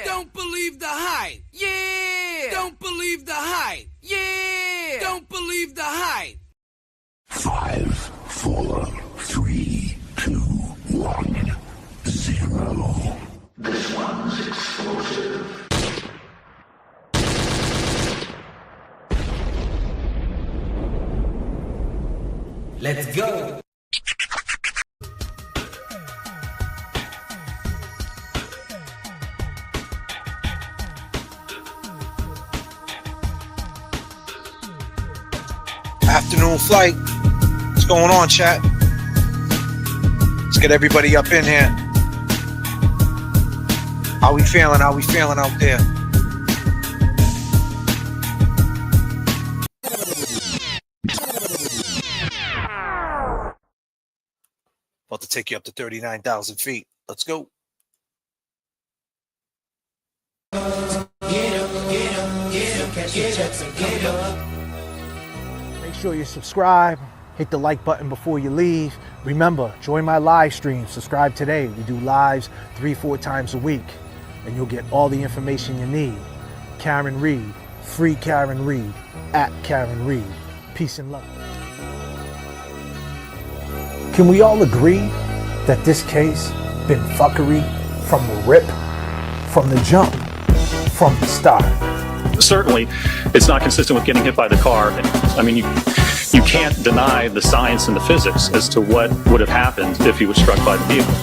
Don't believe the hype. Yeah. Don't believe the hype. Yeah. Don't believe the hype. 5, 4, 3, 2, 1, 0. This one's explosive. Let's go. Afternoon flight. What's going on, chat? Let's get everybody up in here. How we feeling? How we feeling out there? About to take you up to 39,000 feet. Let's go. Get up, get up, catch your checks and get up. Make sure you subscribe, hit the like button before you leave. Remember, join my live stream. Subscribe today. We do lives 3-4 times a week, and you'll get all the information you need. Karen Reed, free Karen Reed, at Karen Reed. Peace and love. Can we all agree that this case been fuckery from the rip, from the jump, from the start? Certainly, it's not consistent with getting hit by the car. I mean, you can't deny the science and the physics as to what would have happened if he was struck by the vehicle.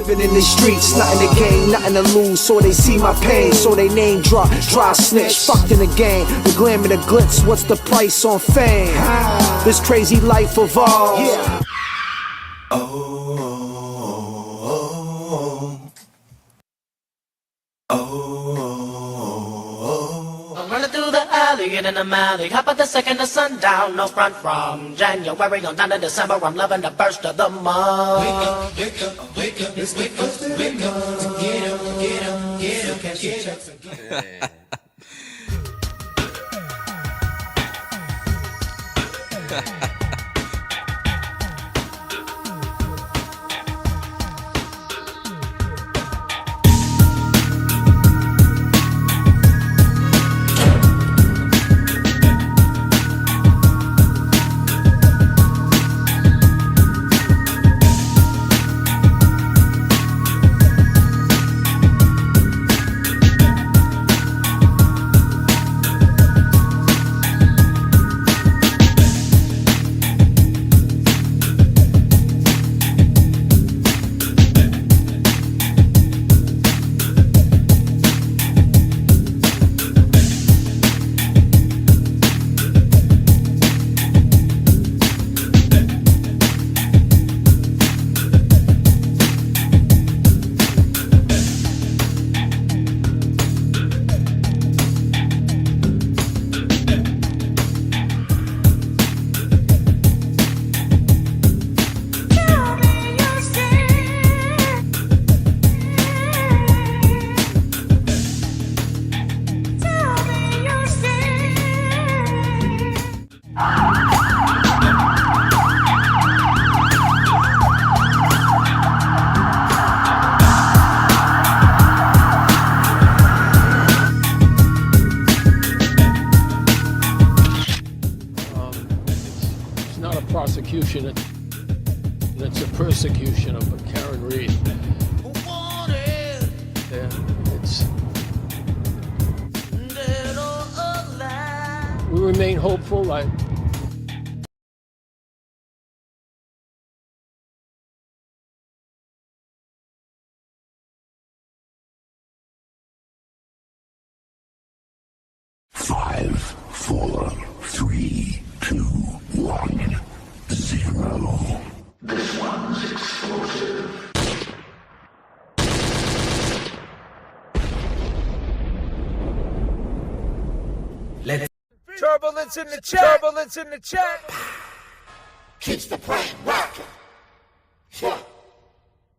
In the streets, nothing to gain, nothing to lose. So they see my pain, so they name drop, dry snitch. Fucked in the game, the glam and the glitz. What's the price on fame? This crazy life of ours. Yeah. I'm running through the alley and in the alley. Hop at the second of sundown, no front from January on down to December. I'm loving the burst of the month. Wake up, wake up, it's wake up, wake up. Get up, get up, get up, catch your checks and get up. Prosecution, it's a persecution of Karen Reed. Yeah, we remain hopeful. Turbulence in the chat. Turbulence in the chat. Keeps the brain rocking. Yeah.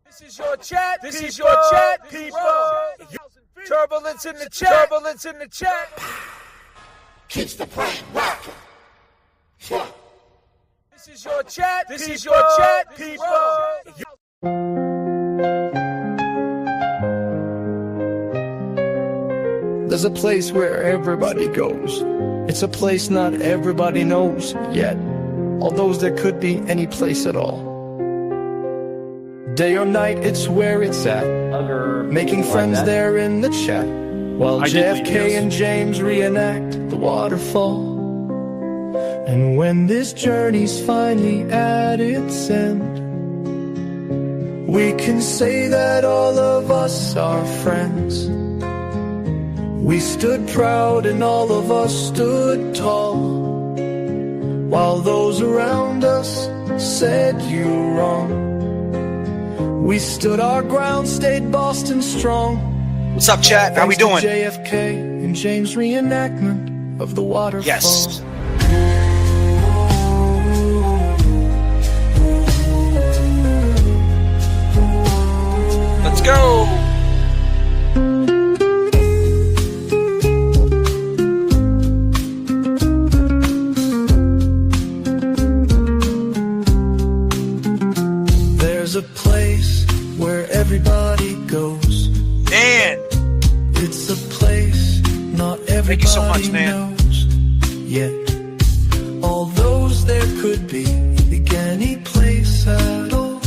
This is your chat. This is your chat, people. Turbulence in the chat. Turbulence in the chat. Keeps the brain rocking. Yeah. This is your chat. This is your chat, people. There's a place where everybody goes. It's a place not everybody knows yet. Although there could be any place at all. Day or night, it's where it's at. Making friends there in the chat. While JFK and James reenact the waterfall. And when this journey's finally at its end, we can say that all of us are friends. We stood proud and all of us stood tall, while those around us said you're wrong. We stood our ground, stayed Boston strong. What's up, chat? How we doing? JFK and James reenactment of the waterfall. Yes. Let's go. There's a place where everybody goes. Man. It's a place not everybody Thank you so much, man. knows yet. Although there could be any place at all.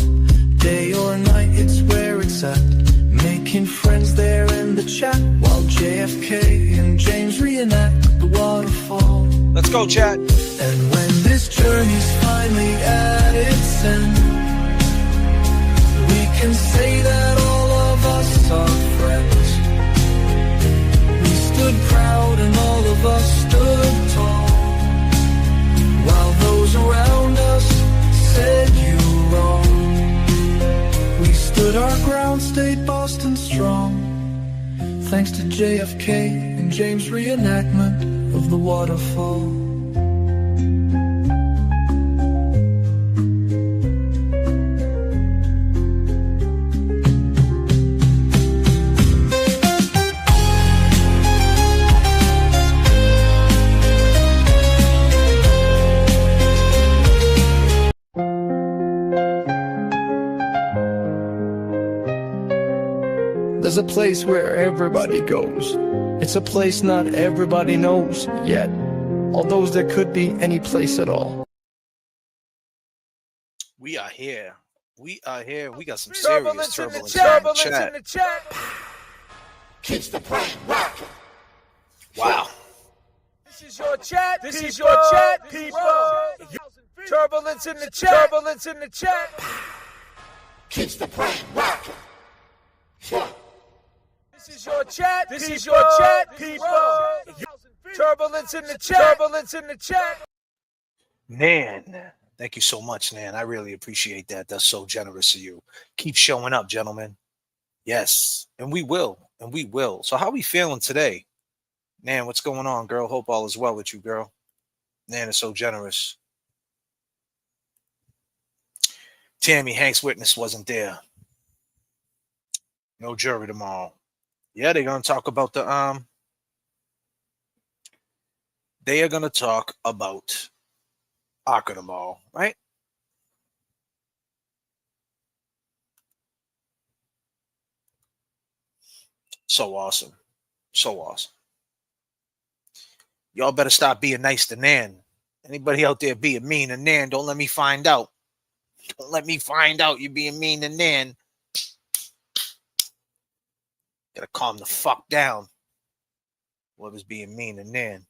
Day or night, it's where it's at. Making friends there in the chat. While JFK and James reenact the waterfall. Let's go, chat. And when this journey's finally at its end, we can say that all of us are friends. We stood proud and all of us stood tall, while those around us said you wrong. We stood our ground, stayed Boston strong, thanks to JFK and James' reenactment of the waterfall. There's a place where everybody goes. It's a place not everybody knows yet. Although there could be any place at all. We are here. We are here. We got some serious turbulence in the chat. Keeps the brain rocking. Wow. This is your chat. This is your chat, people. Turbulence in the chat. Turbulence in the chat. Keeps the brain rocking. Yeah. This is your chat. This is your chat, people. Turbulence in the chat. Turbulence in the chat. Nan, thank you so much, Nan. I really appreciate that. That's so generous of you. Keep showing up, gentlemen. Yes, and we will. And we will. So how we feeling today? Nan, what's going on, girl? Hope all is well with you, girl. Nan is so generous. Tammy, Hank's witness wasn't there. No jury tomorrow. Yeah, they're going to talk about the they are going to talk about ACA tomorrow, right? So awesome. So awesome. Y'all better stop being nice to Nan. Anybody out there being mean to Nan, don't let me find out. Don't let me find out you're being mean to Nan. Gotta calm the fuck down. Whoever's being mean to Nan.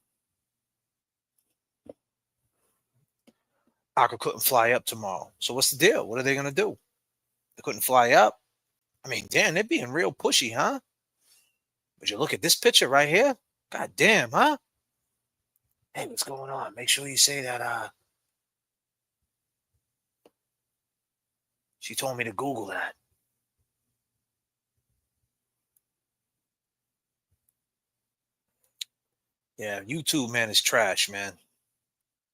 ACA couldn't fly up tomorrow. So what's the deal? What are they gonna do? They couldn't fly up? I mean, damn, they're being real pushy, huh? But you look at this picture right here. God damn, huh? Hey, what's going on? Make sure you say that she told me to Google that. Yeah, YouTube, man, is trash, man,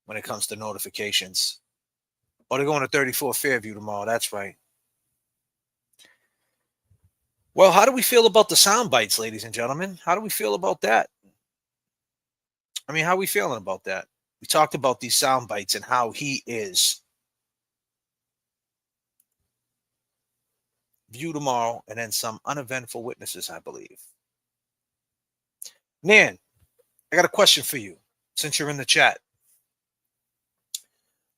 when it comes to notifications. Oh, they're going to 34 Fairview tomorrow. That's right. Well, how do we feel about the sound bites, ladies and gentlemen? How do we feel about that? I mean, how are we feeling about that? We talked about these sound bites and how he is. View tomorrow, and then some uneventful witnesses, I believe. Nan, I got a question for you since you're in the chat.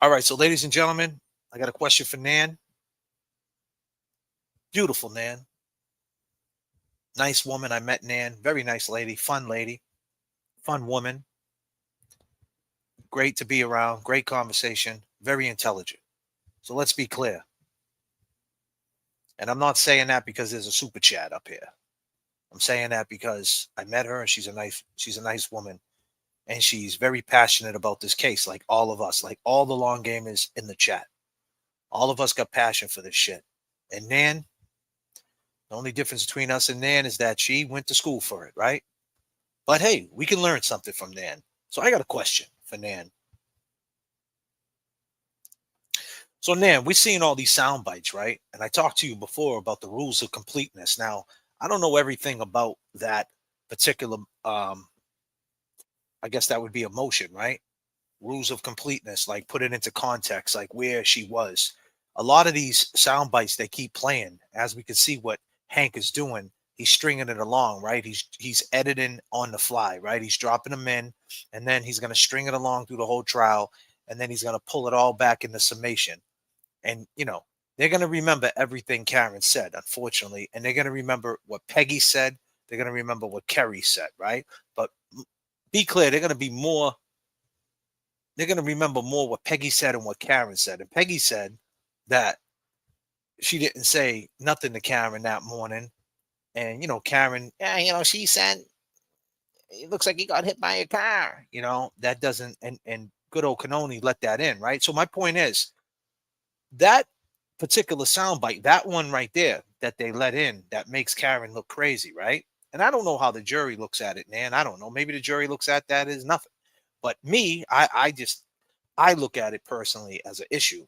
All right, so ladies and gentlemen, I got a question for Nan. Beautiful Nan. Nice woman. I met Nan. Very nice lady. Fun woman. Great to be around. Great conversation. Very intelligent. So let's be clear. And I'm not saying that because there's a super chat up here. I'm saying that because I met her and she's a nice woman. And she's very passionate about this case, like all of us, like all the long gamers in the chat. All of us got passion for this shit. And Nan, the only difference between us and Nan is that she went to school for it, right? But hey, we can learn something from Nan. So I got a question for Nan. So Nan, we're seeing all these sound bites, right? And I talked to you before about the rules of completeness. Now, I don't know everything about that particular, I guess that would be emotion, right? Rules of completeness, like put it into context, like where she was. A lot of these sound bites, they keep playing. As we can see what Hank is doing, he's stringing it along, right? He's editing on the fly, right? He's dropping them in, and then he's going to string it along through the whole trial, and then he's going to pull it all back in the summation. And, you know, they're going to remember everything Karen said, unfortunately, and they're going to remember what Peggy said. They're going to remember what Kerry said, right? But be clear, they're going to remember more what Peggy said and what Karen said. And Peggy said that she didn't say nothing to Karen that morning. And, you know, Karen, she said, it looks like he got hit by a car. You know, that doesn't, and good old Canoni let that in, right? So my point is, that particular soundbite, that one right there that they let in, that makes Karen look crazy, right? And I don't know how the jury looks at it, man. I don't know. Maybe the jury looks at that as nothing. But me, I look at it personally as an issue.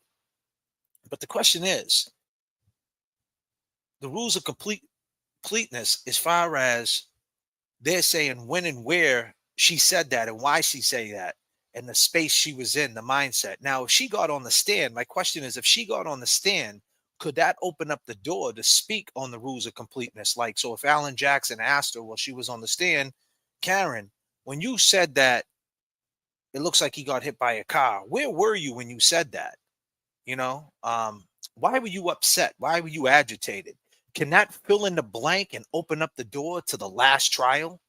But the question is, the rules of completeness, as far as they're saying when and where she said that and why she say that, and the space she was in, the mindset. Now, if she got on the stand, my question is, if she got on the stand, could that open up the door to speak on the rules of completeness? Like, so if Alan Jackson asked her while she was on the stand, Karen, when you said that it looks like he got hit by a car, where were you when you said that? You know, why were you upset? Why were you agitated? Can that fill in the blank and open up the door to the last trial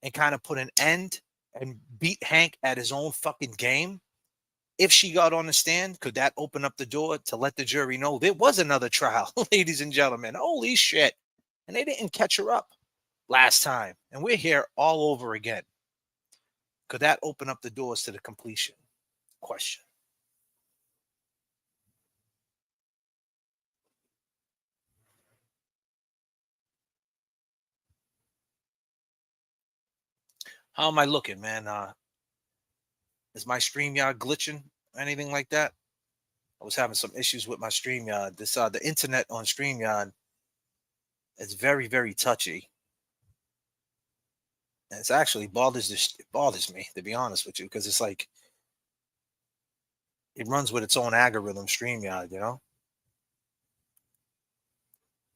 and kind of put an end and beat Hank at his own fucking game? If she got on the stand, could that open up the door to let the jury know there was another trial, ladies and gentlemen? Holy shit. And they didn't catch her up last time. And we're here all over again. Could that open up the doors to the completion? Question. How am I looking, man? Is my StreamYard glitching or anything like that? I was having some issues with my StreamYard. The internet on StreamYard is very, very touchy. And it's actually bothers me, to be honest with you, because it's like it runs with its own algorithm, StreamYard, you know?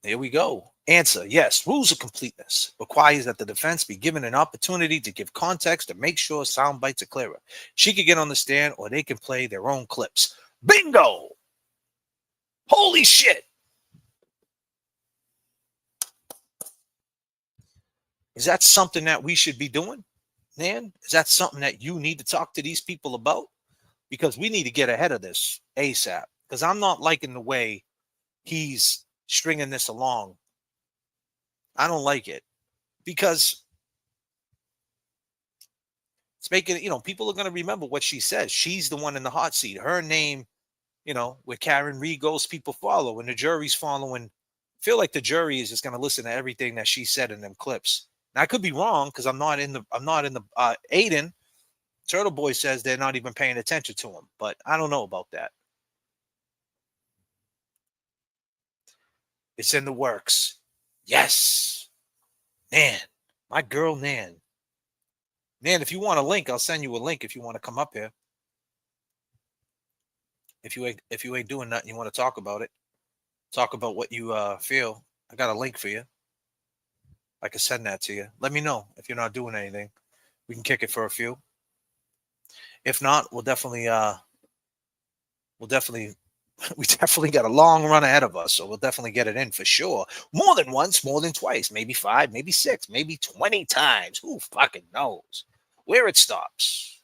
Here we go. Answer, yes. Rules of completeness requires that the defense be given an opportunity to give context to make sure sound bites are clearer. She could get on the stand or they can play their own clips. Bingo! Holy shit! Is that something that we should be doing, Nan? Is that something that you need to talk to these people about? Because we need to get ahead of this ASAP. Because I'm not liking the way he's stringing this along. I don't like it. Because it's making, people are going to remember what she says. She's the one in the hot seat. Her name, where Karen Reed goes, people follow. And the jury's following. I feel like the jury is just going to listen to everything that she said in them clips. I could be wrong because I'm not in the Aiden Turtle Boy says they're not even paying attention to him, but I don't know about that. It's in the works. Yes. Nan. My girl Nan. Nan, if you want a link, I'll send you a link if you want to come up here. If you ain't doing nothing, you want to talk about it. Talk about what you feel. I got a link for you. I can send that to you. Let me know if you're not doing anything. We can kick it for a few. If not, we'll definitely we definitely got a long run ahead of us, so we'll definitely get it in for sure. More than once, more than twice, maybe 5, maybe 6, maybe 20 times. Who fucking knows where it stops?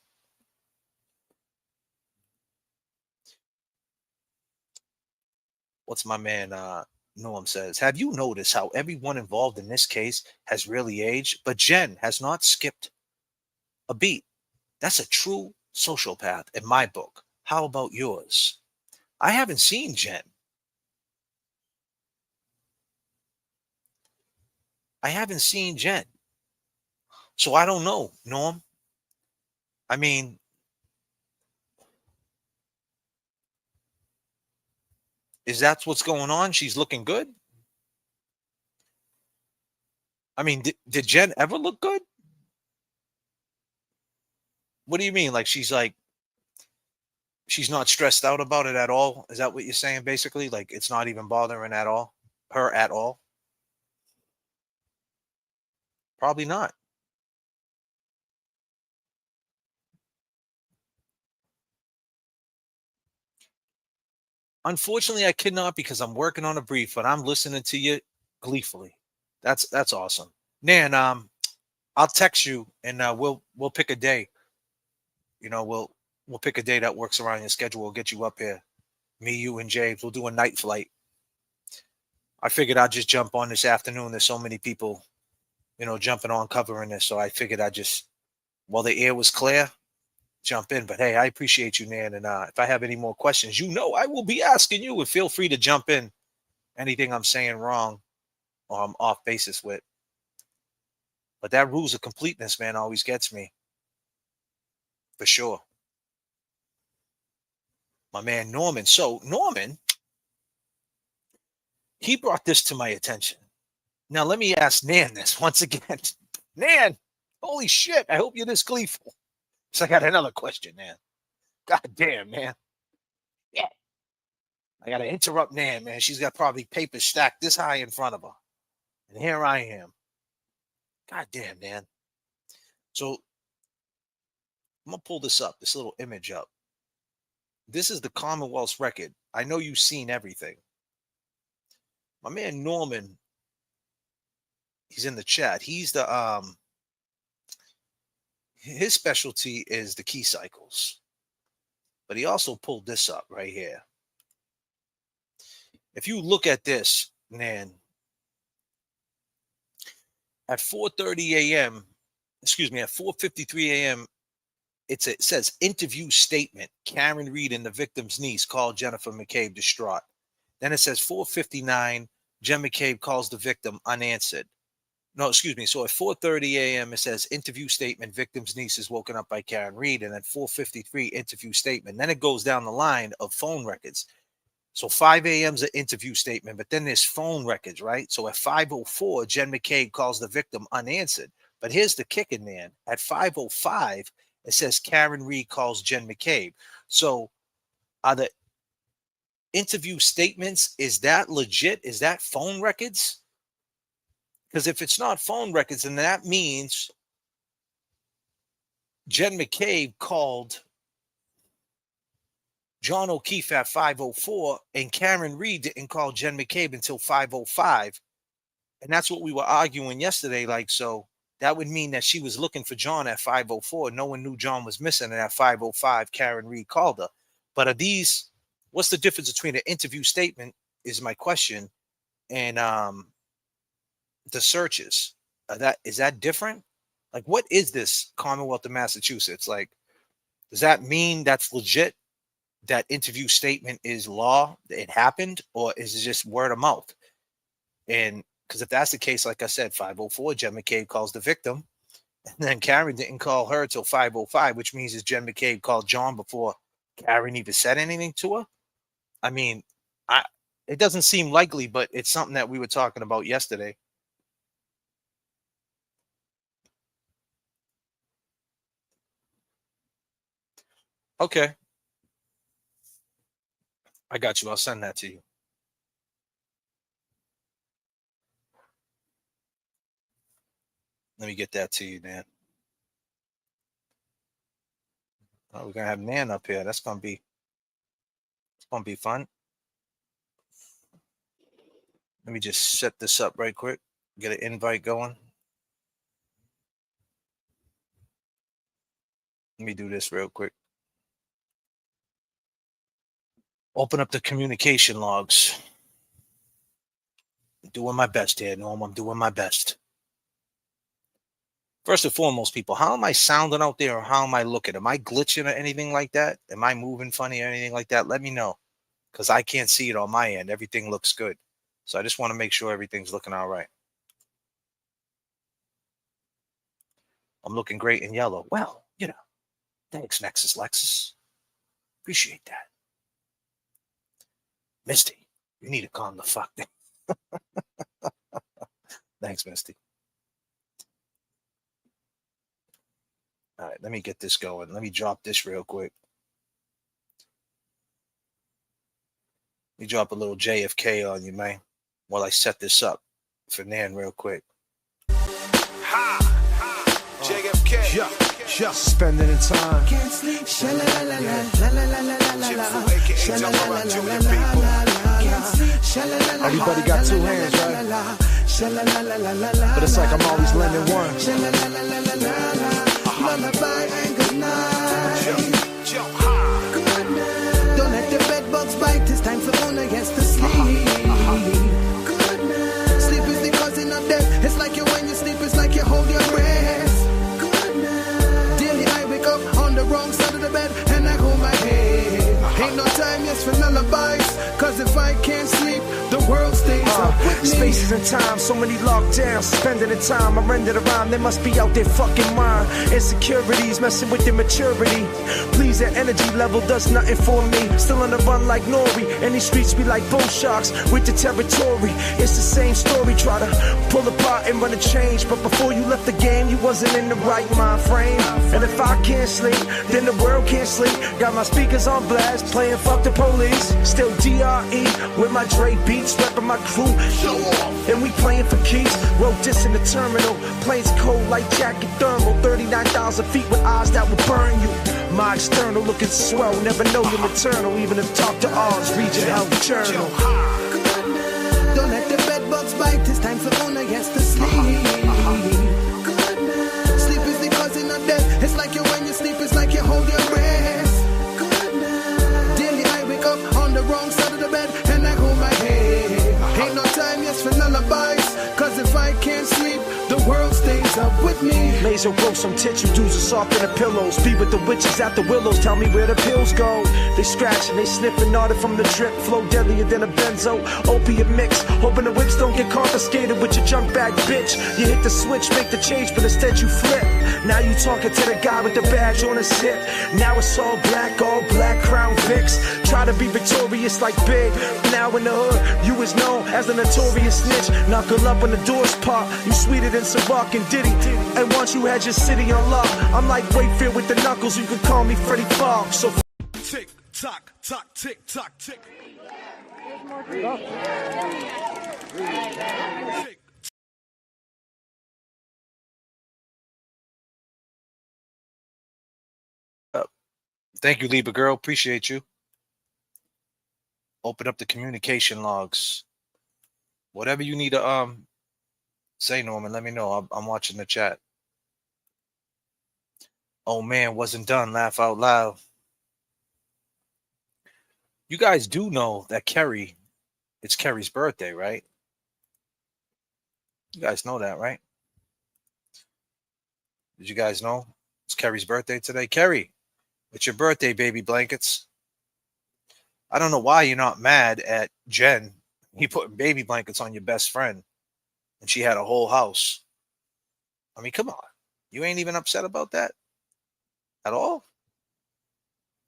What's my man Noam says? Have you noticed how everyone involved in this case has really aged, but Jen has not skipped a beat? That's a true sociopath in my book. How about yours? I haven't seen Jen. I haven't seen Jen. So I don't know, Norm. I mean, is that what's going on? She's looking good? I mean, did Jen ever look good? What do you mean? Like she's not stressed out about it at all? Is that what you're saying, basically? Like it's not even bothering her at all? Probably not. Unfortunately, I cannot because I'm working on a brief, but I'm listening to you gleefully. That's awesome. Nan, I'll text you and we'll pick a day. You know, we'll pick a day that works around your schedule. We'll get you up here. Me, you, and James. We'll do a night flight. I figured I'd just jump on this afternoon. There's so many people, you know, jumping on covering this. So I figured I'd just, while the air was clear, jump in. But hey, I appreciate you, Nan. And if I have any more questions, you know I will be asking you. And feel free to jump in. Anything I'm saying wrong or I'm off basis with. But that rules of completeness, man, always gets me. For sure. My man Norman. So Norman, he brought this to my attention. Now let me ask Nan this once again. Nan, holy shit, I hope you're this gleeful. So I got another question, Nan. God damn, man. Yeah. I got to interrupt Nan, man. She's got probably papers stacked this high in front of her. And here I am. God damn, Nan. So I'm going to pull this up, this little image up. This is the Commonwealth's record. I know you've seen everything. My man Norman, he's in the chat. He's the his specialty is the key cycles. But he also pulled this up right here. If you look at this, Nan, at 4:30 a.m., excuse me, at 4:53 a.m., it says interview statement. Karen Reed and the victim's niece called Jennifer McCabe distraught. Then it says 4:59, Jen McCabe calls the victim unanswered. No, excuse me. So at 4:30 a.m., it says interview statement. Victim's niece is woken up by Karen Reed. And at 4:53, interview statement. Then it goes down the line of phone records. So 5 a.m. is an interview statement, but then there's phone records, right? So at 5:04, Jen McCabe calls the victim unanswered. But here's the kicker, man. At 5:05, it says Karen Reed calls Jen McCabe. So are the interview statements, is that legit? Is that phone records? Because if it's not phone records, then that means Jen McCabe called John O'Keefe at 5:04, and Karen Reed didn't call Jen McCabe until 5:05. And that's what we were arguing yesterday. Like, so that would mean that she was looking for John at 5:04. No one knew John was missing. And at 5:05, Karen Reed called her. But are these, what's the difference between an interview statement is my question, and the searches? Is that different? Like, what is this Commonwealth of Massachusetts? Like, does that mean that's legit? That interview statement is law? It happened? Or is it just word of mouth? And Because if that's the case, like I said, 504, Jen McCabe calls the victim. And then Karen didn't call her till 505, which means that Jen McCabe called John before Karen even said anything to her. I mean, it doesn't seem likely, but it's something that we were talking about yesterday. Okay. I got you. I'll send that to you. Let me get that to you, Nan. Oh, we're gonna have Nan up here. It's gonna be fun. Let me just set this up right quick. Get an invite going. Let me do this real quick. Open up the communication logs. Doing my best here, Norm. I'm doing my best. First and foremost, people, how am I sounding out there, or how am I looking? Am I glitching or anything like that? Am I moving funny or anything like that? Let me know, because I can't see it on my end. Everything looks good. So I just want to make sure everything's looking all right. I'm looking great in yellow. Well, you know, thanks, Nexus Lexus. Appreciate that. Misty, you need to calm the fuck down. Thanks, Misty. All right, let me get this going. Let me drop this real quick. Let me drop a little JFK on you, man, while I set this up for Nan real quick. JFK. Yeah. Spending in time. Can't sleep. Everybody got two hands, right? But it's like I'm always lending one. Lullaby and good night. Don't let the bed bugs bite. It's time for owner gets to sleep. Good night. Sleep is the cousin of death. It's like you when you sleep. It's like you hold your breath. Good night. Daily I wake up on the wrong side of the bed and I hold my head. Ain't no time yes for lullabies. Cause if I can't sleep, the world stays up with me. Spaces and time, so many lockdowns. Spending the time, I rendered around. They must be out their fucking mind. Insecurities messing with their maturity. Please, their energy level does nothing for me. Still on the run like Nori. And these streets be like bull sharks with the territory. It's the same story. Try to pull apart and run a change. But before you left the game, you wasn't in the right mind frame. And if I can't sleep, then the world can't sleep. Got my speakers on blast, playing fuck the police. Still DRE with my Dre beats, repping my crew. Show off. And we playing for keys. Wrote this in the terminal. Planes cold like jacket thermal. 39,000 feet with eyes that will burn you. My external looking swell. Never know you're maternal. Even if talk to ours, read your health journal. Don't let the bed bugs bite. It's time for owner yes to sleep. Good night. Sleep is the cousin of death. It's like you when you sleep. It's like you hold your breath. Good night. Daily I wake up on the wrong side of the bed and I hold my head. Ain't no time yes for lullabies. Cause if I can't sleep, the world stays up with me. Laser roast some tits, you dudes are soft in the pillows. Be with the witches at the willows, tell me where the pills go. They scratching, they sniffing, naughty from the drip. Flow deadlier than a benzo, opiate mix. Hoping the whips don't get confiscated with your junk bag, bitch. You hit the switch, make the change, but instead you flip. Now you talking to the guy with the badge on his hip. Now it's all black Crown Vicks. Try to be victorious like Big. Now in the hood, you is known as the notorious snitch. Knuckle up when the doors pop, you sweeter than Ciroc and Diddy. And once you had your city on lock, I'm like Wakefield with the knuckles, you can call me Freddie Fogg. So tick tock tock tick tock tick. Thank you, Libra girl. Appreciate you. Open up the communication logs. Whatever you need to say, Norman, let me know. I'm watching the chat. Oh man, wasn't done. Laugh out loud. You guys do know that Kerry, it's Kerry's birthday, right? You guys know that, right? Did you guys know it's Kerry's birthday today? Kerry, it's your birthday, baby blankets. I don't know why you're not mad at Jen. He putting baby blankets on your best friend. and she had a whole house. I mean, come on. You ain't even upset about that at all?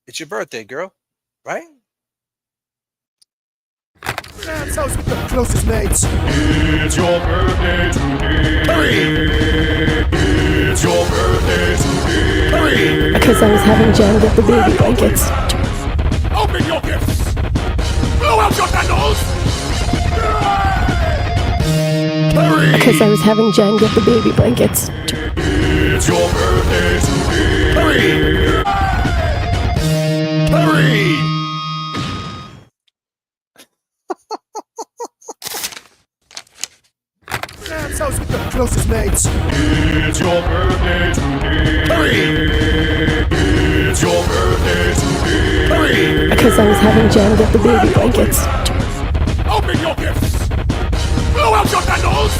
It's your birthday, girl, right? That's house with the closest mates. It's your birthday today. It's your birthday today. Because I was having Jen get the baby blankets. Open your gifts. Blow out your candles. Because I was having Jen get the baby blankets. It's your birthday today. Hurry! That's house with the closest mates. It's your birthday today. It's your birthday today. Because I was having Jen get the baby blankets. Open your gifts. Blow out your candles.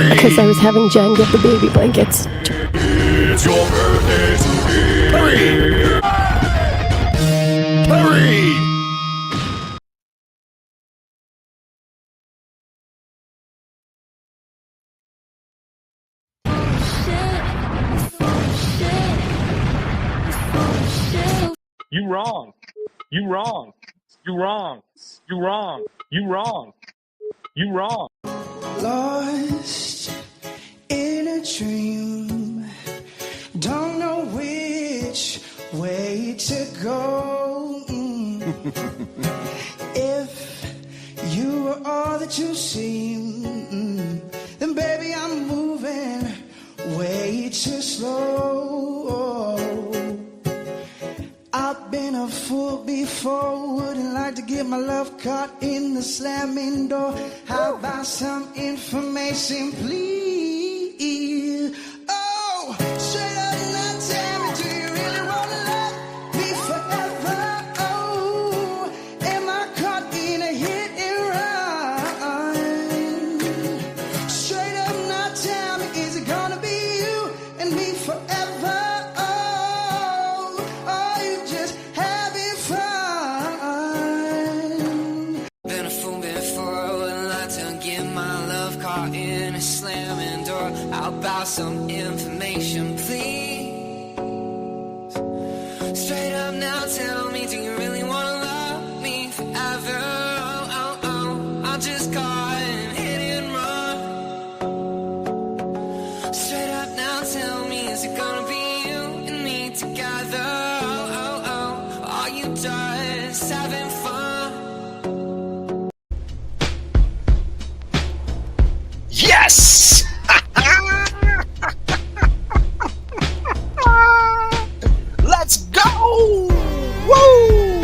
Because I was having Jen get the baby blankets. It's your birthday today. Hurry! You wrong. You wrong. You wrong. You wrong. You wrong. You wrong. Lost in a dream, don't know which way to go. If you were all that you seem, then baby I'm moving way too slow. I've been a fool before, wouldn't like to get my love caught in the slamming door. How about some information, please? Oh, straight up now tell me, do you really wanna love me forever? Oh, am I caught in a hit and run? Straight up now tell me, is it gonna be you and me forever? About some information, please. Straight up now, tell me, do you really wanna love me forever? Oh, oh, oh, I'll just go and hit and run. Straight up now, tell me, is it gonna be you and me together? Oh, oh, oh, are you just having fun? Yes! Let's go! Woo!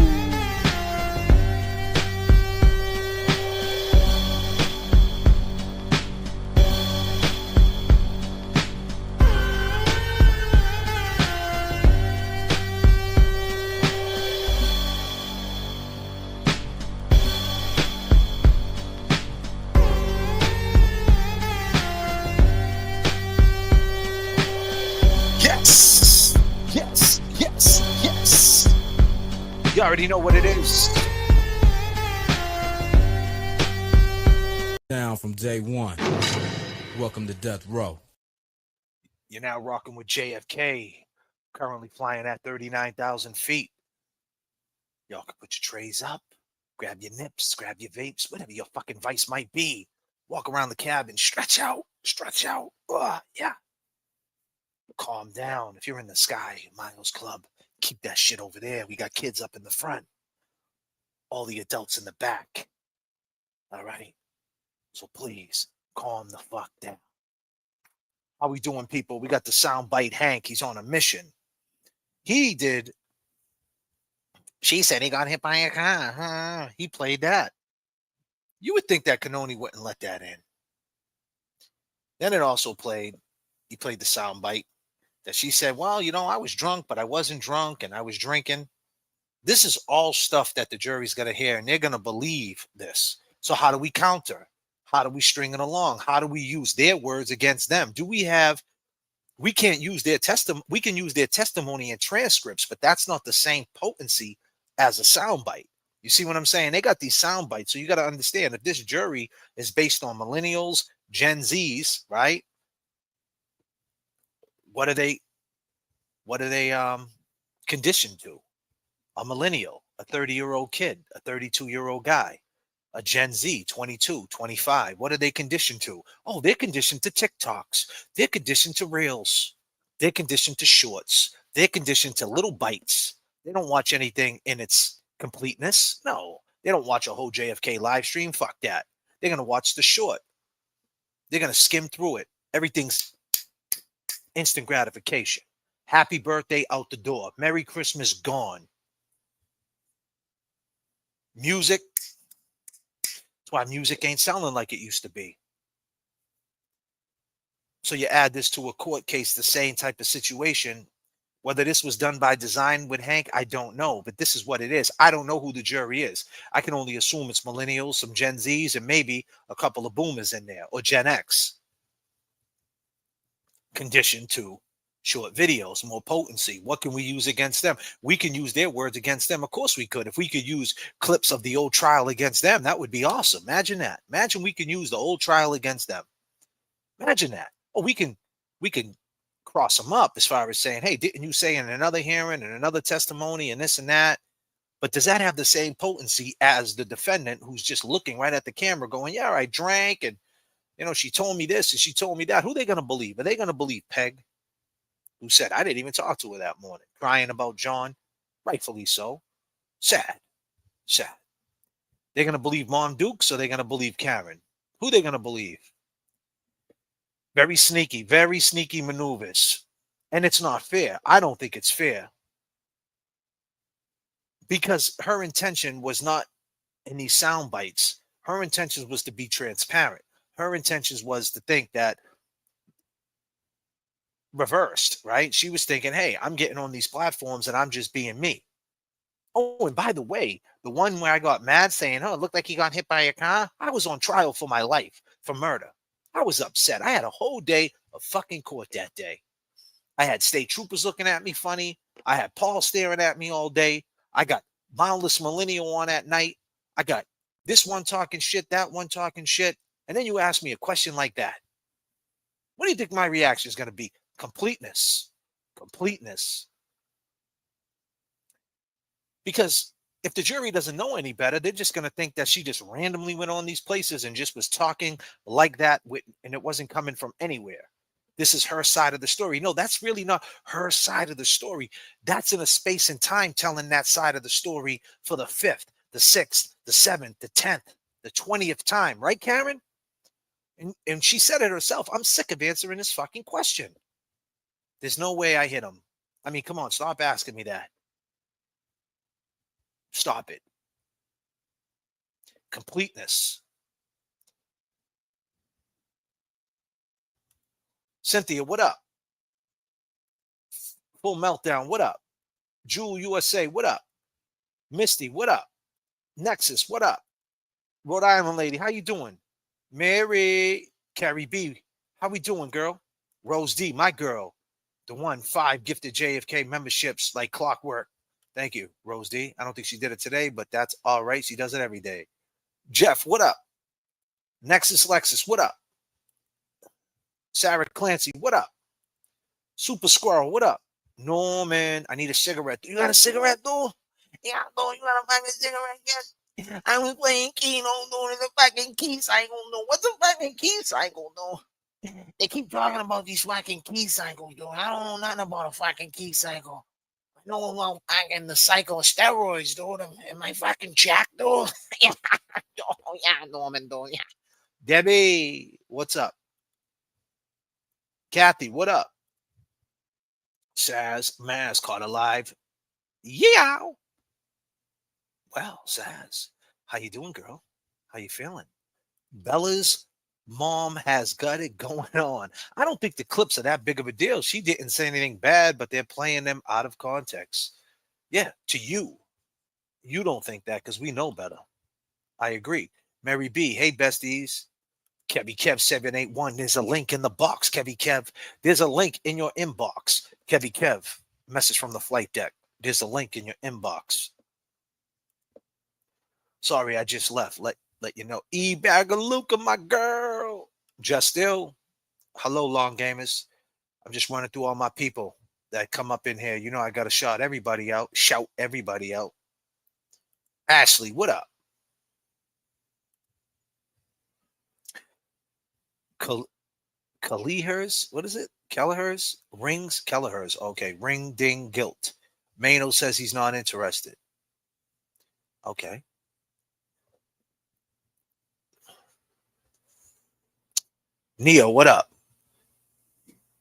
Yes! Yes! Yes! Yes! You already know what it is. Down from day one. Welcome to Death Row. You're now rocking with JFK, currently flying at 39,000 feet. Y'all can put your trays up, grab your nips, grab your vapes, whatever your fucking vice might be. Walk around the cabin, stretch out, stretch out. Yeah. Calm down. If you're in the Sky Miles Club, keep that shit over there. We got kids up in the front, all the adults in the back. All right? So please, calm the fuck down. How we doing, people? We got the soundbite Hank. He's on a mission. He did. She said he got hit by a car. He played that. You would think that Canoni wouldn't let that in. Then it also played, he played the soundbite that she said, well, you know, I was drunk, but I wasn't drunk and I was drinking. This is all stuff that the jury's going to hear and they're going to believe this. So how do we counter? How do we string it along? How do we use their words against them? We can't use their testimony. We can use their testimony and transcripts, but that's not the same potency as a soundbite. You see what I'm saying? They got these sound bites. So you got to understand, if this jury is based on millennials, Gen Zs, right? What are they conditioned to? A millennial, a 30-year-old kid, a 32-year-old guy, a Gen Z, 22, 25. What are they conditioned to? Oh, they're conditioned to TikToks. They're conditioned to Reels. They're conditioned to shorts. They're conditioned to little bites. They don't watch anything in its completeness. No, they don't watch a whole JFK live stream. Fuck that. They're going to watch the short. They're going to skim through it. Everything's instant gratification. Happy birthday out the door. Merry Christmas gone. Music. That's why music ain't sounding like it used to be. So you add this to a court case, the same type of situation. Whether this was done by design with Hank, I don't know. But this is what it is. I don't know who the jury is. I can only assume it's millennials, some Gen Zs, and maybe a couple of boomers in there, or Gen X. Conditioned to short videos, more potency. What can we use against them? We can use their words against them. Of course we could. If we could use clips of the old trial against them, that would be awesome. Imagine that. Imagine we can use the old trial against them. Imagine that. Oh, we can cross them up as far as saying, hey, didn't you say in another hearing and another testimony and this and that? But does that have the same potency as the defendant who's just looking right at the camera going, yeah, I drank and, she told me this and she told me that. Who are they going to believe? Are they going to believe Peg, who said, I didn't even talk to her that morning, crying about John? Rightfully so. Sad. They're going to believe Mom Dukes, or they're going to believe Karen? Who are they going to believe? Very sneaky maneuvers. And it's not fair. I don't think it's fair. Because her intention was not in these sound bites. Her intention was to be transparent. Her intentions was to think that reversed, right? She was thinking, hey, I'm getting on these platforms and I'm just being me. Oh, and by the way, the one where I got mad saying, oh, it looked like he got hit by a car. I was on trial for my life for murder. I was upset. I had a whole day of fucking court that day. I had state troopers looking at me funny. I had Paul staring at me all day. I got Boundless Millennial on at night. I got this one talking shit, that one talking shit. And then you ask me a question like that. What do you think my reaction is going to be? Completeness. Because if the jury doesn't know any better, they're just going to think that she just randomly went on these places and just was talking like that, and it wasn't coming from anywhere. This is her side of the story. No, that's really not her side of the story. That's in a space and time telling that side of the story for the 5th, the 6th, the 7th, the 10th, the 20th time. Right, Karen? And she said it herself. I'm sick of answering this fucking question. There's no way I hit him. I mean, come on, stop asking me that. Stop it. Completeness. Cynthia, what up? Full Meltdown, what up? Jewel USA, what up? Misty, what up? Nexus, what up? Rhode Island lady, how you doing? Mary, Carrie B, how we doing, girl? Rose D, my girl. The 5 gifted JFK memberships like clockwork. Thank you, Rose D. I don't think she did it today, but that's all right. She does it every day. Jeff, what up? Nexus Lexus, what up? Sarah Clancy, what up? Super Squirrel, what up? Norman, I need a cigarette. You got a cigarette, though? Yeah, though, you got a fucking cigarette yet? I was playing Keno, doing the fucking key cycle, though. What's a fucking key cycle, though? They keep talking about these fucking key cycles, though. I don't know nothing about a fucking key cycle. I know about fucking the cycle of steroids, though. Am I fucking jacked, though? Yeah, oh, yeah, Norman, though, yeah. Debbie, what's up? Kathy, what up? Saz, Maz, caught alive. Yeah. Well, Saz, how you doing, girl? How you feeling? Bella's mom has got it going on. I don't think the clips are that big of a deal. She didn't say anything bad, but they're playing them out of context. Yeah, to you. You don't think that because we know better. I agree. Mary B, hey, besties. Kevy Kev 781. There's a link in the box, Kevy Kev. There's a link in your inbox. Kevy Kev, message from the flight deck. There's a link in your inbox. Sorry, I just left. Let you know. Bagaluka, my girl. Just still. Hello, long gamers. I'm just running through all my people that come up in here. You know I gotta shout everybody out. Shout everybody out. Ashley, what up? Kelleher's, what is it? Kelleher's? Rings? Kelleher's. Okay. Ring, ding, guilt. Mano says he's not interested. Okay. Neo, what up?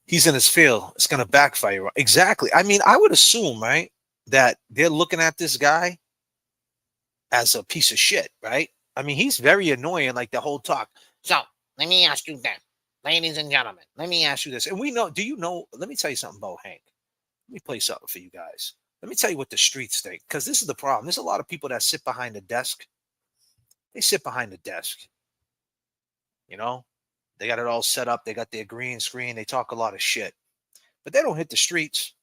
He's in his field. It's going to backfire. Exactly. I mean, I would assume, right, that they're looking at this guy as a piece of shit, right? I mean, he's very annoying, like the whole talk. So, let me ask you that. Ladies and gentlemen, let me ask you this. And we know, do you know, let me tell you something about Hank. Let me play something for you guys. Let me tell you what the streets think, because this is the problem. There's a lot of people that sit behind the desk. They sit behind the desk. You know, they got it all set up. They got their green screen. They talk a lot of shit, but they don't hit the streets.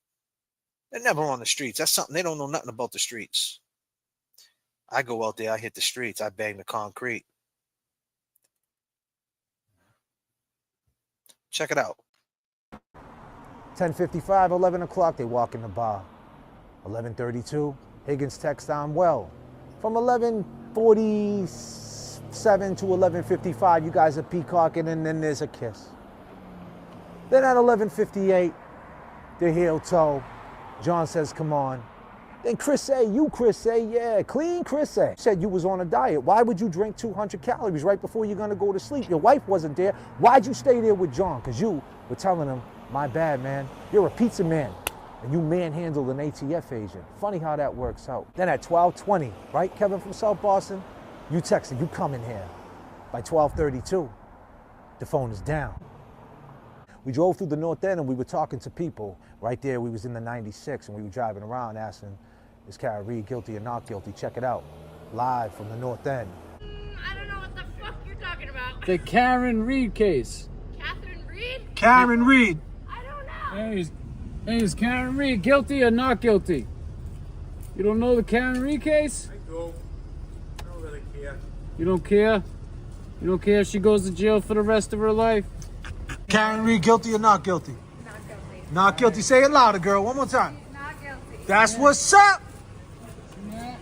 They're never on the streets. That's something they don't know nothing about the streets. I go out there. I hit the streets. I bang the concrete. Check it out. 10:55, 11 o'clock, they walk in the bar. 11:32, Higgins texts I'm well. From 11:47 to 11:55, you guys are peacocking, and then there's a kiss. Then at 11:58, they're heel toe. John says, come on. Then Chris A, yeah, clean Chris A. Said you was on a diet. Why would you drink 200 calories right before you're gonna go to sleep? Your wife wasn't there. Why'd you stay there with John? Because you were telling him, my bad, man. You're a pizza man. And you manhandled an ATF agent. Funny how that works out. Then at 12:20, right, Kevin from South Boston? You texted, you coming here. By 12:32, the phone is down. We drove through the North End and we were talking to people. Right there, we was in the 96 and we were driving around asking, is Kara Reed guilty or not guilty? Check it out. Live from the North End. I don't know what the fuck you're talking about. The Karen Reed case. Catherine Reed? Karen Reed. I don't know. Hey, is Karen Reed guilty or not guilty? You don't know the Karen Reed case? I do. I don't really care. You don't care? You don't care if she goes to jail for the rest of her life? Karen Reed guilty or not guilty? Not guilty. Not guilty. Say it louder, girl. One more time. Not guilty. That's what's up. Yeah.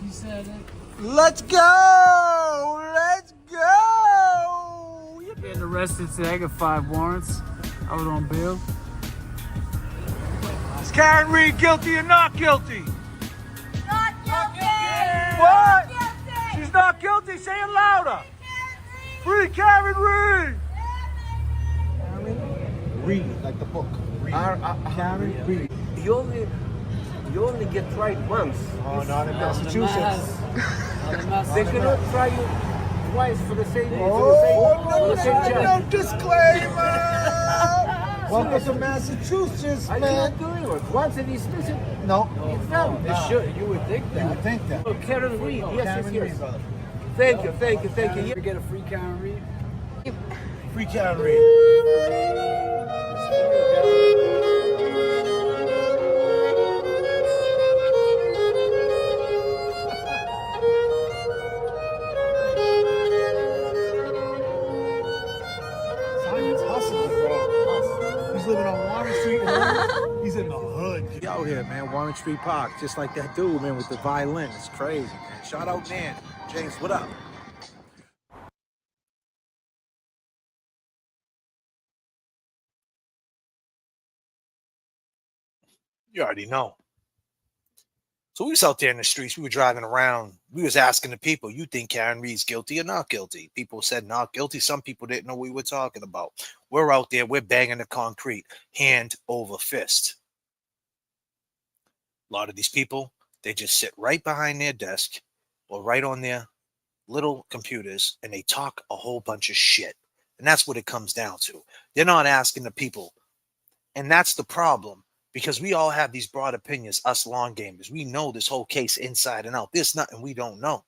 She said it. Let's go. Let's go. Getting arrested today. I got 5 warrants. Out on bail. Is Karen Reed guilty or not guilty? Not guilty. What? Not guilty. She's not guilty. Say it louder. Free Karen Reed. Read, like the book. Karen Reed. You only get tried once. Oh, not in Massachusetts. They cannot try you twice for the same. No disclaimer. Welcome to Massachusetts, I man. can't do it. Once and he's missing. No. It's done. You would think that. You would think that. Oh, Karen Reed. Yes. Karen Reed, brother. Thank you. You ever get a free Karen Reed? Free Karen Reed. Simon's hustling, bro. He's living on Warren Street. He's in the hood. He out here, man. Warren Street Park. Just like that dude, man, with the violin. It's crazy, man. Shout out Nan. James, what up? You already know. So we was out there in the streets. We were driving around. We was asking the people, you think Karen Reed's guilty or not guilty? People said not guilty. Some people didn't know what we were talking about. We're out there. We're banging the concrete, hand over fist. A lot of these people, they just sit right behind their desk or right on their little computers, and they talk a whole bunch of shit. And that's what it comes down to. They're not asking the people. And that's the problem. Because we all have these broad opinions, us long gamers. We know this whole case inside and out. There's nothing we don't know.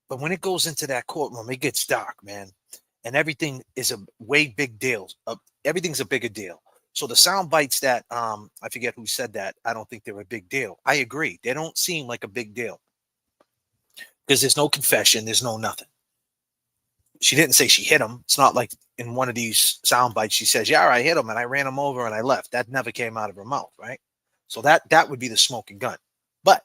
But when it goes into that courtroom, it gets dark, man. And everything is a way big deal. Everything's a bigger deal. So the sound bites that, I forget who said that, I don't think they're a big deal. I agree. They don't seem like a big deal. because there's no confession, there's no nothing. She didn't say she hit him. It's not like in one of these sound bites she says, yeah, I hit him and I ran him over and I left. That never came out of her mouth, right? So that would be the smoking gun. But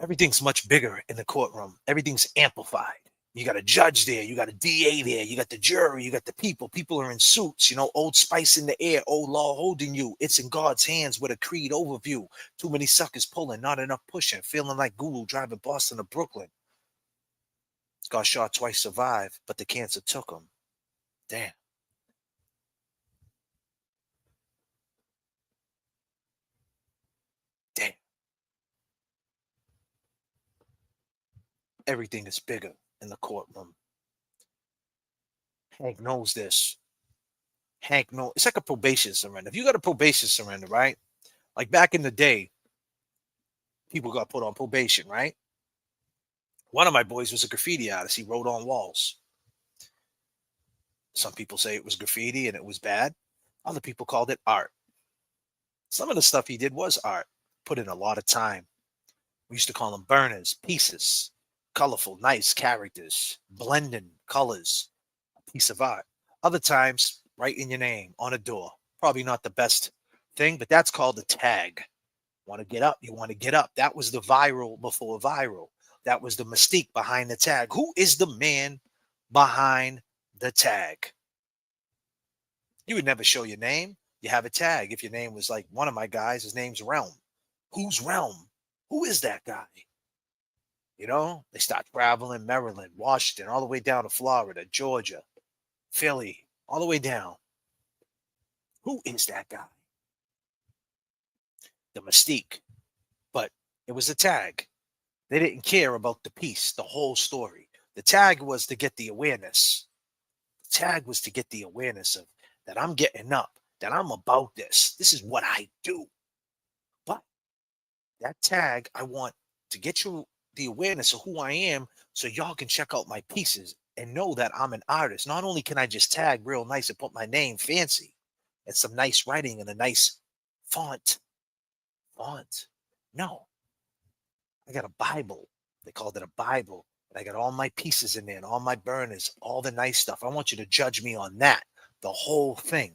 everything's much bigger in the courtroom. Everything's amplified. You got a judge there. You got a DA there. You got the jury. You got the people. People are in suits, you know, Old Spice in the air, old law holding you. It's in God's hands with a creed overview. Too many suckers pulling, not enough pushing. Feeling like Guru driving Boston to Brooklyn. Got shot twice, survived, but the cancer took him. Damn. Damn. Everything is bigger in the courtroom. Hank knows this. Hank knows. It's like a probation surrender. If you got a probation surrender, right? Like back in the day, people got put on probation, right? One of my boys was a graffiti artist. He wrote on walls. Some people say it was graffiti and it was bad. Other people called it art. Some of the stuff he did was art. Put in a lot of time. We used to call them burners, pieces, colorful, nice characters, blending colors, a piece of art. Other times, writing your name on a door. Probably not the best thing, but that's called a tag. Want to get up? You want to get up. That was the viral before viral. That was the mystique behind the tag. Who is the man behind the tag? You would never show your name. You have a tag. If your name was like one of my guys, his name's Realm. Who's Realm? Who is that guy? You know, they start traveling Maryland, Washington, all the way down to Florida, Georgia, Philly, all the way down. Who is that guy? The mystique. But it was a tag. They didn't care about the piece, the whole story. The tag was to get the awareness. The tag was to get the awareness of that I'm getting up, that I'm about this. This is what I do. But that tag, I want to get you the awareness of who I am so y'all can check out my pieces and know that I'm an artist. Not only can I just tag real nice and put my name fancy and some nice writing and a nice font. No. I got a Bible. They called it a Bible. And I got all my pieces in there and all my burners, all the nice stuff. I want you to judge me on that. The whole thing.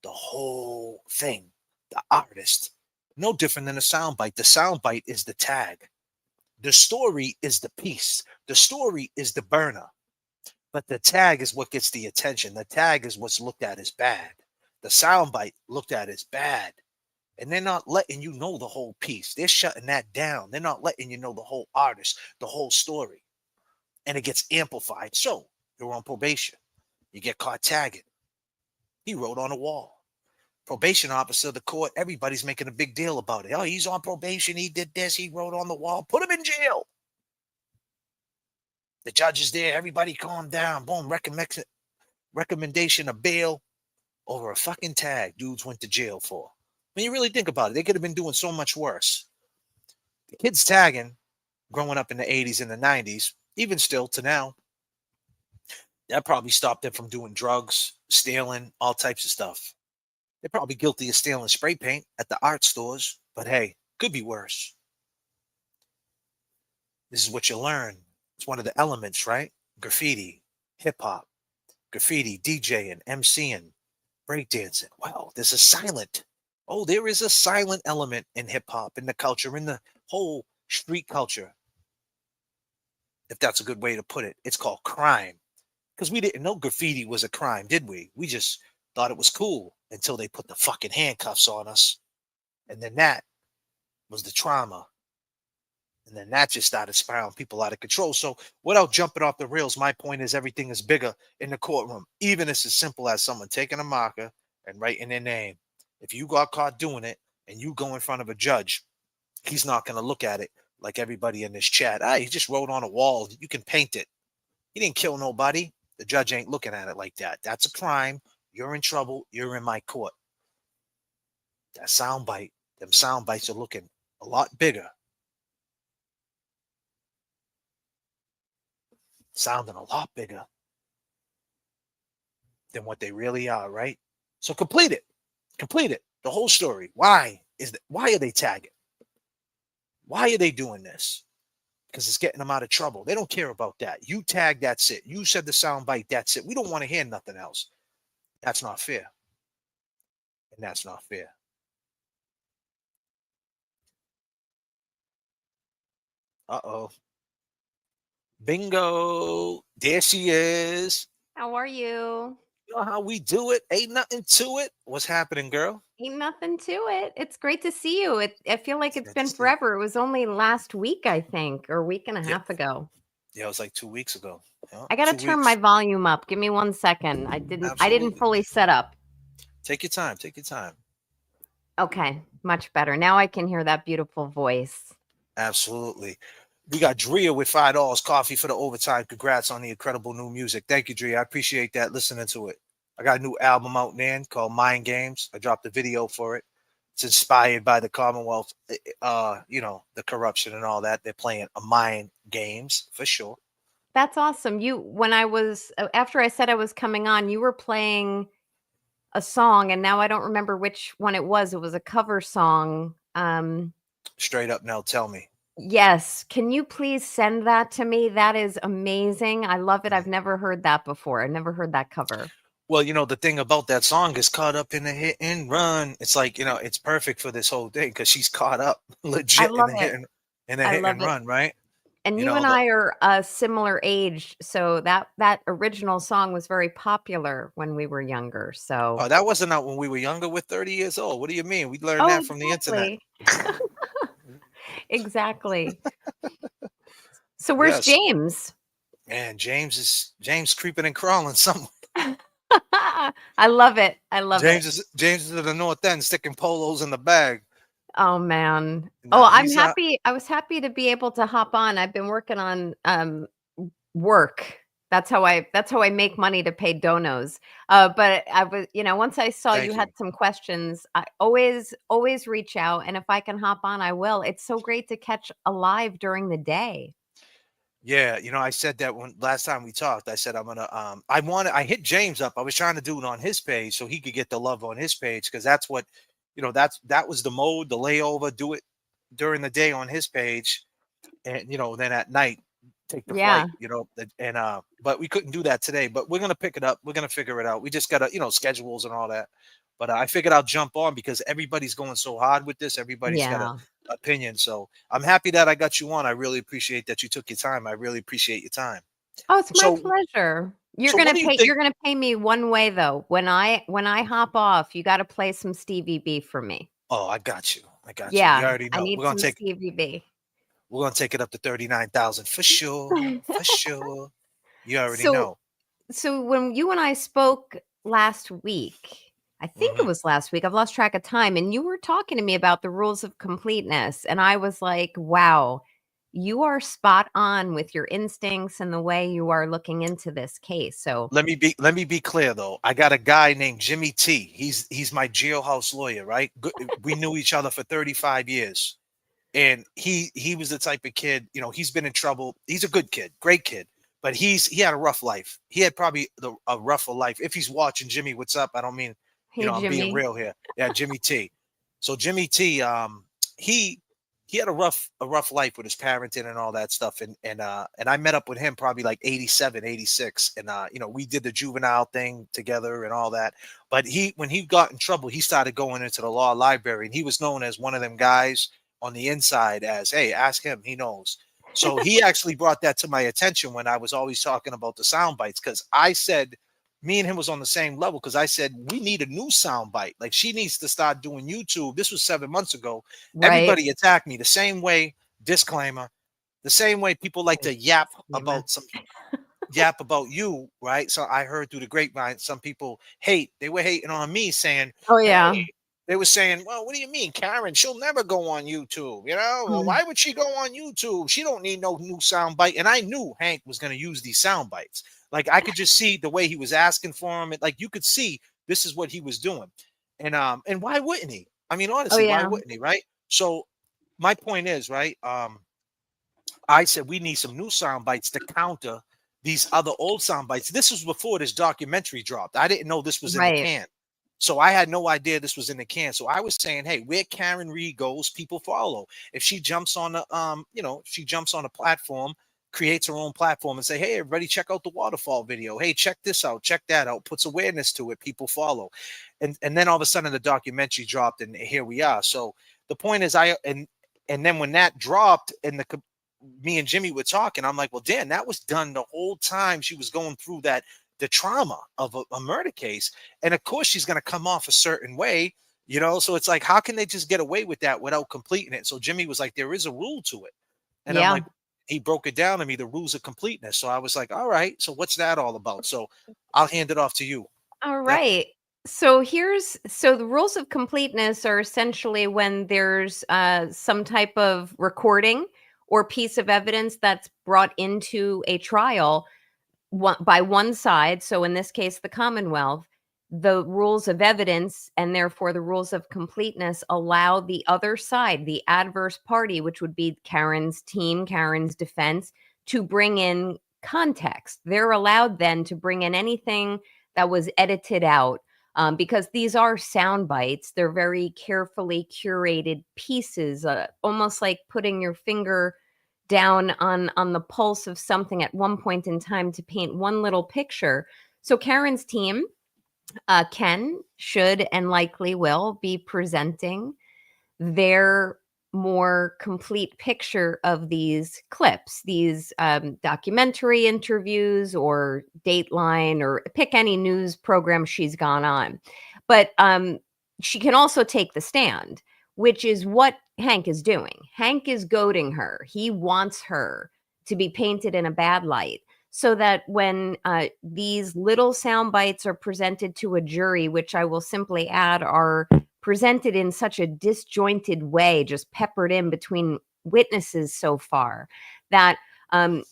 The whole thing. The artist. No different than a soundbite. The soundbite is the tag. The story is the piece. The story is the burner. But the tag is what gets the attention. The tag is what's looked at as bad. The soundbite looked at as bad. And they're not letting you know the whole piece. They're shutting that down. They're not letting you know the whole artist, the whole story. And it gets amplified. So you're on probation. You get caught tagging. He wrote on a wall. Probation officer of the court, everybody's making a big deal about it. Oh, he's on probation. He did this. He wrote on the wall. Put him in jail. The judge is there. Everybody calm down. Boom. Recommendation of bail over a fucking tag dudes went to jail for. When you really think about it, they could have been doing so much worse. The kids tagging, growing up in the 80s and the 90s, even still to now, that probably stopped them from doing drugs, stealing, all types of stuff. They're probably guilty of stealing spray paint at the art stores, but hey, could be worse. This is what you learn. It's one of the elements, right? Graffiti, hip-hop, graffiti, DJing, MCing, breakdancing. Wow, there's a silent. Oh, there is a silent element in hip-hop, in the culture, in the whole street culture. If that's a good way to put it. It's called crime. Because we didn't know graffiti was a crime, did we? We just thought it was cool until they put the fucking handcuffs on us. And then that was the trauma. And then that just started spiraling people out of control. So without jumping off the rails, my point is everything is bigger in the courtroom. Even it's as simple as someone taking a marker and writing their name. If you got caught doing it and you go in front of a judge, he's not going to look at it like everybody in this chat. He just wrote on a wall. You can paint it. He didn't kill nobody. The judge ain't looking at it like that. That's a crime. You're in trouble. You're in my court. That soundbite, them sound bites are looking a lot bigger. Sounding a lot bigger than what they really are, right? So complete it. Complete it. The whole story. Why are they tagging? Why are they doing this? because it's getting them out of trouble. They don't care about that. You tag, that's it. You said the sound bite, that's it. We don't want to hear nothing else. That's not fair. And that's not fair. Uh-oh. Bingo. There she is. How are you? You know how we do it. Ain't nothing to it. What's happening, girl? Ain't nothing to it. It's great to see you. I feel like it's Good to been see you. forever. It was only last week, I think, or a week and a half ago. Yeah, it was like 2 weeks ago. Yeah, I gotta 2 turn weeks. my volume up. Give me 1 second. I didn't Absolutely. fully set up. Take your time. Take your time. Okay, much better. Now I can hear that beautiful voice. Absolutely. We got Drea with $5 coffee for the overtime. Congrats on the incredible new music. Thank you, Drea. I appreciate that. Listening to it. I got a new album out, man, called Mind Games. I dropped a video for it. It's inspired by the Commonwealth, you know, the corruption and all that. They're playing a mind games for sure. That's awesome. When I was after I said I was coming on, you were playing a song, and now I don't remember which one it was. It was a cover song. Straight up now, tell me. Yes. Can you please send that to me? That is amazing. I love it. I've never heard that before. I've never heard that cover. Well, you know, the thing about that song is caught up in the hit and run. It's like, you know, it's perfect for this whole thing because she's caught up legit in the hit and run, right? And you and I are a similar age, so that original song was very popular when we were younger. So oh, that wasn't out when we were younger. We're 30 years old. What do you mean? We learned that from the internet. Exactly. So where's James? Man, James creeping and crawling somewhere. I love it. I love James it. James is at the north end sticking polos in the bag. Oh man. No, I'm happy. I was happy to be able to hop on. I've been working on work. That's how I make money to pay donos. But I was, once I saw you had some questions, I always reach out, and if I can hop on, I will. It's so great to catch a live during the day. Yeah, I said that when last time we talked. I said I'm gonna I hit James up. I was trying to do it on his page so he could get the love on his page because that's what that was the mode, the layover, do it during the day on his page, and then at night take the flight, and but we couldn't do that today. But we're gonna pick it up. We're gonna figure it out. We just gotta schedules and all that. But I figured I'll jump on because everybody's going so hard with this. Everybody's got an opinion. So I'm happy that I got you on. I really appreciate that you took your time. I really appreciate your time. Oh, it's my pleasure. You're gonna pay me one way though. When I hop off, you got to play some Stevie B for me. Oh, I got you. Yeah, You already know. I need some Stevie B. We're gonna take it up to 39,000 for sure. For sure. You already know. So when you and I spoke last week, I think it was last week, I've lost track of time, and you were talking to me about the rules of completeness, and I was like, wow, you are spot on with your instincts and the way you are looking into this case. So let me be clear though. I got a guy named Jimmy T. He's my jailhouse lawyer, right? We knew each other for 35 years. And he was the type of kid, he's been in trouble. He's a good kid, great kid, but he had a rough life. He had probably a rougher life. If he's watching, Jimmy, what's up? I don't mean, I'm being real here. Yeah, Jimmy T. So Jimmy T, he had a rough life with his parenting and all that stuff. And I met up with him probably like 87, 86. And we did the juvenile thing together and all that. But when he got in trouble, he started going into the law library, and he was known as one of them guys on the inside as, hey, ask him, he knows. So he actually brought that to my attention when I was always talking about the sound bites, because I said me and him was on the same level, because I said we need a new sound bite. Like, she needs to start doing YouTube. This was 7 months ago. Right. Everybody attacked me the same way, disclaimer, the same way people like to yap about you, right? So I heard through the grapevine, some people they were hating on me, saying, oh yeah, hey, they were saying, well, what do you mean, Karen? She'll never go on YouTube. Well, why would she go on YouTube? She don't need no new soundbite. And I knew Hank was going to use these sound bites. Like, I could just see the way he was asking for him. Like, you could see this is what he was doing. And why wouldn't he? I mean, honestly, why wouldn't he? Right. So my point is, right. I said we need some new sound bites to counter these other old sound bites. This was before this documentary dropped. I didn't know this was in the can. So I had no idea this was in the can. So I was saying, hey, where Karen Reed goes, people follow. If she jumps on the if she jumps on a platform, creates her own platform and say, hey, everybody, check out the waterfall video. Hey, check this out, check that out, puts awareness to it, people follow. And then all of a sudden the documentary dropped and here we are. So the point is and then when that dropped and me and Jimmy were talking, I'm like, well, Dan, that was done the whole time she was going through the trauma of a murder case. And of course she's going to come off a certain way, so it's like, how can they just get away with that without completing it? So Jimmy was like, there is a rule to it. And I'm like, he broke it down to me, the rules of completeness. So I was like, all right, so what's that all about? So I'll hand it off to you. All right. So the rules of completeness are essentially when there's some type of recording or piece of evidence that's brought into a trial by one side. So in this case, the Commonwealth, the rules of evidence and therefore the rules of completeness allow the other side, the adverse party, which would be Karen's team, Karen's defense, to bring in context. They're allowed then to bring in anything that was edited out. Because these are sound bites. They're very carefully curated pieces, almost like putting your finger down on the pulse of something at one point in time to paint one little picture. So Karen's team can, should, and likely will be presenting their more complete picture of these clips, these documentary interviews or Dateline, or pick any news program she's gone on. But she can also take the stand, which is what Hank is doing. Hank is goading her. He wants her to be painted in a bad light, so that when these little sound bites are presented to a jury, which I will simply add are presented in such a disjointed way, just peppered in between witnesses so far, that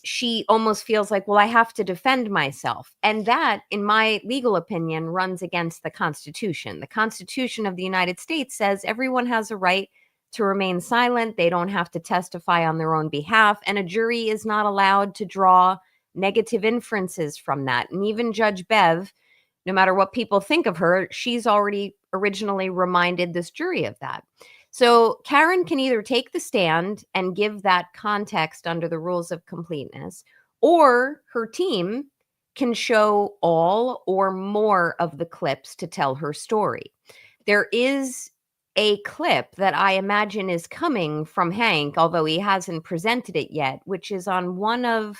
she almost feels like, well, I have to defend myself. And that, in my legal opinion, runs against the Constitution. The Constitution of the United States says everyone has a right to remain silent. They don't have to testify on their own behalf. And a jury is not allowed to draw negative inferences from that. And even Judge Bev, no matter what people think of her, she's already originally reminded this jury of that. So Karen can either take the stand and give that context under the rules of completeness, or her team can show all or more of the clips to tell her story. There is a clip that I imagine is coming from Hank, although he hasn't presented it yet, which is on one of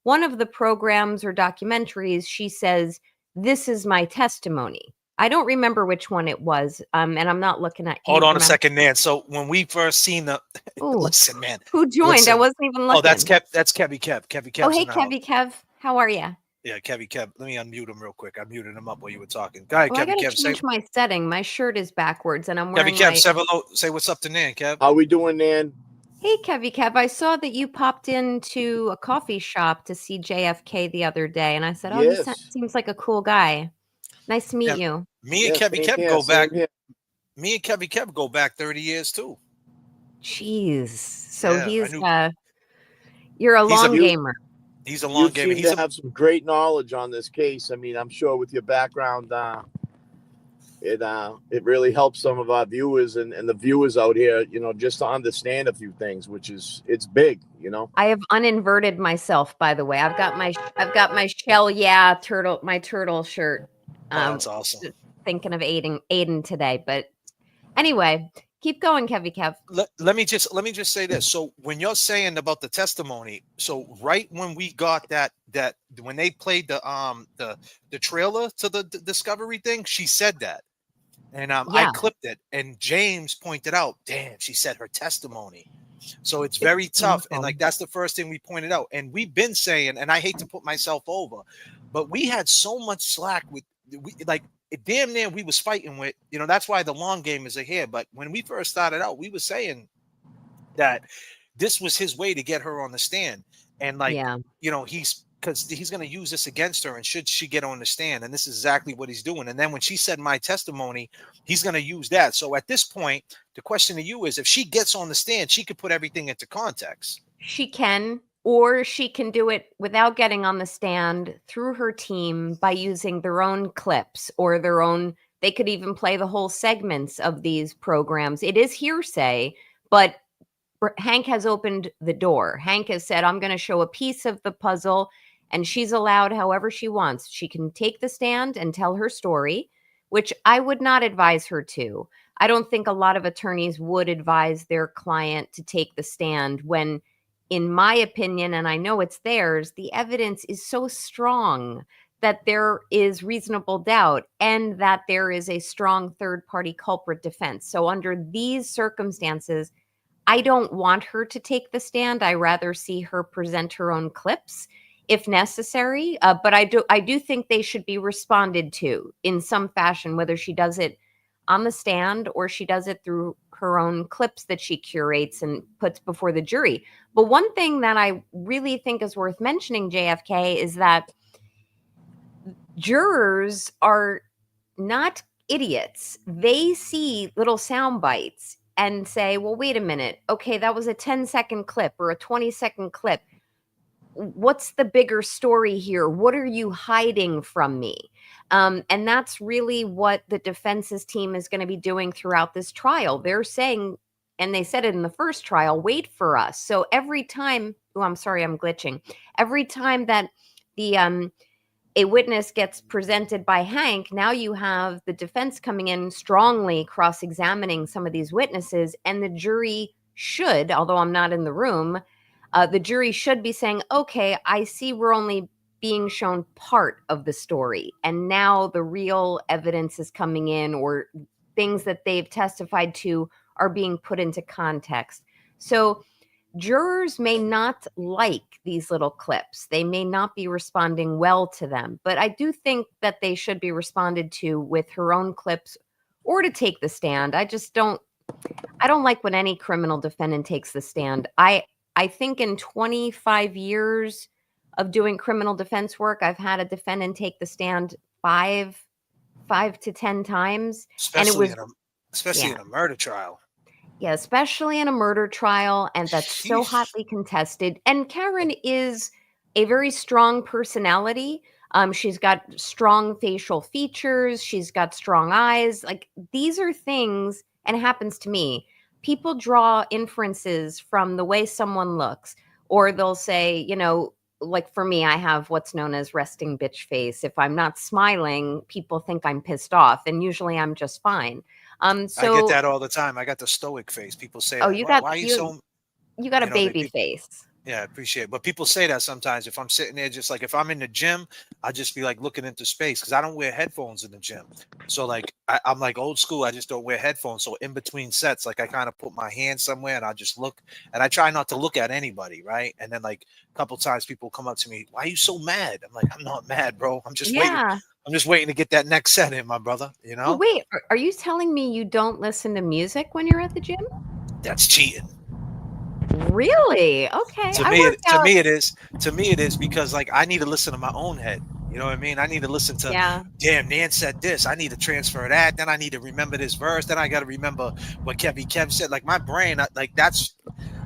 the programs or documentaries. She says, "This is my testimony." I don't remember which one it was, and I'm not looking at. Hold on a second, Nan. So when we first seen the, listen, man, who joined? Listen. I wasn't even looking. Oh, that's Kevy Kev. Kevy Kev. Oh, hey, Kevy Kev. How are you? Yeah, Kevy Kev. Let me unmute him real quick. I muted him up while you were talking. Go ahead, Well, Kevy I Kev. gotta change my setting. My shirt is backwards, and I'm wearing Kevy Kev, say hello. Say what's up to Nan, Kev. How we doing, Nan? Hey, Kevy Kev. I saw that you popped into a coffee shop to see JFK the other day, and I said, "Oh, Yes. he seems like a cool guy. Nice to meet you." Me and Kevy Kev go back. Me and Kevy Kev go back 30 years too. Jeez. So yeah, you're a long gamer. He's a long gamer. You seem to have some great knowledge on this case. I mean, I'm sure with your background, it really helps some of our viewers and the viewers out here, just to understand a few things, it's big, I have uninverted myself, by the way. I've got my shell turtle shirt. That's awesome. Thinking of Aiden today, but anyway, keep going, Kevy Kev. Let me just say this. So when you're saying about the testimony, so right when we got that when they played the trailer to the Discovery thing, she said that. And I clipped it, and James pointed out, damn, she said her testimony. So it's very tough. And like, that's the first thing we pointed out. And we've been saying, and I hate to put myself over, but we had so much slack with, damn near we was fighting with, that's why the long game is ahead. But when we first started out, we were saying that this was his way to get her on the stand. And because he's going to use this against her, and should she get on the stand, and this is exactly what he's doing. And then when she said my testimony, he's going to use that. So at this point, the question to you is, if she gets on the stand, she could put everything into context. She can, or she can do it without getting on the stand through her team by using their own clips or their own They could even play the whole segments of these programs. It is hearsay, but Hank has opened the door. Hank has said, I'm going to show a piece of the puzzle, and she's allowed however she wants. She can take the stand and tell her story, which I would not advise her to. I don't think a lot of attorneys would advise their client to take the stand when, in my opinion, and I know it's theirs, the evidence is so strong that there is reasonable doubt and that there is a strong third-party culprit defense. So under these circumstances, I don't want her to take the stand. I rather see her present her own clips if necessary. But I do think they should be responded to in some fashion, whether she does it on the stand or she does it through her own clips that she curates and puts before the jury. But one thing that I really think is worth mentioning, JFK, is that jurors are not idiots. They see little sound bites and say, well, wait a minute. Okay, that was a 10-second clip or a 20-second clip. What's the bigger story here? What are you hiding from me? And that's really what the defense's team is going to be doing throughout this trial. They're saying, and they said it in the first trial, wait for us. So every time, oh, I'm sorry, I'm glitching. Every time that a witness gets presented by Hank, now you have the defense coming in strongly cross-examining some of these witnesses, and the jury should, although I'm not in the room, the jury should be saying, okay, I see we're only being shown part of the story, and now the real evidence is coming in, or things that they've testified to are being put into context. So jurors may not like these little clips. They may not be responding well to them, but I do think that they should be responded to with her own clips or to take the stand. I don't like when any criminal defendant takes the stand. I think in 25 years of doing criminal defense work, I've had a defendant take the stand five to 10 times. Especially and it was in a murder trial. Yeah, especially in a murder trial, and that's so hotly contested. And Karen is a very strong personality. She's got strong facial features. She's got strong eyes. Like, these are things, and it happens to me. People draw inferences from the way someone looks, or they'll say, like for me, I have what's known as resting bitch face. If I'm not smiling, people think I'm pissed off, and usually I'm just fine. I get that all the time. I got the stoic face. People say, Oh, that. Why are you so? You got a baby face. Yeah, I appreciate it. But people say that sometimes. If I'm sitting there, just like if I'm in the gym, I just be like looking into space because I don't wear headphones in the gym. So like I'm like old school. I just don't wear headphones. So in between sets, like I kind of put my hand somewhere and I just look, and I try not to look at anybody, right? And then like a couple times people come up to me, "Why are you so mad?" I'm like, "I'm not mad, bro. I'm just waiting. I'm just waiting to get that next set in, my brother." Well, wait, are you telling me you don't listen to music when you're at the gym? That's cheating. Really? Okay. To me it is because like I need to listen to my own head. You know what I mean? I need to listen to, damn, Nan said this. I need to transfer that. Then I need to remember this verse. Then I got to remember what Kev said. Like my brain, I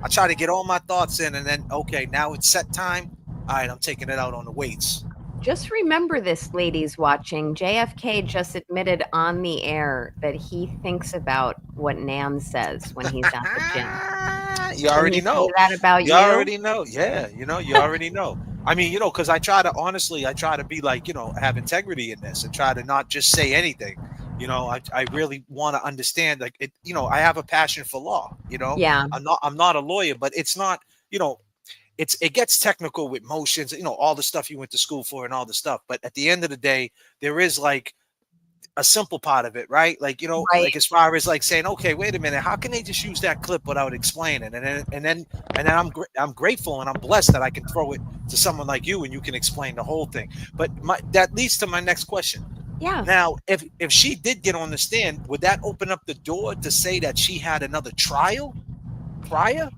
try to get all my thoughts in, and then okay, now it's set time. All right, I'm taking it out on the weights. Just remember this, ladies watching. JFK just admitted on the air that he thinks about what Nan says when he's at the gym. You already know that about you. You already know. Yeah, you already know. I mean, because I try to be like, have integrity in this and try to not just say anything. I really want to understand, like it. I have a passion for law. Yeah. I'm not a lawyer, but it's not. It gets technical with motions, all the stuff you went to school for and all the stuff. But at the end of the day, there is like a simple part of it, right? Like, like as far as like saying, okay, wait a minute, how can they just use that clip without explaining? And then I'm grateful and I'm blessed that I can throw it to someone like you and you can explain the whole thing. But that leads to my next question. Yeah. Now, if she did get on the stand, would that open up the door to say that she had another trial prior?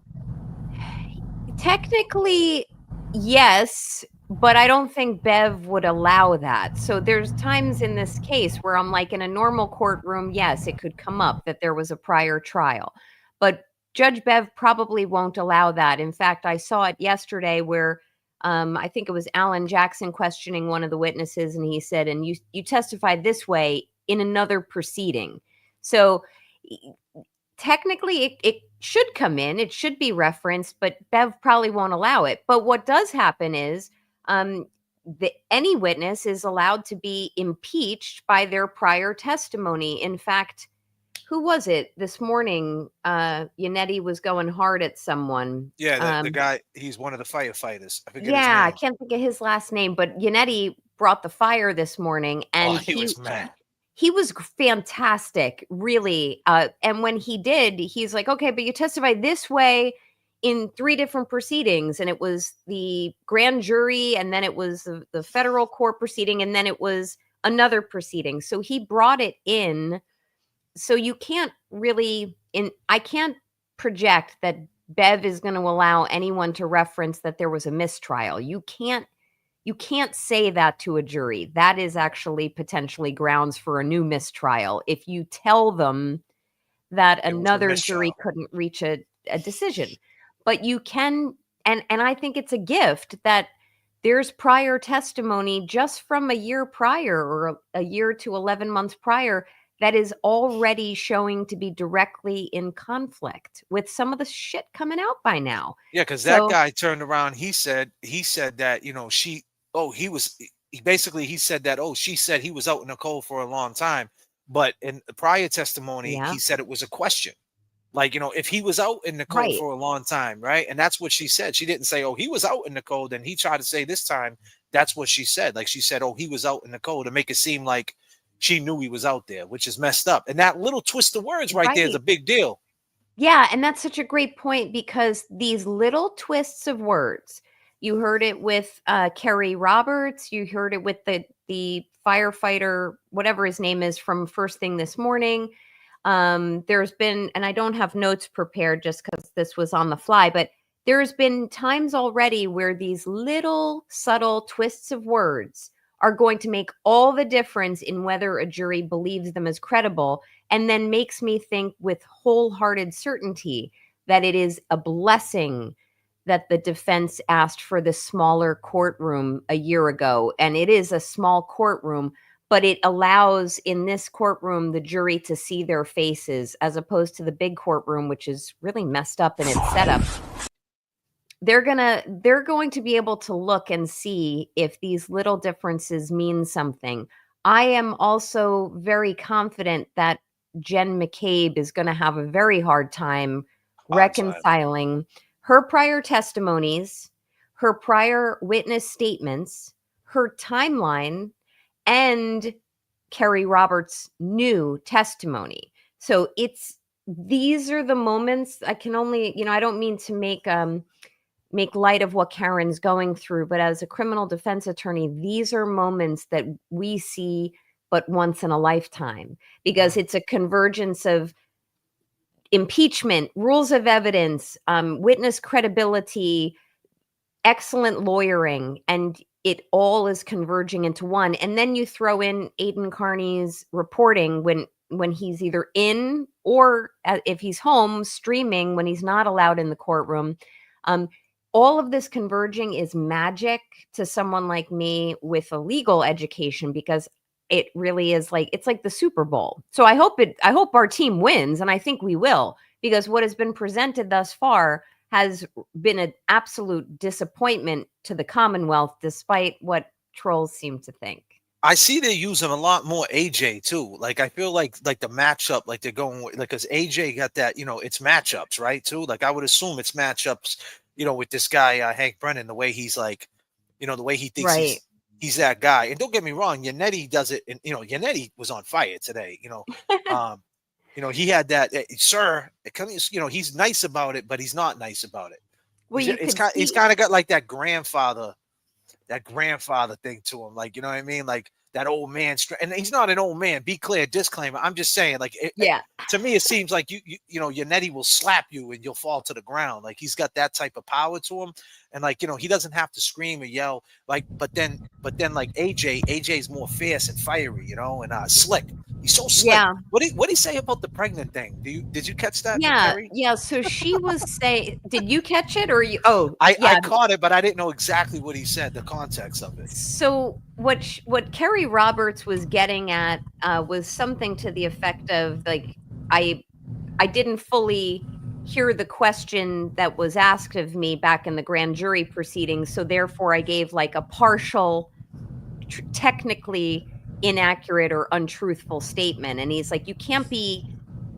Technically, yes, but I don't think Bev would allow that. So there's times in this case where I'm like, in a normal courtroom, yes, it could come up that there was a prior trial. But Judge Bev probably won't allow that. In fact, I saw it yesterday where I think it was Alan Jackson questioning one of the witnesses, and he said, and you testified this way in another proceeding. So technically it should come in, it should be referenced, but Bev probably won't allow it. But what does happen is any witness is allowed to be impeached by their prior testimony. In fact, who was it this morning? Yannetti was going hard at someone. Yeah, the guy, he's one of the firefighters. I forget his Yeah, I name. can't think of his last name, but Yannetti brought the fire this morning, and he was mad. He was fantastic, really. And when he did, he's like, okay, but you testified this way in 3 different proceedings. And it was the grand jury, and then it was the federal court proceeding, and then it was another proceeding. So he brought it in. So you can't really, I can't project that Bev is going to allow anyone to reference that there was a mistrial. You can't say that to a jury. That is actually potentially grounds for a new mistrial. If you tell them that another jury couldn't reach a decision. But you can, and I think it's a gift that there's prior testimony just from a year prior or a year to 11 months prior that is already showing to be directly in conflict with some of the shit coming out by now. Yeah, because that guy turned around. He said that, he said that, she said he was out in the cold for a long time. But in the prior testimony, he said it was a question. Like, if he was out in the cold for a long time, right? And that's what she said. She didn't say, he was out in the cold. And he tried to say this time, that's what she said. Like, she said, he was out in the cold, to make it seem like she knew he was out there, which is messed up. And that little twist of words right there is a big deal. Yeah, and that's such a great point, because these little twists of words, you heard it with Kerry Roberts, you heard it with the firefighter, whatever his name is, from first thing this morning. There's been, and I don't have notes prepared just because this was on the fly, but there's been times already where these little subtle twists of words are going to make all the difference in whether a jury believes them as credible, and then makes me think with wholehearted certainty that it is a blessing that the defense asked for the smaller courtroom a year ago. And it is a small courtroom, but it allows in this courtroom the jury to see their faces, as opposed to the big courtroom, which is really messed up in its setup. They're going to be able to look and see if these little differences mean something. I am also very confident that Jen McCabe is going to have a very hard time reconciling her prior testimonies, her prior witness statements, her timeline, and Kerry Roberts' new testimony. So these are the moments I can only, I don't mean to make light of what Karen's going through, but as a criminal defense attorney, these are moments that we see but once in a lifetime, because it's a convergence of impeachment, rules of evidence, witness credibility, excellent lawyering, and it all is converging into one. And then you throw in Aidan Carney's reporting when he's either in, or if he's home streaming when he's not allowed in the courtroom. All of this converging is magic to someone like me with a legal education, because it really is it's like the Super Bowl. So I hope our team wins, and I think we will, because what has been presented thus far has been an absolute disappointment to the Commonwealth, despite what trolls seem to think. I see they're using a lot more AJ too. Like, I feel like the matchup, like they're going with, because AJ got that, it's matchups, right? Too. Like, I would assume it's matchups, with this guy, Hank Brennan, the way he's the way he thinks he's that guy. And don't get me wrong, Yannetti does it. And, Yannetti was on fire today, he had that, sir, he's nice about it, but he's not nice about it. Well, he's kind of got like that grandfather thing to him. Like, you know what I mean? Like that old man, and he's not an old man. Be clear, disclaimer. I'm just saying, like, to me, it seems like Yannetti will slap you and you'll fall to the ground. Like, he's got that type of power to him, and like, he doesn't have to scream or yell. Like, but then like AJ's more fierce and fiery, and slick. He's so slick. Yeah. What did he say about the pregnant thing? Did you catch that? Yeah, Kerry? yeah. So she was saying, did you catch it or you? Oh, I yeah. caught it, but I didn't know exactly what he said, the context of it. So what Kerry Roberts was getting at was something to the effect of like, I didn't fully hear the question that was asked of me back in the grand jury proceedings, so therefore I gave like a partial, technically inaccurate or untruthful statement. And he's like, you can't be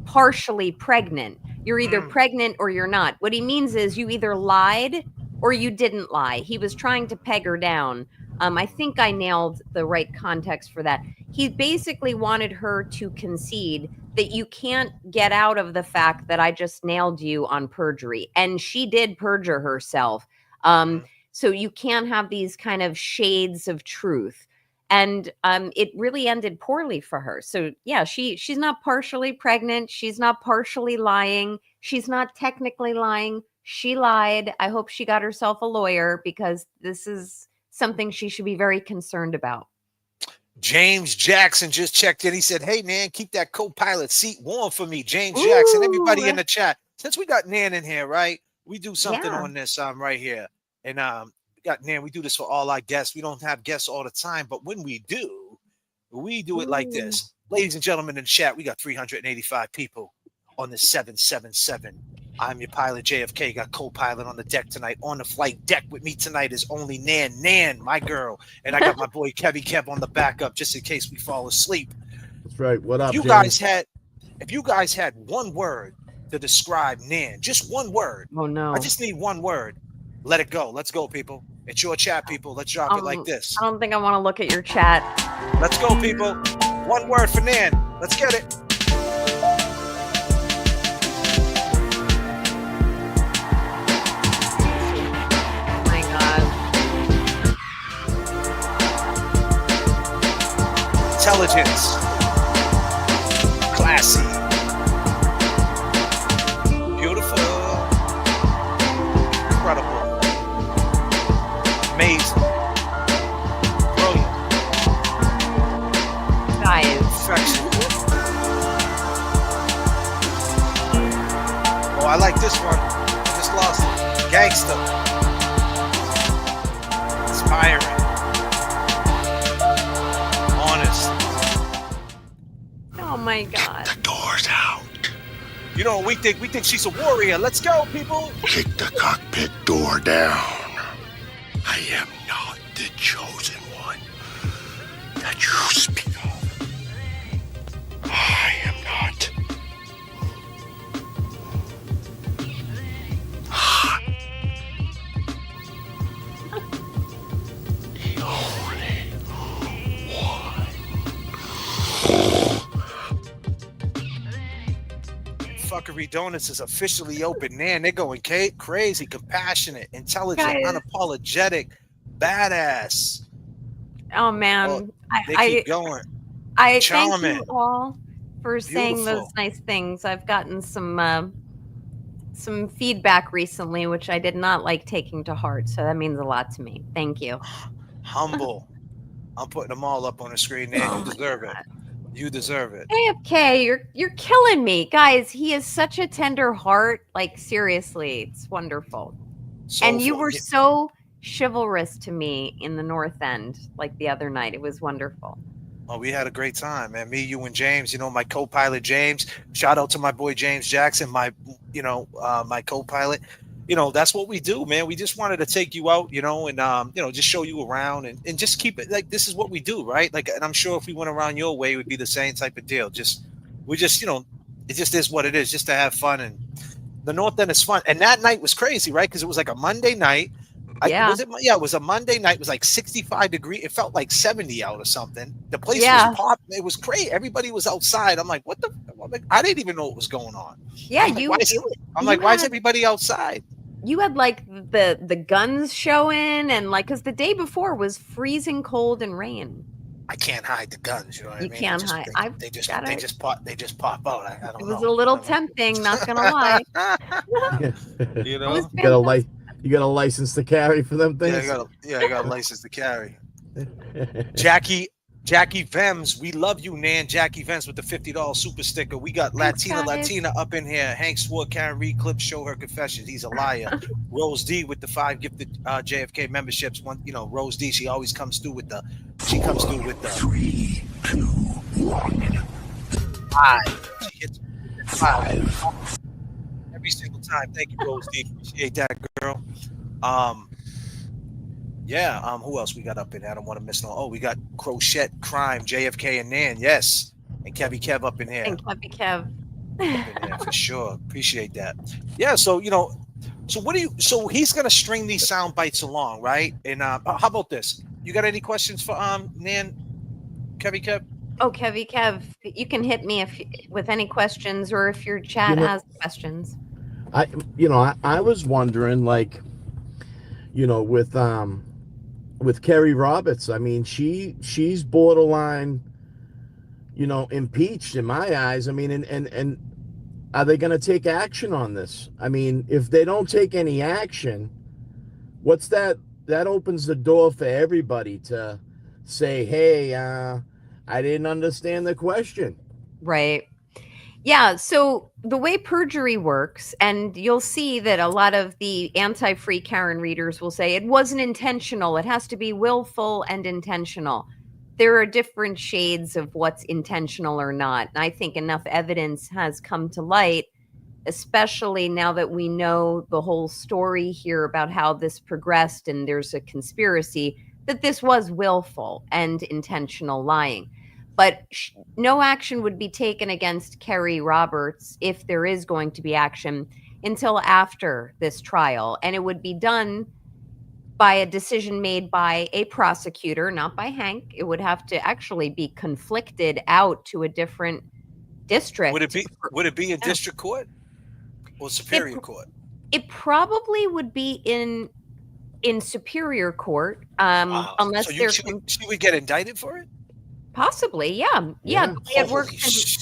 partially pregnant. You're either pregnant or you're not. What he means is you either lied or you didn't lie. He was trying to peg her down. I think I nailed the right context for that. He basically wanted her to concede that you can't get out of the fact that I just nailed you on perjury. And she did perjure herself. So you can't have these kind of shades of truth. And it really ended poorly for her. So yeah, she's not partially pregnant. She's not partially lying. She's not technically lying. She lied. I hope she got herself a lawyer because this is something she should be very concerned about. James Jackson just checked in. He said, hey, Nan, keep that co-pilot seat warm for me. James Jackson, everybody in the chat. Since we got Nan in here, right? We do something on this right here. And got Nan, we do this for all our guests. We don't have guests all the time, but when we do it like this. Ladies and gentlemen in the chat, we got 385 people on the 777. I'm your pilot, JFK. Got co-pilot on the deck tonight. On the flight deck with me tonight is only Nan, my girl. And I got my boy Kev on the backup just in case we fall asleep. That's right. What up, if you guys had one word to describe Nan, just one word. Oh no. I just need one word. Let it go. Let's go, people. It's your chat, people. Let's drop it like this. I don't think I want to look at your chat. Let's go, people. One word for Nan. Let's get it. Oh my God. Intelligence. Classy. Beautiful. Incredible. Amazing. Brilliant. Guys. Perfection. Oh, I like this one. I just lost it. Gangster. Inspiring. Honest. Oh my God. The doors out. You know, we think she's a warrior. Let's go, people. Kick the cockpit door down. I am not the chosen one that you speak of. I am not. The only one. Fuckery Donuts is officially open. Man, they're going crazy, compassionate, intelligent, Guys. unapologetic, badass. Oh man. They keep going. I Charming. thank you all for saying those Beautiful. nice things. I've gotten some feedback recently, which I did not like taking to heart. So that means a lot to me. Thank you. Humble. I'm putting them all up on the screen, man. You deserve it. You deserve it. JFK, you're killing me, guys. He has such a tender heart. Like seriously, it's wonderful. And you were so chivalrous to me in the North End, like the other night. It was wonderful. Oh, we had a great time, man. Me, you, and James. You know, my co-pilot James. Shout out to my boy James Jackson, my co-pilot. You know, that's what we do, man. We just wanted to take you out, you know, and just show you around and just keep it like this is what we do, right? Like, and I'm sure if we went around your way, it would be the same type of deal. It just is what it is, just to have fun. And the North End is fun. And that night was crazy, right? Because it was like a Monday night. It was a Monday night. It was like 65 degrees. It felt like 70 out or something. The place was popping. It was great. Everybody was outside. I'm like, what the? I didn't even know what was going on. Yeah, why is everybody outside? You had like the guns showing, and like because the day before was freezing cold and rain. I can't hide the guns. You know what I mean? You can't hide. They just pop out. I don't know. It was a little tempting, not gonna lie. You know, you got a license to carry for them things. I got a license to carry. Jackie Jackie Vems, we love you, Nan. Jackie Vems with the $50 super sticker. We got Thanks, Latina up in here. Hank Swore, Karen Reed clips show her confessions. He's a liar. Rose D with the 5 gifted JFK memberships. One, Rose D, she always comes through with the. She comes through with the 3, 2, 1. 5. She hits 5 every single time. Thank you, Rose D. Appreciate that, girl. Yeah, who else we got up in there? I don't want to miss no. Oh, we got Crochet Crime, JFK and Nan, yes. And Kevy Kev up in here. And Kevy Kev. Up in here for sure. Appreciate that. Yeah, so so he's gonna string these sound bites along, right? And how about this? You got any questions for Nan, Kevy Kev? Oh, Kevy Kev, you can hit me with any questions, or if your chat has questions. I was wondering, like, with Kerry Roberts, I mean, she's borderline, impeached in my eyes. I mean, and are they going to take action on this? I mean, if they don't take any action, what's that? That opens the door for everybody to say, hey, I didn't understand the question. Right. Yeah. So the way perjury works, and you'll see that a lot of the anti-free Karen readers will say it wasn't intentional. It has to be willful and intentional. There are different shades of what's intentional or not. And I think enough evidence has come to light, especially now that we know the whole story here about how this progressed and there's a conspiracy, that this was willful and intentional lying. But no action would be taken against Kerry Roberts, if there is going to be action, until after this trial. And it would be done by a decision made by a prosecutor, not by Hank. It would have to actually be conflicted out to a different district. Would it be in district court or superior court? It probably would be in superior court, unless she would get indicted for it. Possibly, yeah. The way it works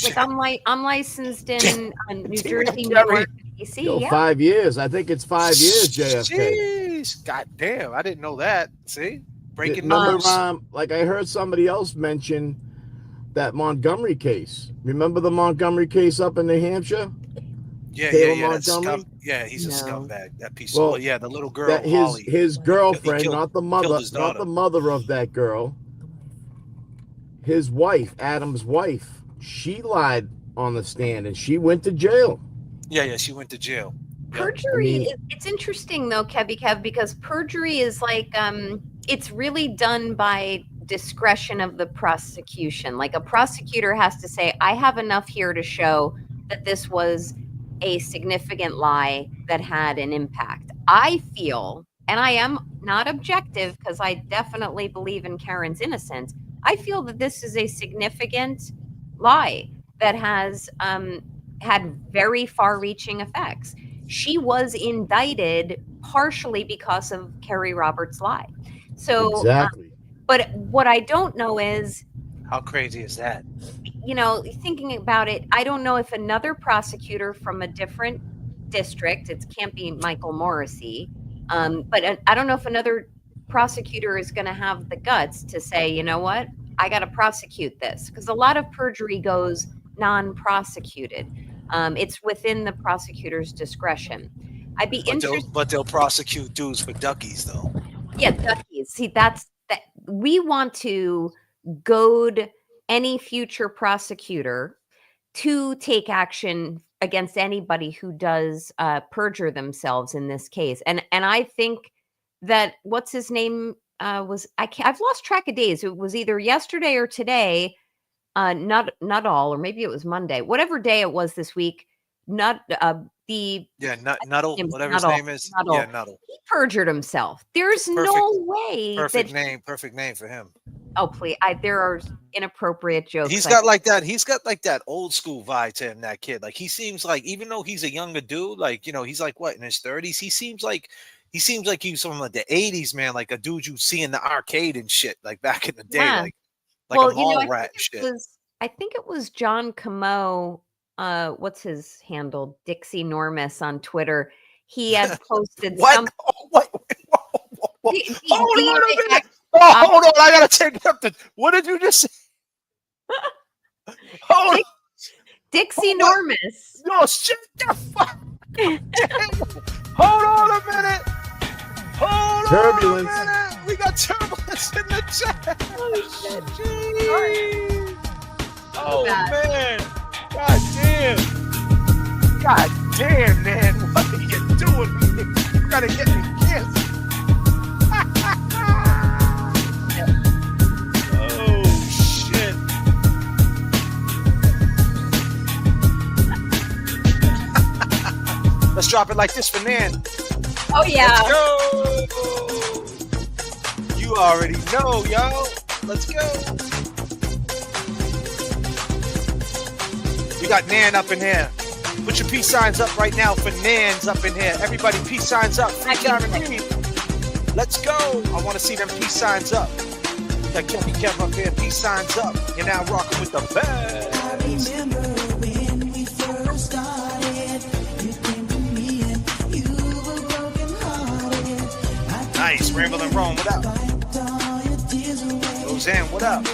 with unlicensed in New Jersey, New York, DC. 5 years. I think it's 5 years, JFK. Jeez, God damn, I didn't know that. See, breaking news. news. Like I heard somebody else mention that Montgomery case. Remember the Montgomery case up in New Hampshire? Yeah. He's a scumbag. That piece. Well, the little girl. His girlfriend, not the mother of that girl. His wife, Adam's wife, she lied on the stand and she went to jail. Yeah, she went to jail. Perjury, it's interesting though, Kevy Kev, because perjury is like, it's really done by discretion of the prosecution. Like a prosecutor has to say, I have enough here to show that this was a significant lie that had an impact. I feel, and I am not objective because I definitely believe in Karen's innocence, I feel that this is a significant lie that has had very far-reaching effects. She was indicted partially because of Kerry Roberts' lie. So, exactly. But what I don't know is, how crazy is that? Thinking about it, I don't know if another prosecutor from a different district, it can't be Michael Morrissey, but I don't know if another prosecutor is going to have the guts to say, you know what, I got to prosecute this, because a lot of perjury goes non-prosecuted. It's within the prosecutor's discretion. I'd be interested, but they'll prosecute dudes for duckies, though. Yeah, duckies. See, that's that. We want to goad any future prosecutor to take action against anybody who does perjure themselves in this case. And I think that what's his name I've lost track of days. It was either yesterday or today. Not all, or maybe it was Monday. Whatever day it was this week. Nuttall, whatever his name is. Yeah, Nuttall. He perjured himself. There's no way. Perfect name for him. Oh please! There are inappropriate jokes. He's got like that. He's got like that old school vibe to him. That kid, like he seems like, even though he's a younger dude, like he's like what, in his 30s. He seems like he's from like the 80s, man. Like a dude you see in the arcade and shit, like back in the day, like a mall rat shit. I think it was John Camo. What's his handle? Dixie Normus on Twitter. He had posted what? Oh, hold on. I got to take up the. What did you just say? Hold on. Dixie Normus. No, shut the fuck. Hold on a minute. Hold Turbulence. on a minute. We got turbulence in the chat. Oh, man. God damn. God damn, man. What are you doing? You got to get me canceled. Oh, shit. Let's drop it like this for Nan. Oh, yeah. Let's go. You already know, yo. Let's go. We got Nan up in here. Put your peace signs up right now for Nan's up in here. Everybody, peace signs up. Free guarantee. Let's go. I want to see them peace signs up. Got Kevy Kev up here. Peace signs up. You're now rocking with the best. I remember when we first started. You came to me and you were broken hearted. Nice. Ramble and Rome, what up? Roseanne, what up?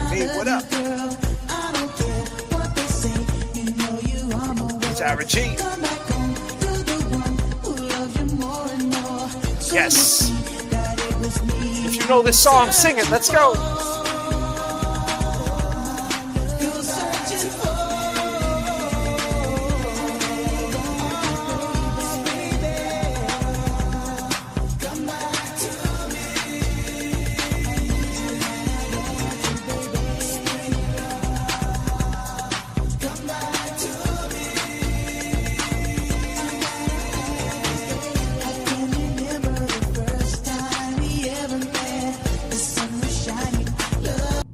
Hey, what up? Sarah G. Yes. If you know this song, sing it. Let's go.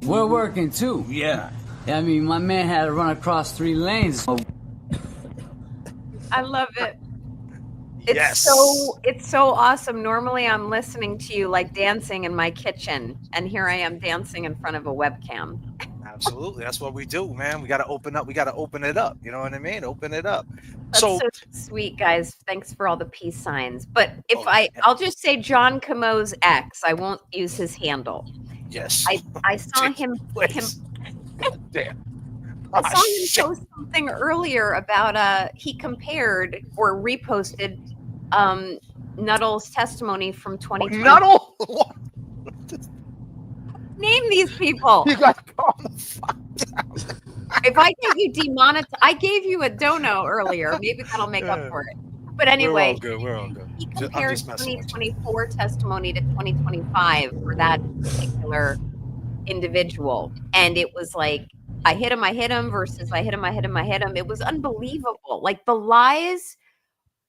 We're working too. Yeah. I mean, my man had to run across 3 lanes. I love it. Yes. It's so awesome. Normally I'm listening to you like dancing in my kitchen, and here I am dancing in front of a webcam. Absolutely. That's what we do, man. We got to open up. We got to open it up. You know what I mean? Open it up. That's so sweet, guys. Thanks for all the peace signs. But if I'll just say John Camo's ex. I won't use his handle. Yes. I saw him. Damn. I saw him post something earlier about he compared or reposted Nuttall's testimony from 2020. Nuttall? Name these people. You got to calm the fuck down. If I get you demonetized, I gave you a dono earlier. Maybe that'll make up for it. But anyway, we're all good. He compared 2024 testimony to 2025 for that particular individual, and it was like I hit him versus I hit him. It was unbelievable. Like the lies,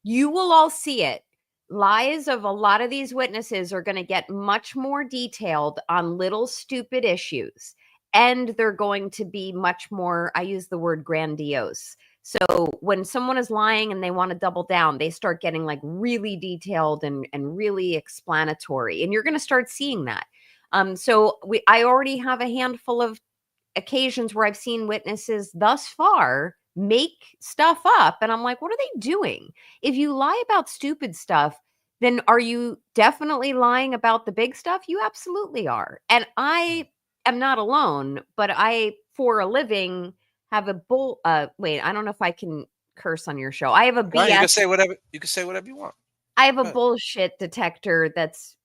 you will all see it. Lies of a lot of these witnesses are going to get much more detailed on little stupid issues. And they're going to be much more, I use the word grandiose. So when someone is lying and they want to double down, they start getting like really detailed and really explanatory. And you're going to start seeing that. I already have a handful of occasions where I've seen witnesses thus far make stuff up. And I'm like, what are they doing? If you lie about stupid stuff, then are you definitely lying about the big stuff? You absolutely are. And I am not alone, but I, for a living, have a bull. Wait, I don't know if I can curse on your show. I have a BS. Right, you can say whatever. You can say whatever you want. I have a bullshit detector that's,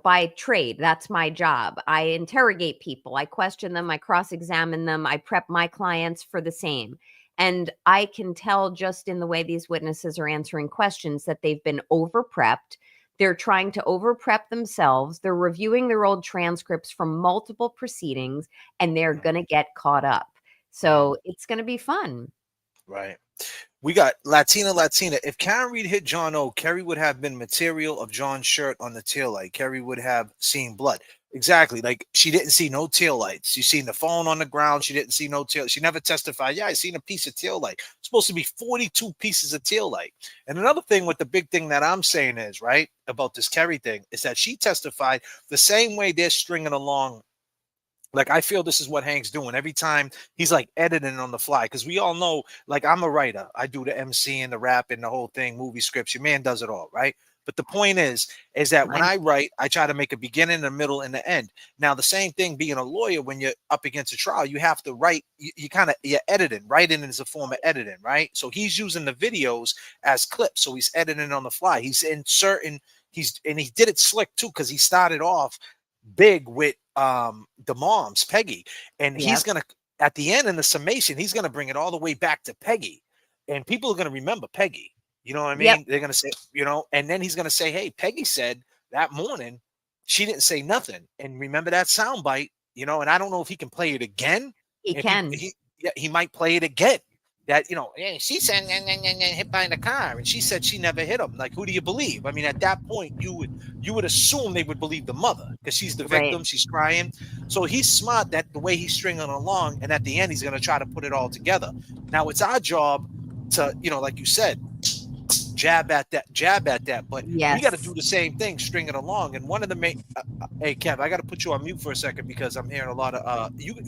by trade. That's my job. I interrogate people. I question them. I cross-examine them. I prep my clients for the same. And I can tell just in the way these witnesses are answering questions that they've been over-prepped. They're trying to over-prep themselves. They're reviewing their old transcripts from multiple proceedings, and they're going to get caught up. So it's going to be fun. Right. We got Latina. If Karen Reed hit John O, Kerry would have been material of John's shirt on the taillight. Kerry would have seen blood. Exactly. Like she didn't see no taillights. She seen the phone on the ground. She didn't see no tail. She never testified. Yeah, I seen a piece of taillight. It's supposed to be 42 pieces of taillight. And another thing with the big thing that I'm saying is, right, about this Kerry thing is that she testified the same way they're stringing along Like, I feel this is what Hank's doing every time he's like editing on the fly. Because we all know, like, I'm a writer. I do the MC and the rap and the whole thing, movie scripts. Your man does it all, right? But the point is that when I write, I try to make a beginning, a middle, and the end. Now, the same thing being a lawyer, when you're up against a trial, you have to write, you're editing. Writing is a form of editing, right? So he's using the videos as clips. So he's editing on the fly. He's inserting, and he did it slick too, because he started off big with the moms, Peggy, and he's gonna, at the end in the summation, he's gonna bring it all the way back to Peggy, and people are gonna remember Peggy. You know what I mean? They're gonna say, and then he's gonna say, hey, Peggy said that morning she didn't say nothing, and remember that soundbite, and I don't know if he can play it again. He can. He might play it again. That, she said hit by the car, and she said she never hit him. Like, who do you believe? I mean, at that point, you would assume they would believe the mother, because she's the victim, she's crying. So he's smart that the way he's stringing along, and at the end, he's going to try to put it all together. Now, it's our job to, like you said, jab at that, but we got to do the same thing, string it along. And one of the main, hey Kev, I got to put you on mute for a second, because I'm hearing a lot of you in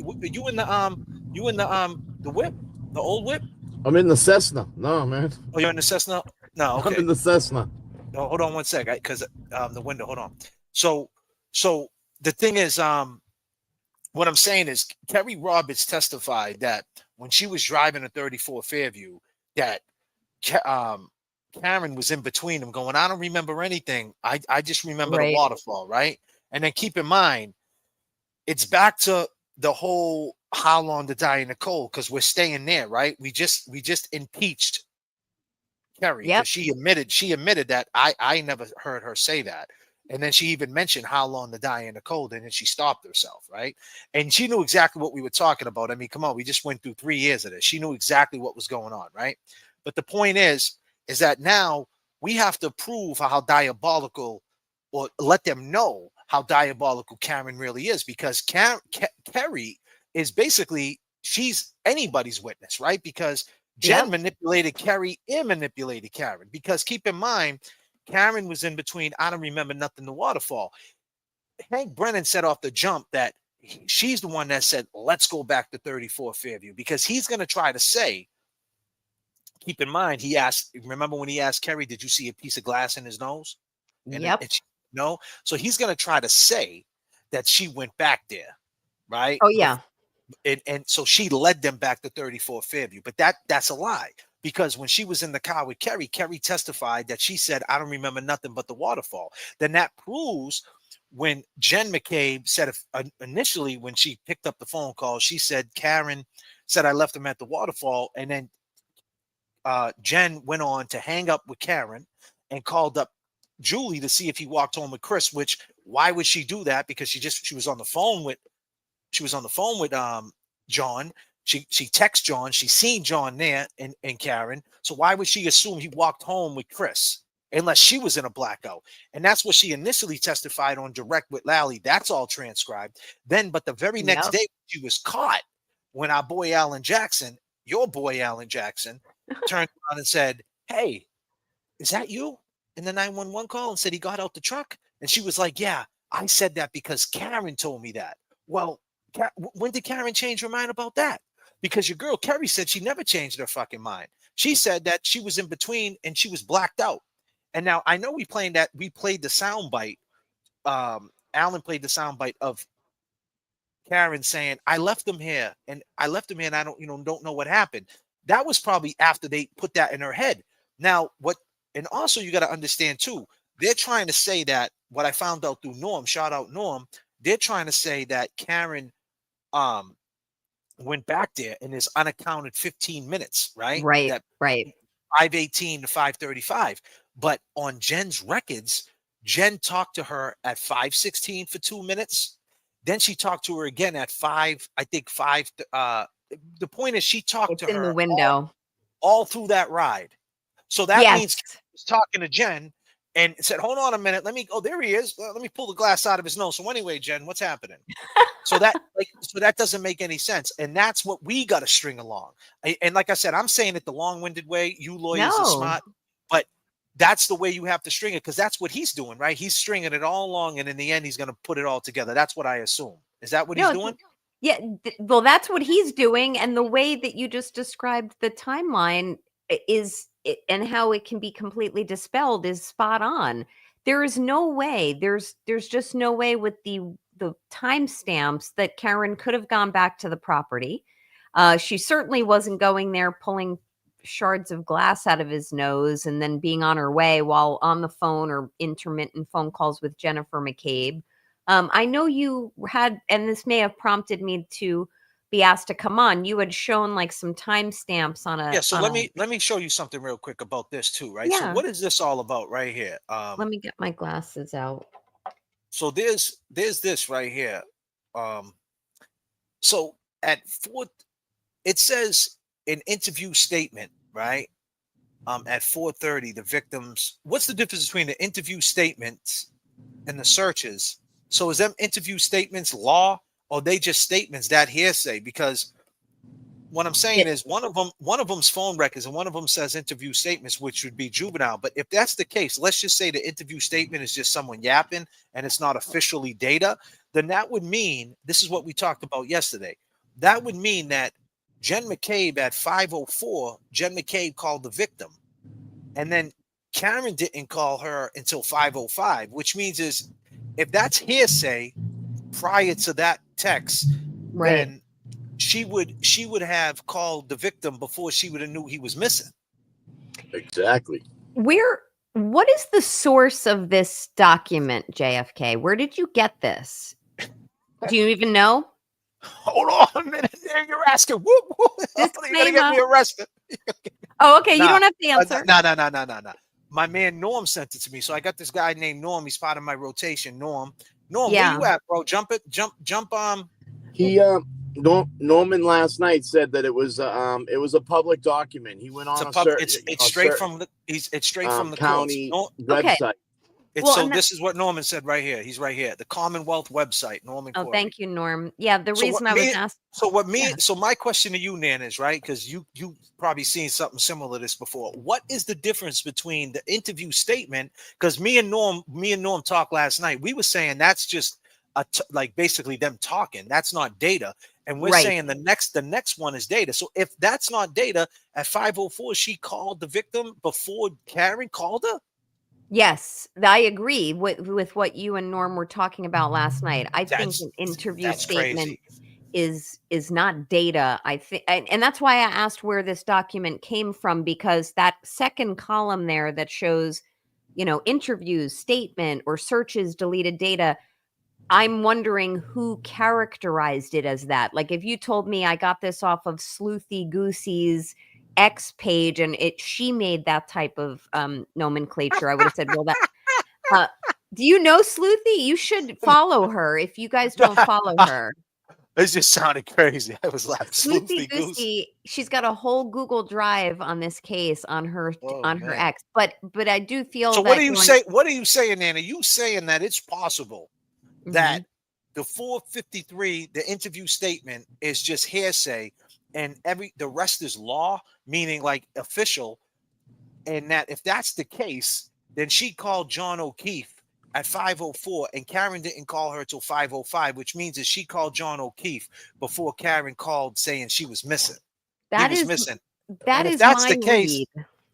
the whip. The old whip? I'm in the Cessna. No, man. Oh, you're in the Cessna? No, okay. I'm in the Cessna. No, hold on one sec, because the window. Hold on. So the thing is, what I'm saying is, Kerry Roberts testified that when she was driving a 34 Fairview, that Karen was in between them, going, I don't remember anything. I just remember the waterfall, right? And then keep in mind, it's back to the whole how long to die in the cold, because we're staying there, right? We just impeached Kerry, because she admitted that I never heard her say that. And then she even mentioned how long to die in the cold, and then she stopped herself, right? And she knew exactly what we were talking about. I mean, come on, we just went through 3 years of this. She knew exactly what was going on, right? But the point is that now we have to prove how diabolical, or let them know how diabolical Karen really is, because Kerry is basically, she's anybody's witness, right? Because Jen manipulated Kerry and manipulated Karen, because keep in mind, Karen was in between I don't remember nothing, the waterfall. Hank Brennan said off the jump that she's the one that said, let's go back to 34 Fairview, because he's going to try to say, keep in mind, he asked, remember when he asked Kerry, did you see a piece of glass in his nose? And no. So he's going to try to say that she went back there, right? Oh, yeah. And so she led them back to 34 Fairview. But that's a lie, because when she was in the car with Kerry testified that she said, I don't remember nothing but the waterfall. Then that proves when Jen McCabe said, initially when she picked up the phone call, she said, Karen said, I left him at the waterfall. And then Jen went on to hang up with Karen and called up Julie to see if he walked home with Chris, which, why would she do that? Because she was on the phone with John. She texted John. She seen John there and Karen. So why would she assume he walked home with Chris unless she was in a blackout? And that's what she initially testified on direct with Lally. That's all transcribed. Then, but the very next day she was caught when our boy Alan Jackson, your boy Alan Jackson, turned around and said, hey, is that you? In the 911 call, and said he got out the truck. And she was like, yeah, I said that because Karen told me that. Well, when did Karen change her mind about that? Because your girl Kerry said she never changed her fucking mind. She said that she was in between and she was blacked out. And now I know we played the sound bite. Alan played the sound bite of Karen saying, I left them here and I don't know what happened. That was probably after they put that in her head. Now, and also you got to understand too, they're trying to say that what I found out through Norm, shout out Norm, they're trying to say that Karen went back there in this unaccounted 15 minutes, right? Right. 5:18 to 5:35. But on Jen's records, Jen talked to her at 5:16 for 2 minutes. Then she talked to her again at 5. The point is she talked to her in the window all through that ride. So that means he's talking to Jen and said, hold on a minute. There he is. Let me pull the glass out of his nose. So anyway, Jen, what's happening? So that doesn't make any sense. And that's what we got to string along. And like I said, I'm saying it the long-winded way. You lawyers are smart, but that's the way you have to string it, because that's what he's doing, right? He's stringing it all along, and in the end, he's going to put it all together. That's what I assume. Is that what he's doing? Yeah, well, that's what he's doing, and the way that you just described the timeline and how it can be completely dispelled is spot on. There is no way. There's just no way with the timestamps that Karen could have gone back to the property. She certainly wasn't going there pulling shards of glass out of his nose and then being on her way while on the phone or intermittent phone calls with Jennifer McCabe. I know you had, and this may have prompted me to be asked to come on. You had shown like some timestamps on Yeah, a so let me show you something real quick about this too, right? So yeah. what is this all about right here? Let me get my glasses out. So there's this right here. Um, so at four, it says an interview statement, right? At 4:30, the victims. What's the difference between the interview statements and the searches? So is them interview statements law, or they just statements that hearsay? Because what I'm saying is one of them's phone records and one of them says interview statements, which would be juvenile. But if that's the case, let's just say the interview statement is just someone yapping and it's not officially data, then that would mean this is what we talked about yesterday. That would mean that Jen McCabe at 5:04, Jen McCabe called the victim, and then Karen didn't call her until 5:05, which means is if that's hearsay prior to that text, Right. then she would have called the victim before she would have knew he was missing. Exactly. What is the source of this document, JFK? Where did you get this? Do you even know? Hold on a minute there. You're asking. Whoop, whoop. You're gonna get me arrested. Oh, okay. You Nah, don't have to answer. No. My man Norm sent it to me. So I got this guy named Norm. He's part of my rotation. Norm, where you at, bro? Jump. He Norman last night said that it was a public document. He went on it's straight from the county courts. website. This is what Norman said right here. He's right here. The Commonwealth website, Norman. Oh, Corey. thank you, Norm. Yeah, the reason I was asked. So my question to you, Nan, is right because you probably seen something similar to this before. What is the difference between the interview statement? Because me and Norm talked last night. We were saying that's just like basically them talking. That's not data, and we're saying the next one is data. So if that's not data, at 5:04, she called the victim before Karen called her. Yes, I agree with what you and Norm were talking about last night. I think an interview statement is not data. I think, and that's why I asked where this document came from, because that second column there that shows, interviews, statement, or searches, deleted data. I'm wondering who characterized it as that. Like if you told me I got this off of Sleuthy Goosey's X page and she made that type of nomenclature, I would have said, well, that do you know Sleuthy? You should follow her if you guys don't follow her. It just sounded crazy. I was laughing. Sleuthy Goosey, she's got a whole Google Drive on this case on her her X. But I do feel so. That What are you saying, Nan? Are you saying that it's possible that the 453, the interview statement, is just hearsay, and the rest is law, meaning like official, and that if that's the case, then she called John O'Keefe at 5:04, and Karen didn't call her till 5:05, which means that she called John O'Keefe before Karen called saying she was missing. That he was is missing. That and is my read.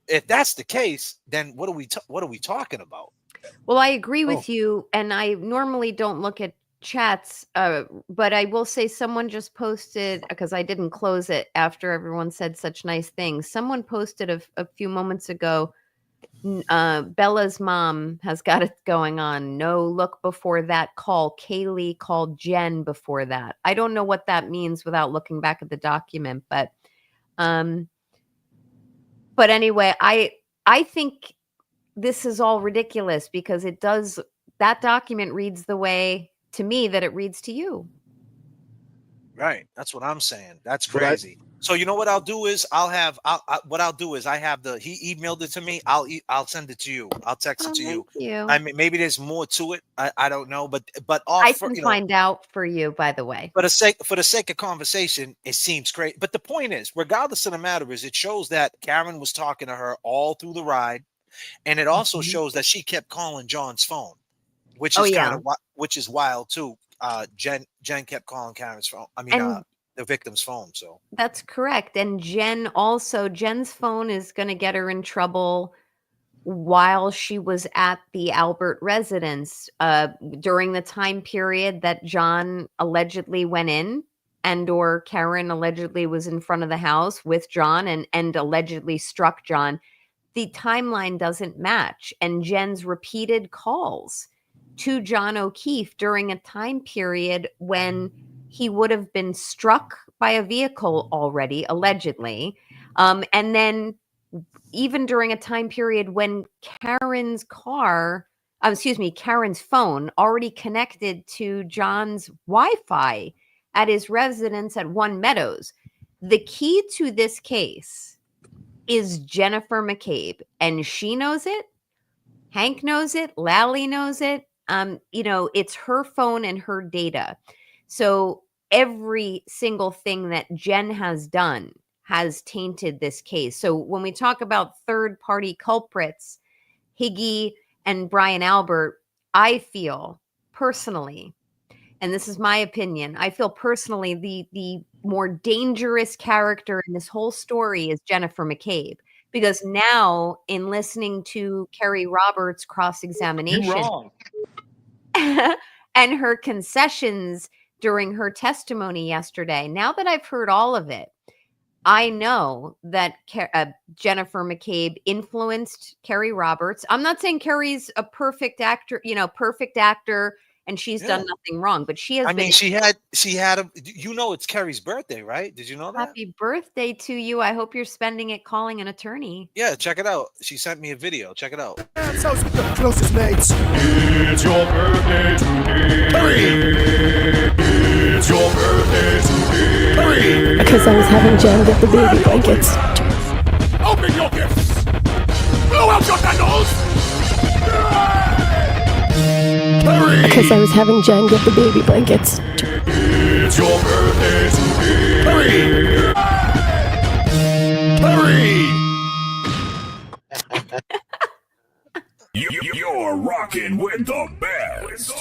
If that's the case, then what are we talking about? Well, I agree with you, and I normally don't look at chats, but I will say someone just posted, because I didn't close it after everyone said such nice things. Someone posted a few moments ago, Bella's mom has got it going on. No, look before that call. Kaylee called Jen before that. I don't know what that means without looking back at the document, but anyway, I think this is all ridiculous because that document reads the way to me that it reads to you. Right. That's what I'm saying. That's crazy. So you know what I'll do is I have he emailed it to me. I'll send it to you. I'll text it to you. You. I mean, maybe there's more to it. I don't know, but I can find out for you, by the way. For the sake of conversation, it seems great. But the point is, regardless of the matter, is it shows that Karen was talking to her all through the ride. And it also shows that she kept calling John's phone, which is which is wild too. Jen kept calling Karen's phone. I mean, And the victim's phone. So that's correct. And Jen's phone is going to get her in trouble while she was at the Albert residence during the time period that John allegedly went in, and or Karen allegedly was in front of the house with John and allegedly struck John. The timeline doesn't match. And Jen's repeated calls to John O'Keefe during a time period when he would have been struck by a vehicle already, allegedly. And then even during a time period when Karen's phone already connected to John's Wi-Fi at his residence at One Meadows. The key to this case is Jennifer McCabe, and she knows it. Hank knows it. Lally knows it. It's her phone and her data. So every single thing that Jen has done has tainted this case. So when we talk about third-party culprits, Higgy and Brian Albert, I feel personally, and this is my opinion, I feel personally the more dangerous character in this whole story is Jennifer McCabe. Because now, in listening to Kerry Roberts' cross-examination, You're wrong. and her concessions during her testimony yesterday, now that I've heard all of it, I know that Jennifer McCabe influenced Kerry Roberts. I'm not saying Kerry's a perfect actor, and she's done nothing wrong, but she has. I mean, she had it's Kerry's birthday, right? Did you know that? Happy birthday to you. I hope you're spending it calling an attorney. Yeah, check it out. She sent me a video. Check it out. That's with the closest mates. It's your birthday today. It's your birthday today. Because I was having Jen get the baby blankets. Open your gifts. Blow out your candles. Because I was having Jen get the baby blankets. It's your birthday today. You're rocking with the best.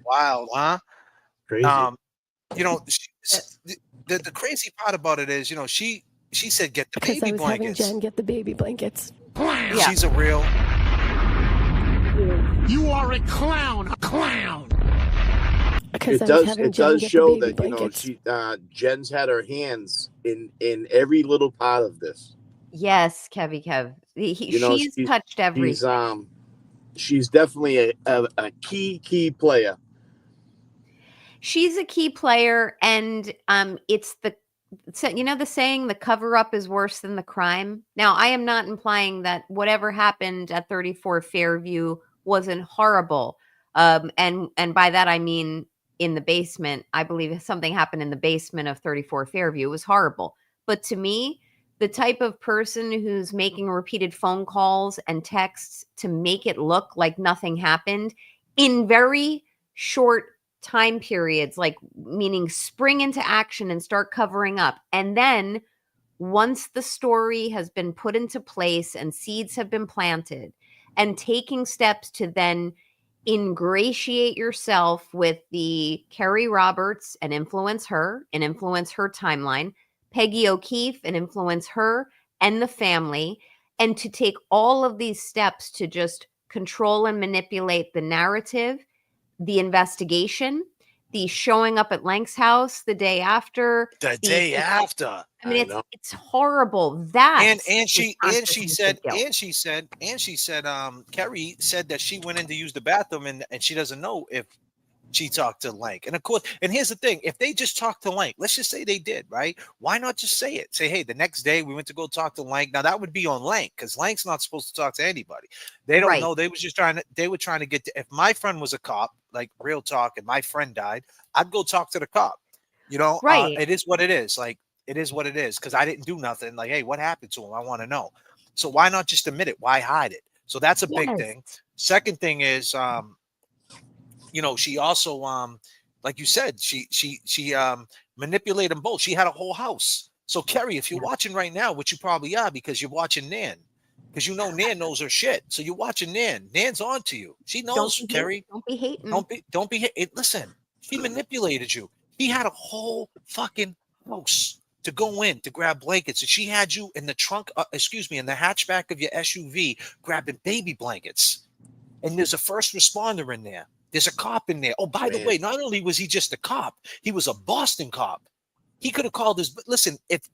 Wild, huh? Crazy. The crazy part about it is, she said get the Because baby I was blankets. having Jen get the baby blankets. Yeah. She's a real. You are a clown. A clown. Because It I was does. having It Jen does get the show baby that blankets. Jen's had her hands in every little part of this. Yes, Kev. She's touched everything. She's definitely a key player. She's a key player, and it's the saying, the cover up is worse than the crime. Now, I am not implying that whatever happened at 34 Fairview wasn't horrible. And by that I mean in the basement. I believe something happened in the basement of 34 Fairview. It was horrible. But to me, the type of person who's making repeated phone calls and texts to make it look like nothing happened in very short time periods, like meaning spring into action and start covering up. And then once the story has been put into place and seeds have been planted, and taking steps to then ingratiate yourself with the Kerry Roberts and influence her timeline, Peggy O'Keefe and influence her and the family, and to take all of these steps to just control and manipulate the narrative, the investigation, the showing up at Lank's house the day after. The day after. I mean, it's horrible. That and she said Kerry said that she went in to use the bathroom and she doesn't know if she talked to Lank. And of course, and here's the thing, if they just talked to Lank, let's just say they did, right? Why not just say it? Say, hey, the next day we went to go talk to Lank. Now that would be on Lank, because Lank's not supposed to talk to anybody. They don't know. They were trying to get to, if my friend was a cop, like real talk, and my friend died, I'd go talk to the cop. Right. It is what it is. Like, it is what it is, because I didn't do nothing. Like, hey, what happened to him? I want to know. So why not just admit it? Why hide it? So that's a big thing. Second thing is, she also, like you said, she manipulated them both. She had a whole house. So Kerry, if you're watching right now, which you probably are because you're watching Nan, because you know Nan knows her shit. So you're watching Nan. Nan's on to you. She knows, Kerry. Don't be hating. Don't be listen, she manipulated you. He had a whole fucking house to go in to grab blankets, and she had you in the trunk, in the hatchback of your SUV grabbing baby blankets. And there's a first responder in there. There's a cop in there. Oh, by the way, not only was he just a cop, he was a Boston cop. He could have called his. Listen, if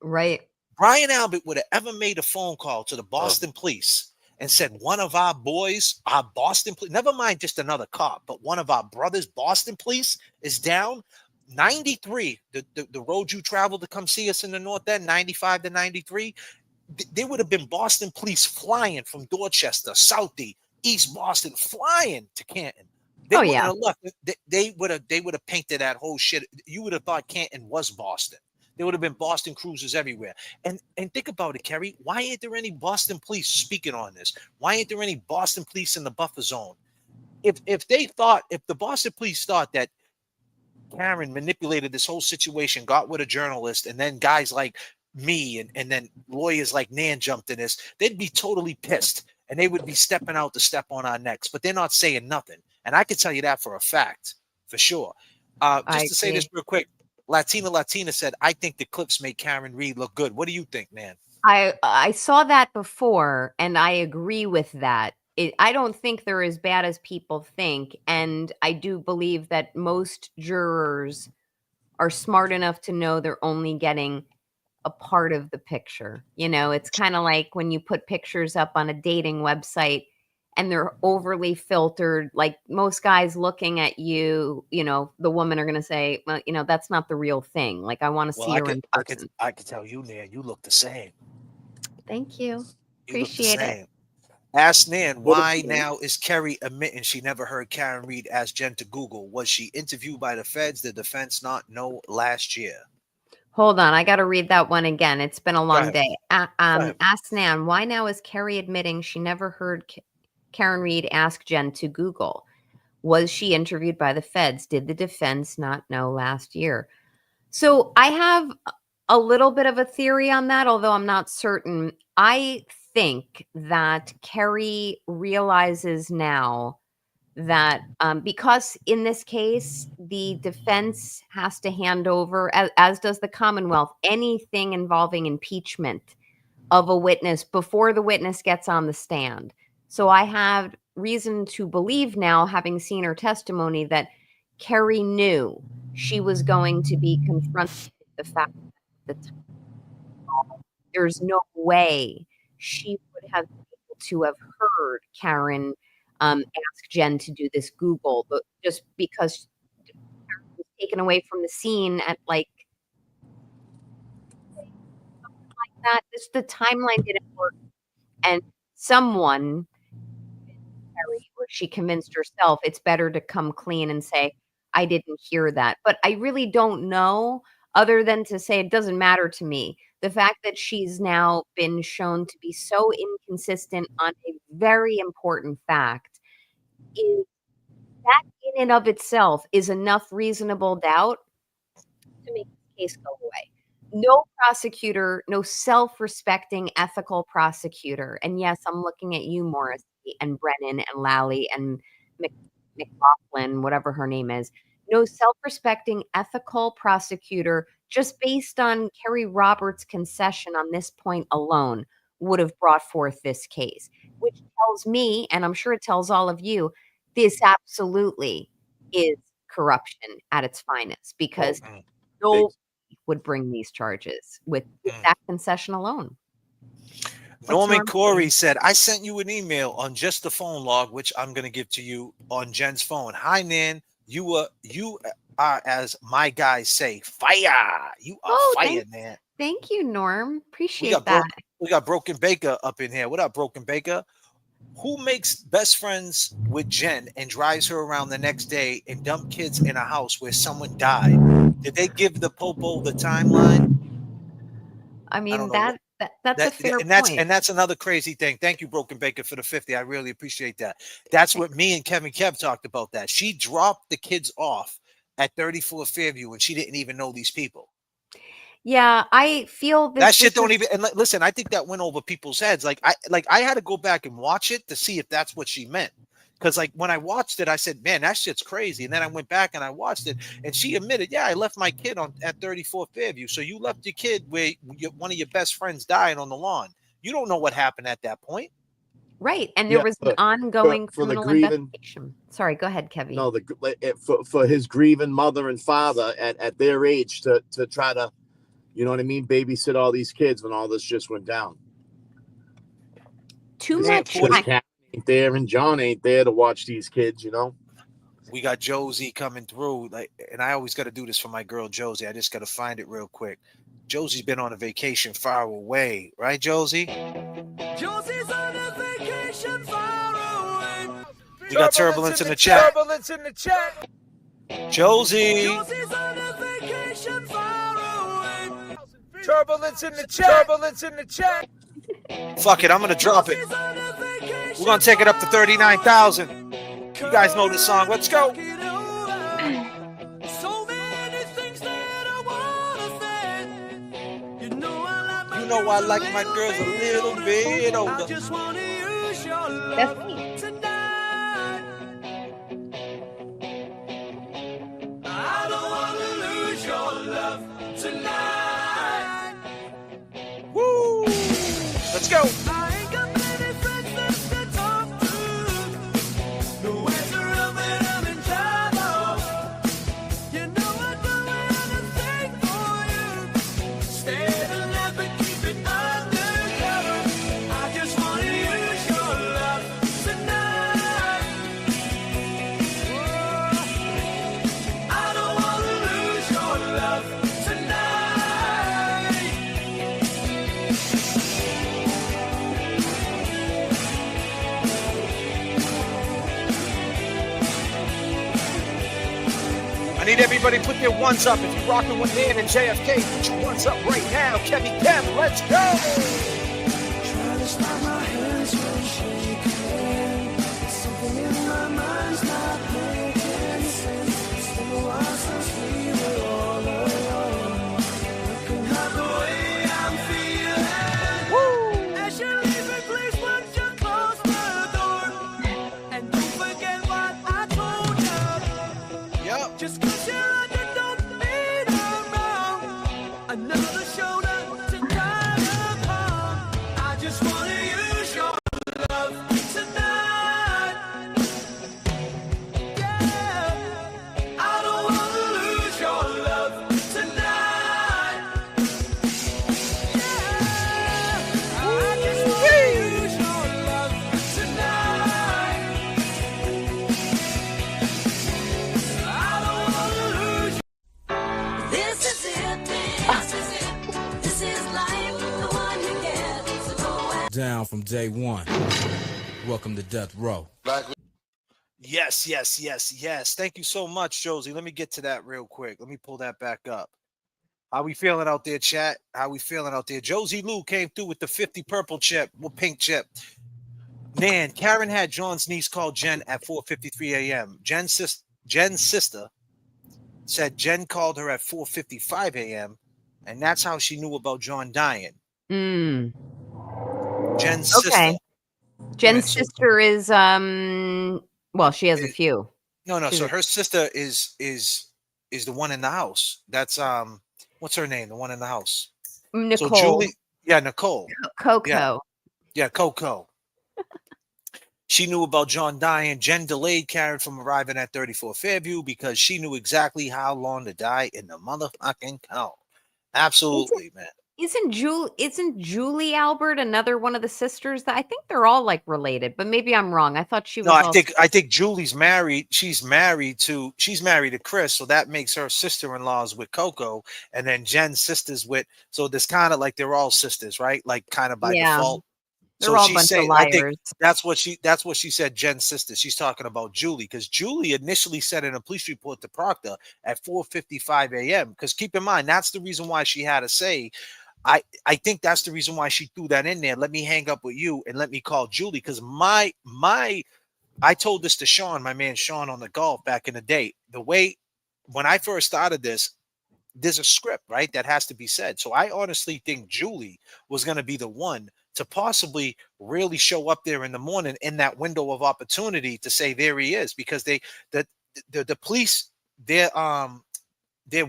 Brian Albert would have ever made a phone call to the Boston police and said one of our boys, our Boston police, never mind just another cop, but one of our brothers, Boston police, is down. 93, the road you traveled to come see us in the North End, 95 to 93, there would have been Boston police flying from Dorchester, Southie, East Boston, flying to Canton. They wouldn't have left. They would have painted that whole shit. You would have thought Canton was Boston. There would have been Boston cruisers everywhere. And think about it, Kerry. Why ain't there any Boston police speaking on this? Why ain't there any Boston police in the buffer zone? If the Boston police thought that Karen manipulated this whole situation, got with a journalist, and then guys like me and then lawyers like Nan jumped in this, they'd be totally pissed. And they would be stepping out to step on our necks, but they're not saying nothing. And I can tell you that for a fact, for sure. Just to say this real quick, Latina said, I think the clips make Karen Reed look good. What do you think, man? I saw that before, and I agree with that. I don't think they're as bad as people think. And I do believe that most jurors are smart enough to know they're only getting a part of the picture. You know, it's kind of like when you put pictures up on a dating website and they're overly filtered. Like most guys looking at you, you know, the women are going to say, well, you know, that's not the real thing. Like, I want to see her in person. I could tell you, Nan, you look the same. Thank you. You Appreciate it. Ask Nan, why now is Kerry admitting she never heard Karen Reed ask Jen to Google? Was she interviewed by the feds? The defense not know last year. Hold on. I got to read that one again. It's been a long day. Ask Nan, why now is Kerry admitting she never heard Karen Reed ask Jen to Google? Was she interviewed by the feds? Did the defense not know last year? So I have a little bit of a theory on that, although I'm not certain. I think that Kerry realizes now that because in this case, the defense has to hand over, as does the Commonwealth, anything involving impeachment of a witness before the witness gets on the stand. So I have reason to believe now, having seen her testimony, that Kerry knew she was going to be confronted with the fact that there's no way she would have been able to have heard Karen ask Jen to do this Google, but just because Karen was taken away from the scene at like something like that. The timeline didn't work, and someone, Kerry, or she convinced herself, it's better to come clean and say, I didn't hear that. But I really don't know, other than to say it doesn't matter to me. The fact that she's now been shown to be so inconsistent on a very important fact is that in and of itself is enough reasonable doubt to make this case go away. No prosecutor, no self-respecting, ethical prosecutor, and yes, I'm looking at you, Morris, and Brennan, and Lally, and McLaughlin, whatever her name is, no self-respecting, ethical prosecutor, just based on Kerry Roberts' concession on this point alone, would have brought forth this case, which tells me, and I'm sure it tells all of you, this absolutely is corruption at its finest, because nobody would bring these charges with that concession alone. Norman Corey said, I sent you an email on just the phone log, which I'm going to give to you on Jen's phone. Hi, Nan. You are, as my guys say, fire. You are fire, man. Thank you, Norm. Appreciate that. We got Broken Baker up in here. What up, Broken Baker? Who makes best friends with Jen and drives her around the next day and dump kids in a house where someone died? Did they give the Popo the timeline? I mean, that's a fair point. And that's another crazy thing. Thank you, Broken Baker, for the 50. I really appreciate that. That's what me and Kev talked about. That she dropped the kids off at 34 Fairview and she didn't even know these people. Yeah, I feel That this shit don't is even. And listen, I think that went over people's heads. Like I had to go back and watch it to see if that's what she meant. Because like when I watched it, I said, "Man, that shit's crazy." And then I went back and I watched it, and she admitted, "Yeah, I left my kid on at 34 Fairview." So you left your kid where one of your best friends dying on the lawn. You don't know what happened at that point. right, and there Yeah, was an ongoing for the criminal grieving. investigation. Sorry, go ahead, Kevy. No, for his grieving mother and father at their age to try to, you know what I mean, babysit all these kids when all this just went down. Too Man, much. Because Kat ain't there and John ain't there to watch these kids, you know. We got Josie coming through, like, and I always got to do this for my girl Josie. I just got to find it real quick. Josie's been on a vacation far away, right, Josie? Josie's on a vacation far away. We got turbulence in the chat. Turbulence in the chat. Josie. Josie's on a vacation far away. Turbulence in the chat. Turbulence in the chat. Fuck it, I'm gonna drop it. We're gonna take it up to 39,000. You guys know this song. Let's go. So many things that I wanna say. You know I like my girls a little bit older. I just wanna use your love tonight. I don't wanna lose your love tonight. Woo! Let's go. I ain't got many friends left to talk to. No answer of it, I'm in trouble. You know I'd do anything for you. Stay alive but keep it undercover. I just wanna use your love tonight. I don't wanna lose your love tonight. I need everybody to put their ones up. If you're rocking with Nan and JFK, put your ones up right now. Kevy Kev, let's go. Trying to stop my hands from shaking. Something in my mind's not making sense. It's been a while since we were all alone. Looking at the way I'm feeling. Woo! As you're leaving, please won't you close the door? And don't forget what I told you. Yep. Just 'cause you're under, don't mean I'm wrong. Another shoulder to cry upon. I just wanna use your love tonight. Yeah. I don't wanna lose your love tonight. Yeah. I just wanna use your love tonight. I don't wanna lose. This is it. This is it. This is life. The one you get. So go and Down from day one. Welcome to Death Row. Yes, yes, yes, yes. Thank you so much, Josie. Let me get to that real quick. Let me pull that back up. How we feeling out there, chat? How we feeling out there? Josie Lou came through with the 50 purple chip, with pink chip. Man, Karen had John's niece call Jen at 4:53 a.m. Jen's sister said Jen called her at 4:55 a.m. and that's how she knew about John dying. Mm. Jen's Okay. sister. Jen's so- sister is well, she has a few. No, She's so a- her sister is the one in the house. That's what's her name? The one in the house. Nicole. So Julie, yeah, Nicole. Coco. Yeah, Coco. She knew about John dying. Jen delayed Karen from arriving at 34 Fairview because she knew exactly how long to die in the motherfucking count. Absolutely, man. Isn't Julie Albert another one of the sisters? That I think they're all like related, but maybe I'm wrong. I thought she was. No, also- I think Julie's married. She's married to Chris, so that makes her sister-in-laws with Coco, and then Jen's sisters with. So there's kind of like they're all sisters, right? Like kind of by default. They're all a bunch of liars. I think that's what she said. Jen's sister. She's talking about Julie because Julie initially said in a police report to Proctor at 4:55 a.m. Because keep in mind that's the reason why she had to say. I think that's the reason why she threw that in there. Let me hang up with you and let me call Julie because I told this to Sean, my man Sean on the golf back in the day. The way when I first started this, there's a script, right, that has to be said. So I honestly think Julie was going to be the one to possibly really show up there in the morning in that window of opportunity to say there he is, because the police, their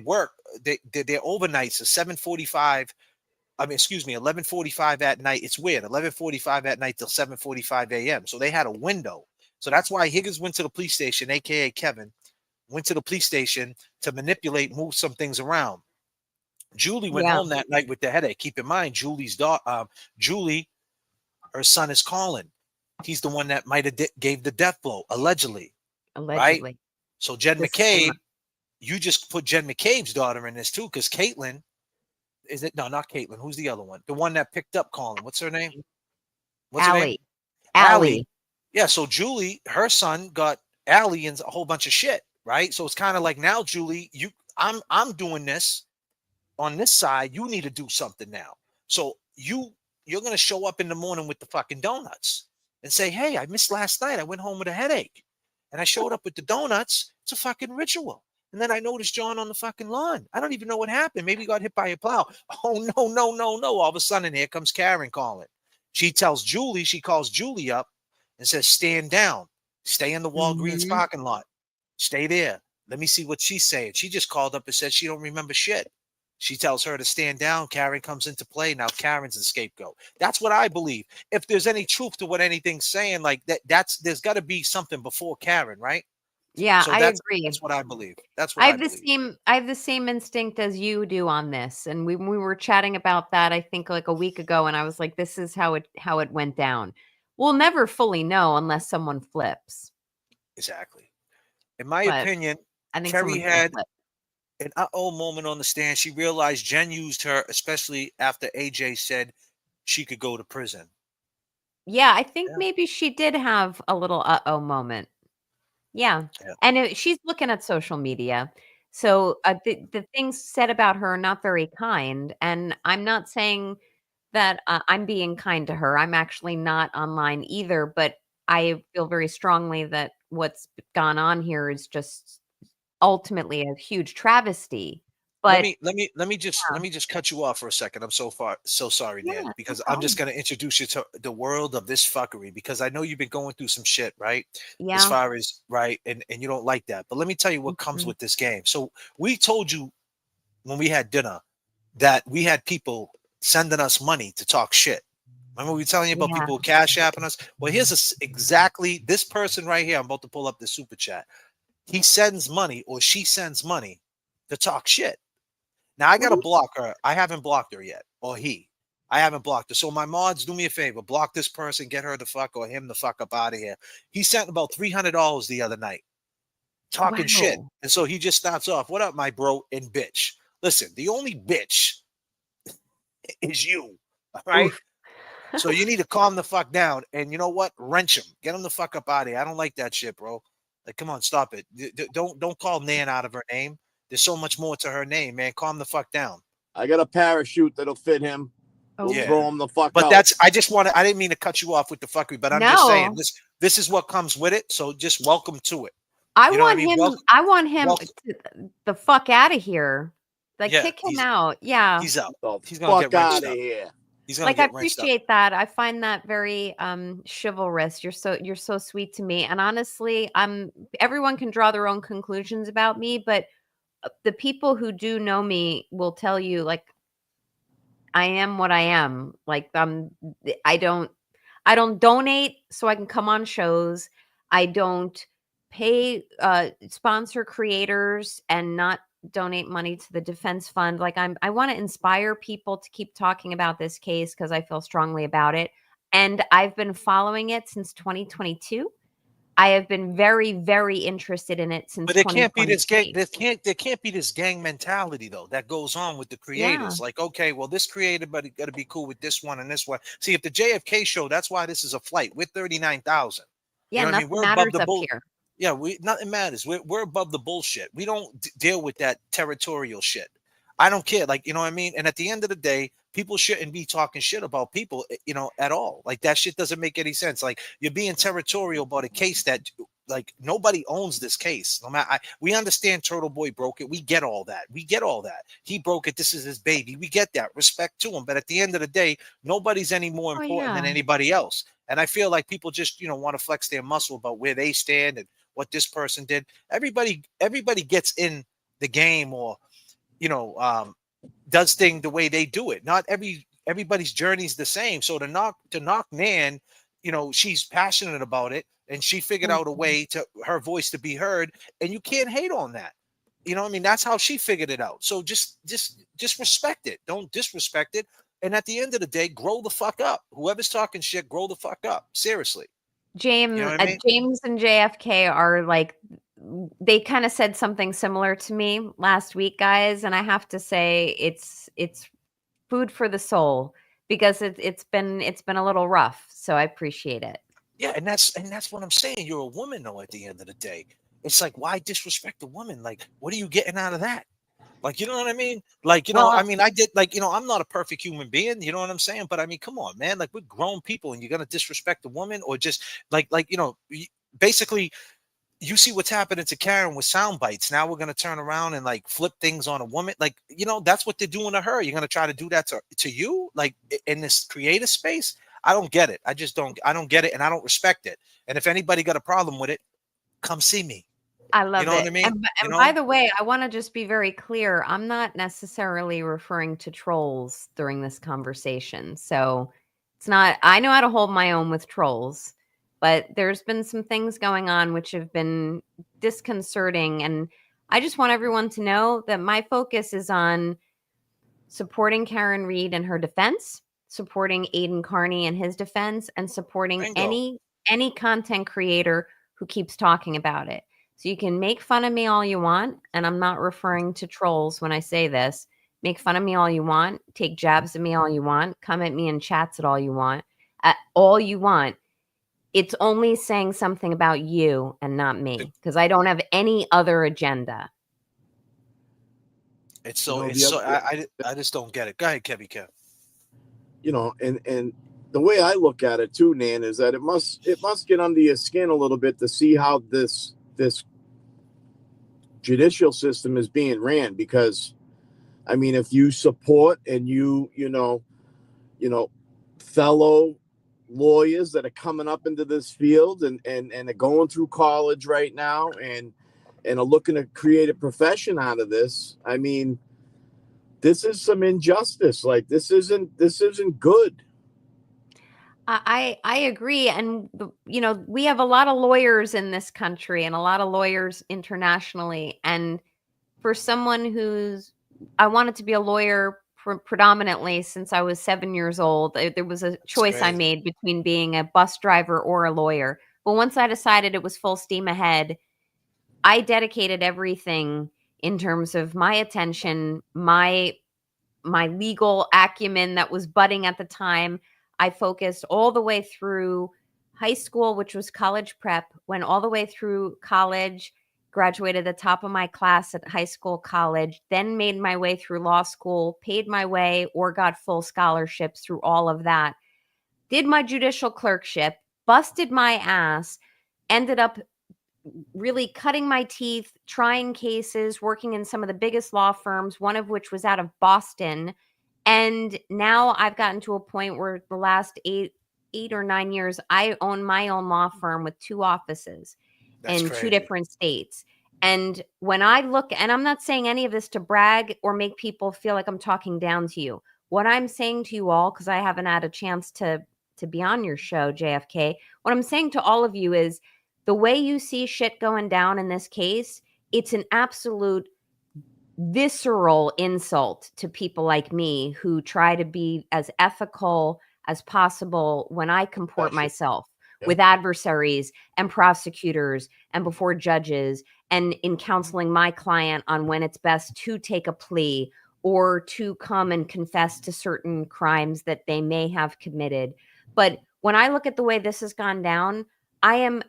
work, their overnights are 7:45. I mean, excuse me, 11:45 at night. It's weird. 11:45 at night till 7:45 a.m. So they had a window. So that's why Higgins went to the police station, aka Kevin, went to the police station to manipulate, move some things around. Julie went home that night with the headache. Keep in mind, Julie's daughter, Julie, her son is calling. He's the one that might have gave the death blow, allegedly. Allegedly. Right? So Jen McCabe, you just put Jen McCabe's daughter in this too, because Caitlin, is it? No, not Caitlin. Who's the other one? The one that picked up Colin. What's her name? What's her name? Allie. Yeah, so Julie, her son got Allie in a whole bunch of shit, right? So it's kind of like, now, Julie, I'm doing this on this side. You need to do something now. So you're gonna show up in the morning with the fucking donuts and say, hey, I missed last night. I went home with a headache. And I showed up with the donuts. It's a fucking ritual. And then I noticed John on the fucking lawn. I don't even know what happened. Maybe he got hit by a plow. Oh, no. All of a sudden, here comes Karen calling. She calls Julie up and says, stand down. Stay in the Walgreens parking lot. Stay there. Let me see what she's saying. She just called up and said she don't remember shit. She tells her to stand down. Karen comes into play. Now Karen's the scapegoat. That's what I believe. If there's any truth to what anything's saying, like there's got to be something before Karen, right? Yeah, so I agree. That's what I believe. That's what I believe. I have the same instinct as you do on this. And we were chatting about that, I think, like a week ago, and I was like, this is how it went down. We'll never fully know unless someone flips. Exactly. In my opinion, I think Kerry had an uh-oh moment on the stand. She realized Jen used her, especially after AJ said she could go to prison. Yeah, I think maybe she did have a little uh-oh moment. Yeah. And she's looking at social media. So the things said about her are not very kind. And I'm not saying that I'm being kind to her. I'm actually not online either. But I feel very strongly that what's gone on here is just ultimately a huge travesty. But let me just cut you off for a second. I'm so sorry, Nan, because I'm just going to introduce you to the world of this fuckery, because I know you've been going through some shit, right? Yeah. As far as and you don't like that. But let me tell you what comes with this game. So we told you when we had dinner that we had people sending us money to talk shit. Remember we were telling you about people cash apping us? Well, here's exactly this person right here. I'm about to pull up the super chat. He sends money, or she sends money to talk shit. Now I gotta block her. I haven't blocked her yet, or I haven't blocked her. So my mods, do me a favor, block this person, get her the fuck or him the fuck up out of here. He sent about $300 the other night, talking shit, and so he just starts off, "What up, my bro and bitch? Listen, the only bitch is you, all right? So you need to calm the fuck down, and you know what? Wrench him, get him the fuck up out of here. I don't like that shit, bro. Like, come on, stop it. Don't call Nan out of her name. There's so much more to her name, man. Calm the fuck down. I got a parachute that'll fit him. We'll throw him the fuck but out. I didn't mean to cut you off with the fuckery, but I'm just saying this is what comes with it. So just welcome to it. I want him the fuck out of here. Like, kick him out. Yeah. He's out. He's gonna get out of here. He's gonna I appreciate that. I find that very chivalrous. You're so sweet to me. And honestly, everyone can draw their own conclusions about me, but the people who do know me will tell you, like, I am what I am. Like, I don't donate so I can come on shows. I don't pay sponsor creators and not donate money to the defense fund. Like, I want to inspire people to keep talking about this case because I feel strongly about it. And I've been following it since 2022. I have been very, very interested in it since. But there can't be this gang. There can't be this gang mentality though that goes on with the creators. Yeah. Like, okay, well, this creator, but it got to be cool with this one and this one. See, if the JFK show, that's why this is a flight. We're 39,000. Yeah, you know nothing what I mean? matters up here. Yeah, nothing matters. We're above the bullshit. We don't deal with that territorial shit. I don't care. Like, you know what I mean? And at the end of the day, people shouldn't be talking shit about people, you know, at all. Like, that shit doesn't make any sense. Like, you're being territorial about a case that, like nobody owns this case. No matter, we understand Turtle Boy broke it. We get all that. We get all that. He broke it. This is his baby. We get that. Respect to him. But at the end of the day, nobody's any more important than anybody else. And I feel like people just, want to flex their muscle about where they stand and what this person did. Everybody gets in the game, or does thing the way they do it. Not everybody's journey is the same. So to knock Nan, she's passionate about it, and she figured out a way to her voice to be heard, and you can't hate on that. That's how she figured it out. So just respect it. Don't disrespect it. And at the end of the day, grow the fuck up. Whoever's talking shit, grow the fuck up. Seriously. James, You know what I mean? James and JFK are like, they kind of said something similar to me last week, guys, and I have to say it's food for the soul, because it's been a little rough. So I appreciate it. Yeah, and that's what I'm saying. You're a woman, though. At the end of the day, it's like, why disrespect a woman? Like, what are you getting out of that? Like, you know what I mean? Like, I did, like, I'm not a perfect human being, you know what I'm saying? But I mean, come on, man. Like, we're grown people, and you're gonna disrespect a woman, or just basically, you see what's happening to Karen with sound bites. Now we're gonna turn around and like flip things on a woman. Like, that's what they're doing to her. You're gonna try to do that to you, like in this creative space. I don't get it. I don't get it, and I don't respect it. And if anybody got a problem with it, come see me. I love it. What I mean? And by the way, I want to just be very clear. I'm not necessarily referring to trolls during this conversation. So it's not, I know how to hold my own with trolls, but there's been some things going on which have been disconcerting. And I just want everyone to know that my focus is on supporting Karen Reed in her defense, supporting Aiden Carney in his defense, and supporting any content creator who keeps talking about it. So you can make fun of me all you want, and I'm not referring to trolls when I say this. Make fun of me all you want, take jabs at me all you want, come at me in chats at all you want, It's only saying something about you and not me, because I don't have any other agenda. It's so I just don't get it. Go ahead, Kevy. And the way I look at it too, Nan, is that it must get under your skin a little bit to see how this judicial system is being ran. Because I mean, if you support and you fellow lawyers that are coming up into this field and are going through college right now and are looking to create a profession out of this, I mean, this is some injustice. Like, this isn't good. I agree. And, we have a lot of lawyers in this country and a lot of lawyers internationally. And for someone I wanted to be a lawyer predominantly since I was 7 years old. There was a choice I made between being a bus driver or a lawyer. But once I decided it was full steam ahead, I dedicated everything in terms of my attention, my legal acumen that was budding at the time. I focused all the way through high school, which was college prep, went all the way through college, graduated the top of my class at high school, college, then made my way through law school, paid my way or got full scholarships through all of that, did my judicial clerkship, busted my ass, ended up really cutting my teeth, trying cases, working in some of the biggest law firms, one of which was out of Boston. And now I've gotten to a point where the last eight or 9 years, I own my own law firm with 2 offices in 2 different states. And when I look, and I'm not saying any of this to brag or make people feel like I'm talking down to you. What I'm saying to you all, because I haven't had a chance to be on your show, JFK, what I'm saying to all of you is the way you see shit going down in this case, it's an absolute visceral insult to people like me who try to be as ethical as possible when I comport myself with adversaries and prosecutors and before judges and in counseling my client on when it's best to take a plea or to come and confess to certain crimes that they may have committed. But when I look at the way this has gone down, I'm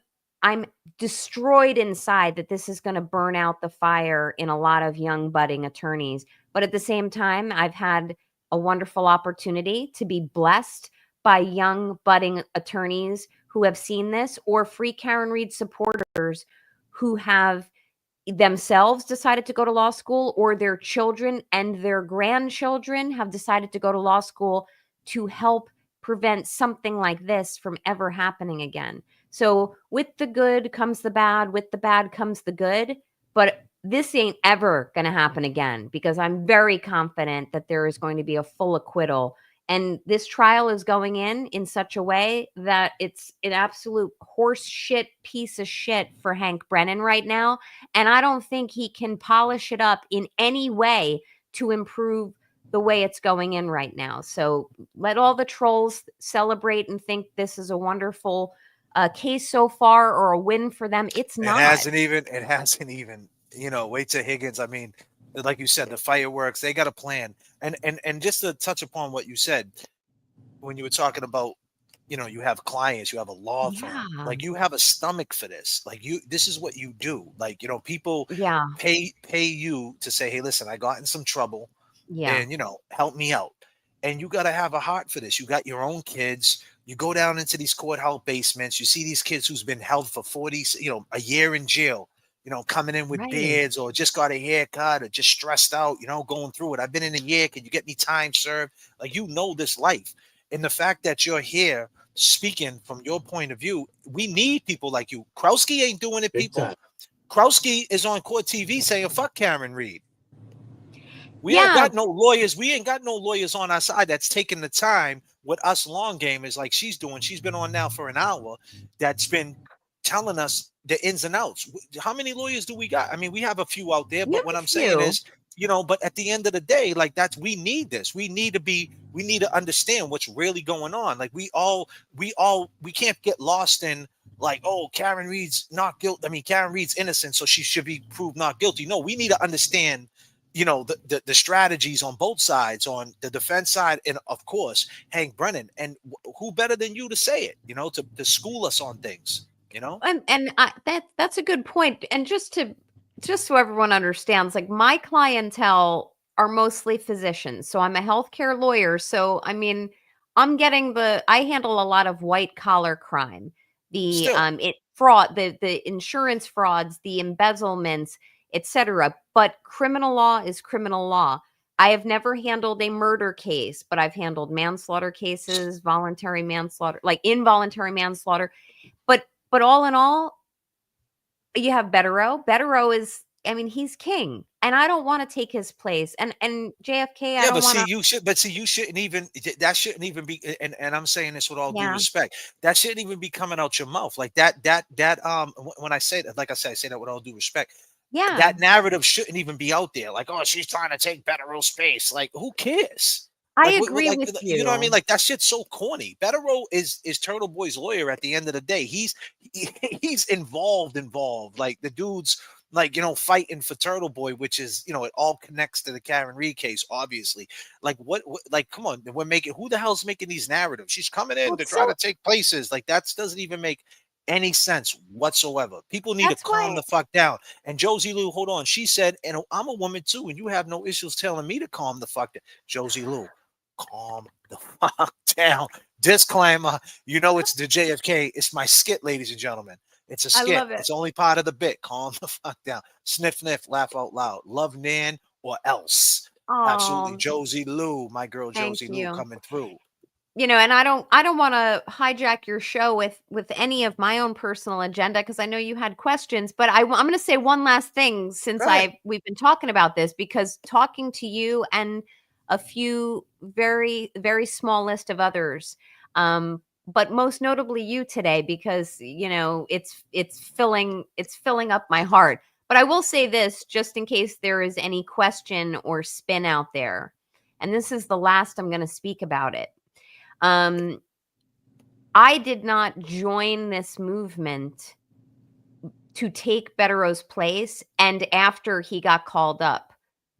destroyed inside that this is going to burn out the fire in a lot of young budding attorneys. But at the same time, I've had a wonderful opportunity to be blessed by young budding attorneys who have seen this, or Free Karen Reed supporters who have themselves decided to go to law school, or their children and their grandchildren have decided to go to law school to help prevent something like this from ever happening again. So with the good comes the bad, with the bad comes the good, but this ain't ever going to happen again, because I'm very confident that there is going to be a full acquittal. And this trial is going in such a way that it's an absolute horse shit piece of shit for Hank Brennan right now. And I don't think he can polish it up in any way to improve the way it's going in right now. So let all the trolls celebrate and think this is a wonderful case so far, or a win for them. It's not. It hasn't even, wait till Higgins. I mean, like you said, the fireworks, they got a plan. And just to touch upon what you said, when you were talking about, you have clients, you have a law firm, like you have a stomach for this. Like this is what you do. Like, people pay you to say, hey, listen, I got in some trouble and, help me out. And you got to have a heart for this. You got your own kids. You go down into these courthouse basements. You see these kids who's been held for 40, a year in jail, coming in with beards, or just got a haircut, or just stressed out, going through it. I've been in a year. Can you get me time served? Like, this life. And the fact that you're here speaking from your point of view, we need people like you. Krowski ain't doing it, people. Krowski is on court TV saying, fuck Karen Reed. We ain't got no lawyers. We ain't got no lawyers on our side that's taking the time with us long gamers like she's doing. She's been on now for an hour. That's been telling us the ins and outs. How many lawyers do we got? I mean, we have a few out there, but what I'm saying is, but at the end of the day, like we need this. We need to understand what's really going on. Like we can't get lost in like, oh, Karen Reed's not guilty. I mean, Karen Reed's innocent, so she should be proved not guilty. No, we need to understand the strategies on both sides, on the defense side, and of course Hank Brennan. And who better than you to say it, to school us on things, And that's a good point. And just so everyone understands, like, my clientele are mostly physicians. So I'm a healthcare lawyer. So I mean, I handle a lot of white collar crime, the insurance frauds, the embezzlements, etc. But criminal law is criminal law. I have never handled a murder case, but I've handled manslaughter cases, voluntary manslaughter, like involuntary manslaughter. But all in all, you have Betterow. Betterow is, I mean, he's king, and I don't want to take his place. And JFK, I don't want to. You shouldn't even. That shouldn't even be. And I'm saying this with all due respect. That shouldn't even be coming out your mouth like that. When I say that, like I said, I say that with all due respect. Yeah. That narrative shouldn't even be out there. Like, oh, she's trying to take Betterow space. Like, who cares? I agree with you. You know what I mean? Like, that shit's so corny. Betterow is Turtle Boy's lawyer at the end of the day. He's involved. Like, the dude's like, fighting for Turtle Boy, which is, it all connects to the Karen Reed case, obviously. Like, what like, come on, who the hell's making these narratives? She's coming in to try to take places. Like, that doesn't even make any sense whatsoever. People need to calm the fuck down. And Josie Lou, hold on. She said, and I'm a woman too, and you have no issues telling me to calm the fuck down. Josie Lou, calm the fuck down. Disclaimer, it's the JFK. It's my skit, ladies and gentlemen. It's a skit. I love it. It's only part of the bit. Calm the fuck down. Sniff, sniff, laugh out loud. Love Nan or else. Absolutely. Josie Lou, my girl Josie Lou coming through. And I don't want to hijack your show with any of my own personal agenda, because I know you had questions, but I'm going to say one last thing since we've been talking about this, because talking to you and a few very, very small list of others, but most notably you today, because it's filling up my heart. But I will say this, just in case there is any question or spin out there, and this is the last I'm going to speak about it. I did not join this movement to take Betterow's place and after he got called up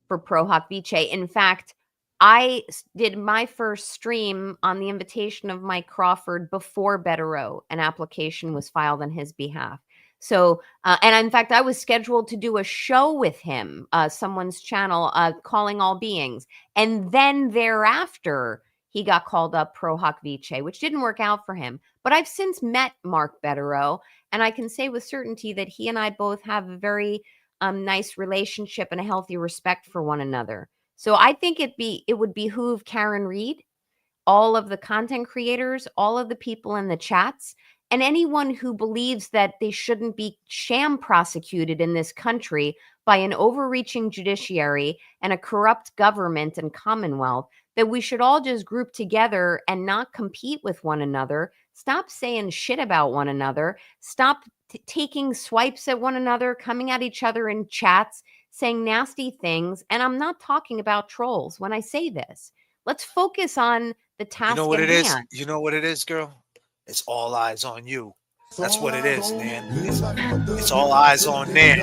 for Pro Hoc Vice. In fact, I did my first stream on the invitation of Mike Crawford before Betterow. An application was filed on his behalf. So, and in fact, I was scheduled to do a show with him, someone's channel, Calling All Beings. And then thereafter, he got called up Pro Hoc Vice, which didn't work out for him. But I've since met Mark Betterow, and I can say with certainty that he and I both have a very nice relationship and a healthy respect for one another. So I think it would behoove Karen Reed, all of the content creators, all of the people in the chats, and anyone who believes that they shouldn't be sham prosecuted in this country by an overreaching judiciary and a corrupt government and commonwealth, that we should all just group together and not compete with one another. Stop saying shit about one another. Stop taking swipes at one another, coming at each other in chats, saying nasty things. And I'm not talking about trolls when I say this. Let's focus on the task You know what at it is? hand. You know what it is, girl? It's all eyes on you. That's what it is, man. It's all eyes on Nan.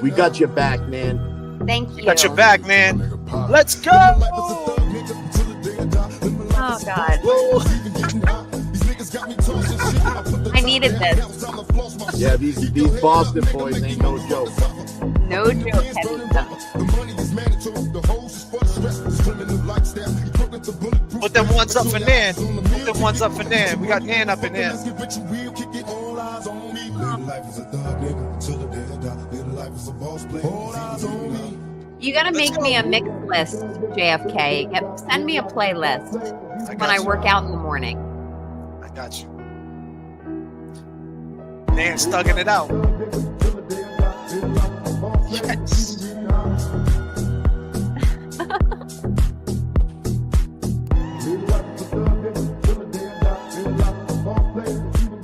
We got your back, man. Thank you. We got your back, man. Let's go. Oh, God. I needed this. Yeah, these Boston boys ain't no joke. No joke, heavy stuff. Put them ones up for Nan. Put them ones up for Nan. We got Nan up in there. You gotta make me a mixed list, JFK. Send me a playlist when I work out in the morning. I got you. Nan's thugging it out. Yes.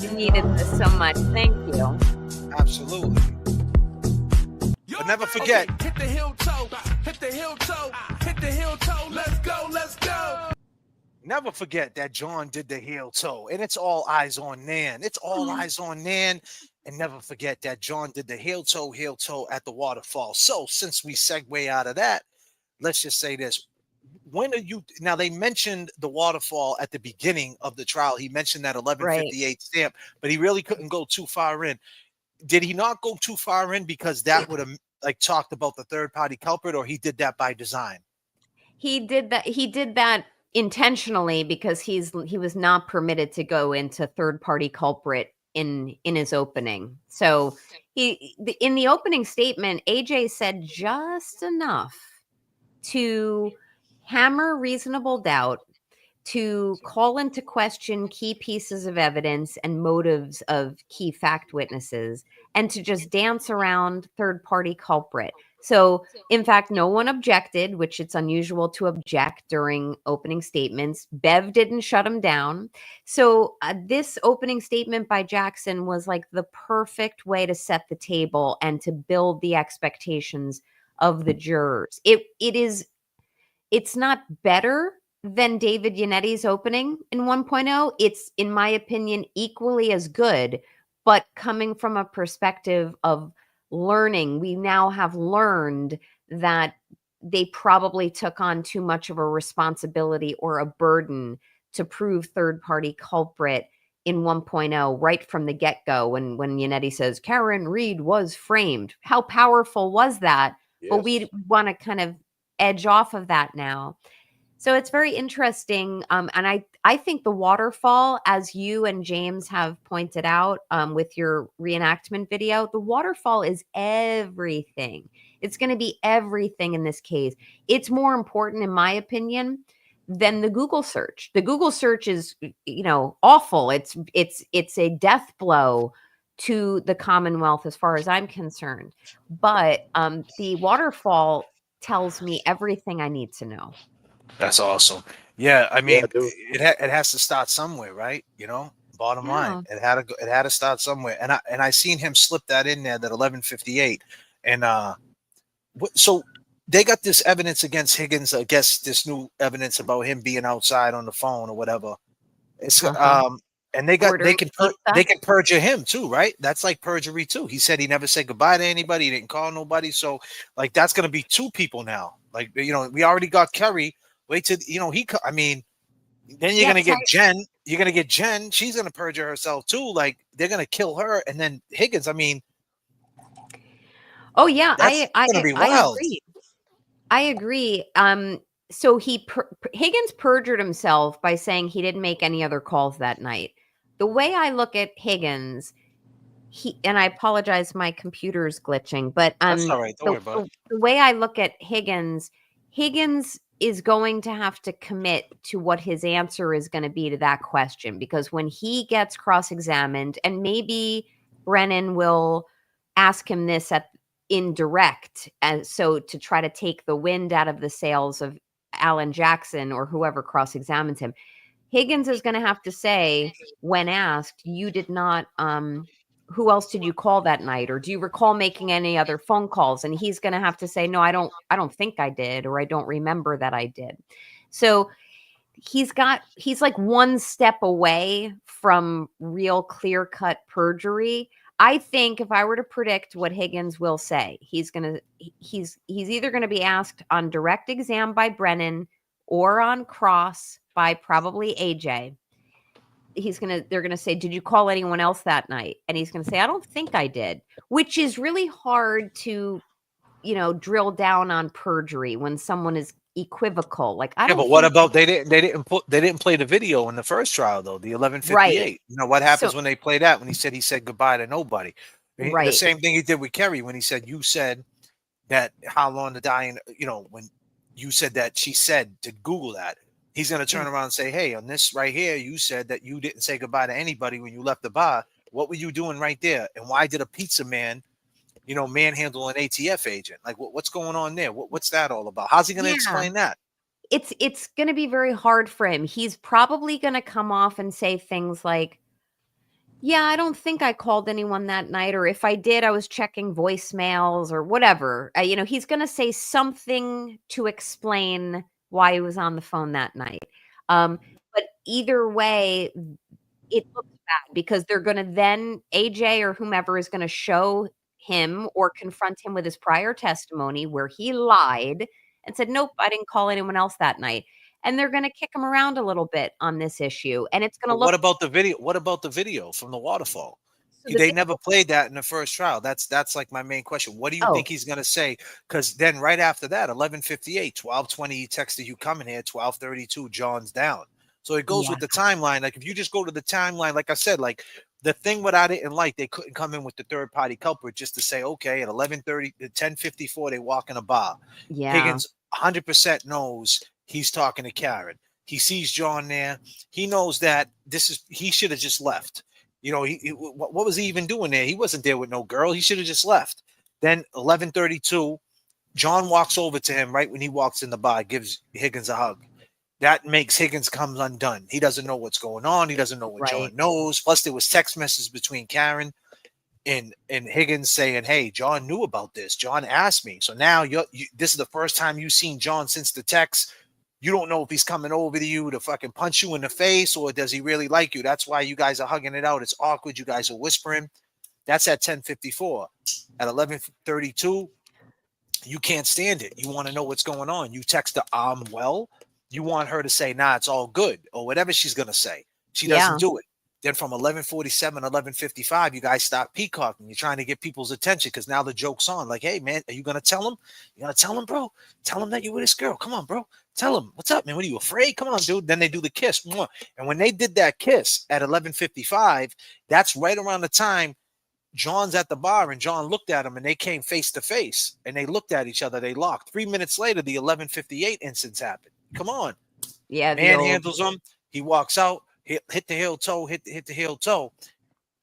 You needed this so much. Thank you. Absolutely. But never forget. Hit the heel toe, hit the heel toe, hit the heel toe. Let's go, let's go. Never forget that John did the heel toe, and it's all eyes on Nan. It's all eyes on Nan. And never forget that John did the heel toe at the waterfall. So since we segue out of that, let's just say this. When are you now? They mentioned the waterfall at the beginning of the trial. He mentioned that 1158 stamp, but he really couldn't go too far in. Did he not go too far in because that would have like talked about the third party culprit, or he did that by design? He did that intentionally because he was not permitted to go into third party culprit in his opening. So in the opening statement, AJ said just enough to hammer reasonable doubt, to call into question key pieces of evidence and motives of key fact witnesses, and to just dance around third-party culprit. So, in fact, no one objected, which it's unusual to object during opening statements. Bev didn't shut him down. So this opening statement by Jackson was like the perfect way to set the table and to build the expectations of the jurors. It's not better than David Yannetti's opening in 1.0. It's, in my opinion, equally as good, but coming from a perspective of learning. We now have learned that they probably took on too much of a responsibility or a burden to prove third-party culprit in 1.0 right from the get-go when Yannetti says, Karen Reed was framed. How powerful was that? Yes. But we want to kind of edge off of that now. So it's very interesting. And I think the waterfall, as you and James have pointed out with your reenactment video, the waterfall is everything. It's going to be everything in this case. It's more important, in my opinion, than the Google search. The Google search is, awful. It's a death blow to the Commonwealth as far as I'm concerned. But the waterfall tells me everything I need to know. That's awesome. Yeah, I mean, it has to start somewhere, right? Bottom line, it had to start somewhere. And I seen him slip that in there, that 1158. And so they got this evidence against Higgins. I guess this new evidence about him being outside on the phone or whatever. It's and they can perjure him too, right? That's like perjury too. He said he never said goodbye to anybody. He didn't call nobody. So like that's gonna be two people now. Like we already got Kerry. Wait till then you're gonna get Jen. You're gonna get Jen. She's gonna perjure herself too. Like they're gonna kill her, and then Higgins. Oh yeah, That's gonna be I wild. agree. I agree. So Higgins perjured himself by saying he didn't make any other calls that night. The way I look at Higgins, and I apologize, my computer's glitching, but That's all right. Don't worry about it. the way I look at Higgins, Higgins is going to have to commit to what his answer is going to be to that question, because when he gets cross-examined, and maybe Brennan will ask him this indirect, and so to try to take the wind out of the sails of Alan Jackson or whoever cross-examines him, Higgins is going to have to say, when asked, you did not, who else did you call that night? Or do you recall making any other phone calls? And he's going to have to say, no, I don't think I did, or I don't remember that I did. So he's like one step away from real clear-cut perjury. I think if I were to predict what Higgins will say, he's either going to be asked on direct exam by Brennan or on cross by probably AJ. They're going to say, did you call anyone else that night? And he's going to say, I don't think I did, which is really hard to, drill down on perjury when someone is equivocal. Like, I don't but what think about they didn't play the video in the first trial though, the 1158. Right. You know what happens So- when they play that, when he said goodbye to nobody. The Right. same thing he did with Kerry when he said, you said that how long to die, and when you said that she said to Google that. He's going to turn around and say, hey, on this right here, you said that you didn't say goodbye to anybody when you left the bar. What were you doing right there? And why did a pizza man, manhandle an ATF agent? Like, what's going on there? What's that all about? How's he going to explain that? It's going to be very hard for him. He's probably going to come off and say things like, yeah, I don't think I called anyone that night. Or if I did, I was checking voicemails or whatever. He's going to say something to explain why he was on the phone that night. But either way, it looks bad because they're going to then, AJ or whomever is going to show him or confront him with his prior testimony where he lied and said, nope, I didn't call anyone else that night. And they're going to kick him around a little bit on this issue. And it's going to look. What about the video? What about the video from the waterfall? They never played that in the first trial. That's like my main question. What do you think he's going to say? Because then right after that, 11:58, 12:20, he texted you coming here, 12:32, John's down. So it goes with the timeline. Like if you just go to the timeline, like I said, like the thing what I didn't like, they couldn't come in with the third party culprit just to say, okay, at 11:30, 10:54, they walk in a bar. Yeah. Higgins 100% knows he's talking to Karen. He sees John there. He knows that he should have just left. What was he even doing there? He wasn't there with no girl. He should have just left. Then 11:32, John walks over to him right when he walks in the bar, gives Higgins a hug. That makes Higgins come undone. He doesn't know what's going on. He doesn't know what John knows. Plus, there was text messages between Karen and Higgins saying, hey, John knew about this. John asked me. So now this is the first time you've seen John since the text. You don't know if he's coming over to you to fucking punch you in the face or does he really like you? That's why you guys are hugging it out. It's awkward. You guys are whispering. That's at 10:54. At 11:32, you can't stand it. You want to know what's going on. You text her, I'm well. You want her to say, nah, it's all good or whatever she's going to say. She doesn't do it. Then from 11:47, 11:55, you guys stop peacocking. You're trying to get people's attention because now the joke's on. Like, hey, man, are you going to tell him? You going to tell him, bro? Tell him that you're with this girl. Come on, bro. Tell him. What's up, man? What are you afraid? Come on, dude. Then they do the kiss. And when they did that kiss at 11:55, that's right around the time John's at the bar and John looked at him and they came face to face and they looked at each other. They locked. 3 minutes later, the 11:58 incidents happened. Come on. Yeah. Man handles him. He walks out. Hit the heel toe, hit the heel toe.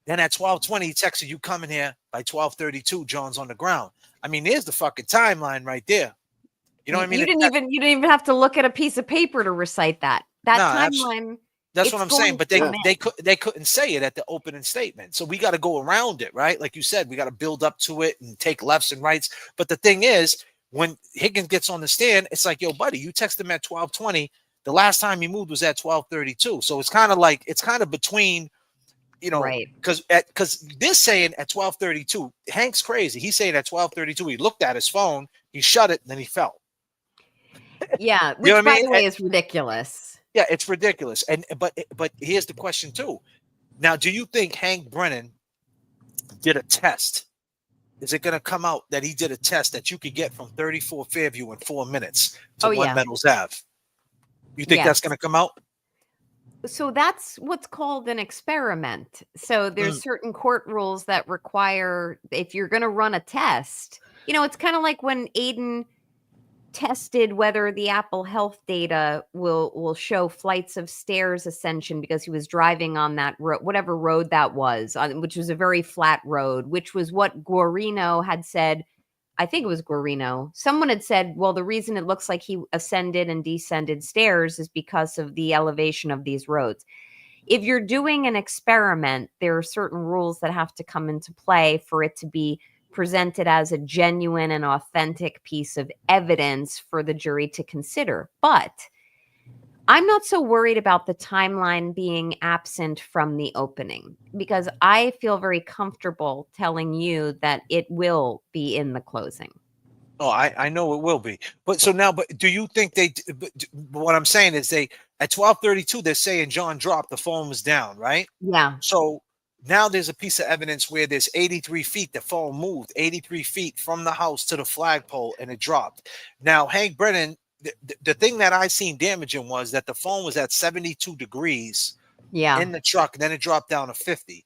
Then at 12:20, he texted you coming here. By 12:32, John's on the ground. I mean, there's the fucking timeline right there. You know what I mean? You didn't even have to look at a piece of paper to recite that. Timeline. That's what I'm saying. But they couldn't say it at the opening statement. So we got to go around it, right? Like you said, we got to build up to it and take lefts and rights. But the thing is, when Higgins gets on the stand, it's like, yo, buddy, you text him at 12:20. The last time he moved was at 12:32. So it's kind of between, because this saying at 12:32, Hank's crazy. He's saying at 12:32, he looked at his phone, he shut it, and then he fell. Yeah, which by the way is ridiculous. Yeah, it's ridiculous. But here's the question too. Now, do you think Hank Brennan did a test is it going to come out that he did a test that you could get from 34 Fairview in 4 minutes to Oh, 1 yeah. Meadows Ave? You think that's Yes. going to come out? So that's what's called an experiment. So there's certain court rules that require, if you're going to run a test, you know, it's kind of like when Aiden tested whether the Apple Health data will show flights of stairs ascension because he was driving on that whatever road that was, which was a very flat road, which was what Guarino had said. I think it was Guarino. Someone had said, well, the reason it looks like he ascended and descended stairs is because of the elevation of these roads. If you're doing an experiment, there are certain rules that have to come into play for it to be presented as a genuine and authentic piece of evidence for the jury to consider. But I'm not so worried about the timeline being absent from the opening because I feel very comfortable telling you that it will be in the closing. Oh, I know it will be. But do you think what I'm saying is at 12:32, they're saying John dropped, the phone was down, right? Yeah. So now there's a piece of evidence where there's 83 feet, the phone moved 83 feet from the house to the flagpole and it dropped. Now, Hank Brennan, the thing that I seen damaging was that the phone was at 72 degrees in the truck, and then it dropped down to 50.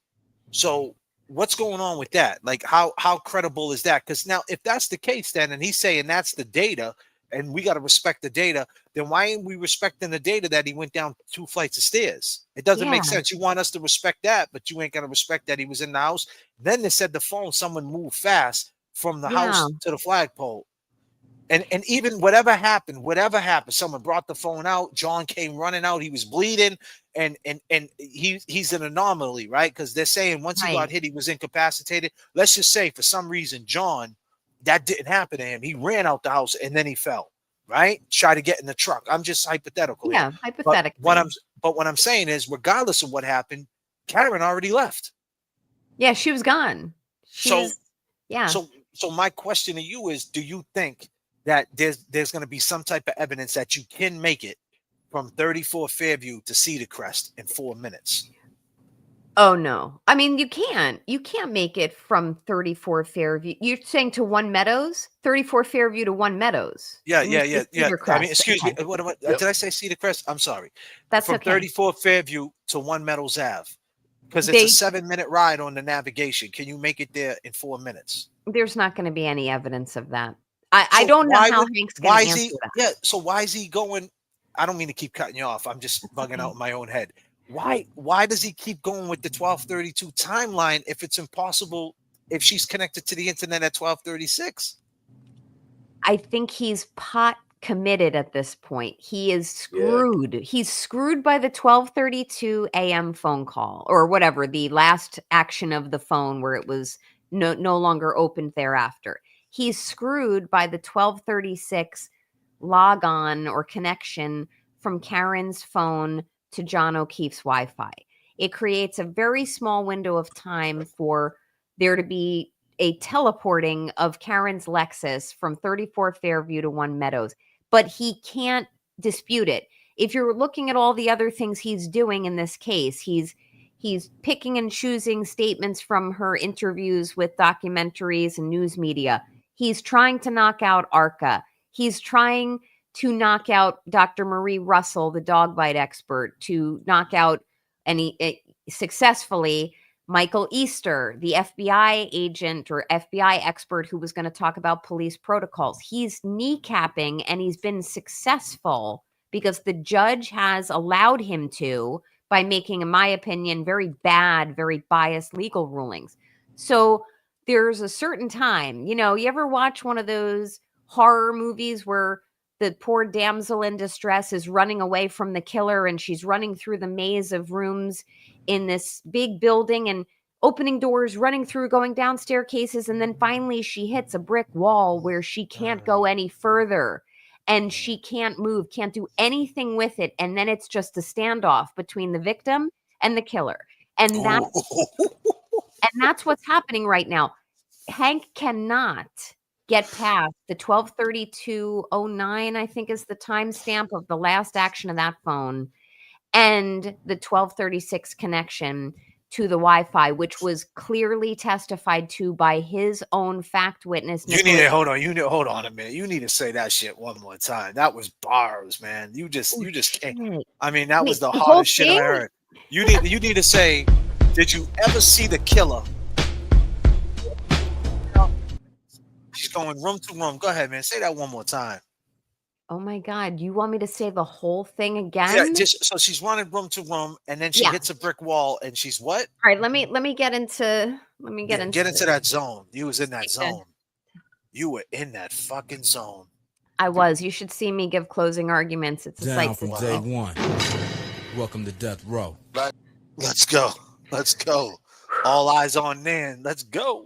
So what's going on with that? Like, how credible is that? Because now, if that's the case, then, and he's saying that's the data, and we got to respect the data, then why ain't we respecting the data that he went down 2 flights of stairs? It doesn't make sense. You want us to respect that, but you ain't gonna respect that he was in the house. Then they said the phone, someone moved fast from the house to the flagpole. And even whatever happened, someone brought the phone out. John came running out. He was bleeding, and he's an anomaly, right? Because they're saying once he got hit, he was incapacitated. Let's just say for some reason, John, that didn't happen to him. He ran out the house and then he fell, right? Tried to get in the truck. I'm just hypothetical. Yeah, hypothetically. But what I'm saying is, regardless of what happened, Karen already left. Yeah, she was gone. So my question to you is, do you think that there's going to be some type of evidence that you can make it from 34 Fairview to Cedar Crest in 4 minutes? Oh, no. I mean, you can't make it from 34 Fairview. You're saying to 1 Meadows? 34 Fairview to 1 Meadows. Yeah. Cedar Crest. I mean, excuse me. Did I say Cedar Crest? I'm sorry. That's from okay. 34 Fairview to 1 Meadows Ave. Because it's a 7-minute ride on the navigation. Can you make it there in 4 minutes? There's not going to be any evidence of that. I don't know how Hank's going to answer that. Yeah, so why is he going? I don't mean to keep cutting you off. I'm just bugging out in my own head. Why does he keep going with the 12:32 timeline if it's impossible, if she's connected to the internet at 12:36? I think he's pot committed at this point. He is screwed. Yeah. He's screwed by the 12:32 a.m. phone call or whatever, the last action of the phone where it was no longer opened thereafter. He's screwed by the 12:36 log on or connection from Karen's phone to John O'Keefe's Wi-Fi. It creates a very small window of time for there to be a teleporting of Karen's Lexus from 34 Fairview to 1 Meadows, but he can't dispute it. If you're looking at all the other things he's doing in this case, he's picking and choosing statements from her interviews with documentaries and news media. He's trying to knock out Arca. He's trying to knock out Dr. Marie Russell, the dog bite expert, to knock out successfully Michael Easter, the FBI agent or FBI expert who was going to talk about police protocols. He's kneecapping, and he's been successful because the judge has allowed him to by making, in my opinion, very bad, very biased legal rulings. So there's a certain time, you ever watch one of those horror movies where the poor damsel in distress is running away from the killer and she's running through the maze of rooms in this big building and opening doors, running through, going down staircases, and then finally she hits a brick wall where she can't go any further and she can't move, can't do anything with it, and then it's just a standoff between the victim and the killer. And that's what's happening right now. Hank cannot get past the 12:32:09, I think is the timestamp of the last action of that phone, and the 12:36 connection to the Wi-Fi, which was clearly testified to by his own fact witness. You need to hold on a minute. You need to say that shit one more time. That was bars, man. You just can't. I mean, that was the hardest shit I heard. You need to say, did you ever see the killer? She's going room to room. Go ahead, man. Say that one more time. Oh my God. You want me to say the whole thing again? Yeah, so she's running room to room and then she hits a brick wall and she's what? All right, let me get into that zone. You was in that zone. You were in that fucking zone. I was. You should see me give closing arguments. It's a Down sight to from see. day one. Welcome to Death Row. Let's go. Let's go. All eyes on Nan. Let's go.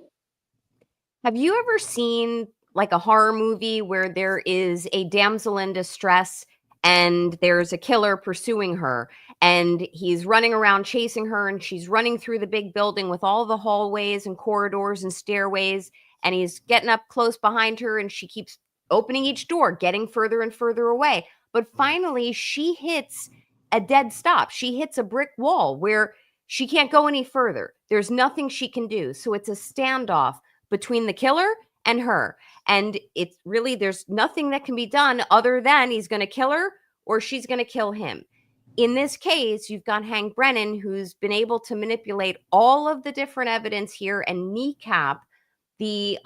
Have you ever seen like a horror movie where there is a damsel in distress and there's a killer pursuing her and he's running around chasing her and she's running through the big building with all the hallways and corridors and stairways and he's getting up close behind her and she keeps opening each door, getting further and further away. But finally she hits a dead stop. She hits a brick wall where she can't go any further. There's nothing she can do. So it's a standoff between the killer and her. And it's really, there's nothing that can be done other than he's going to kill her or she's going to kill him. In this case, you've got Hank Brennan, who's been able to manipulate all of the different evidence here and kneecap the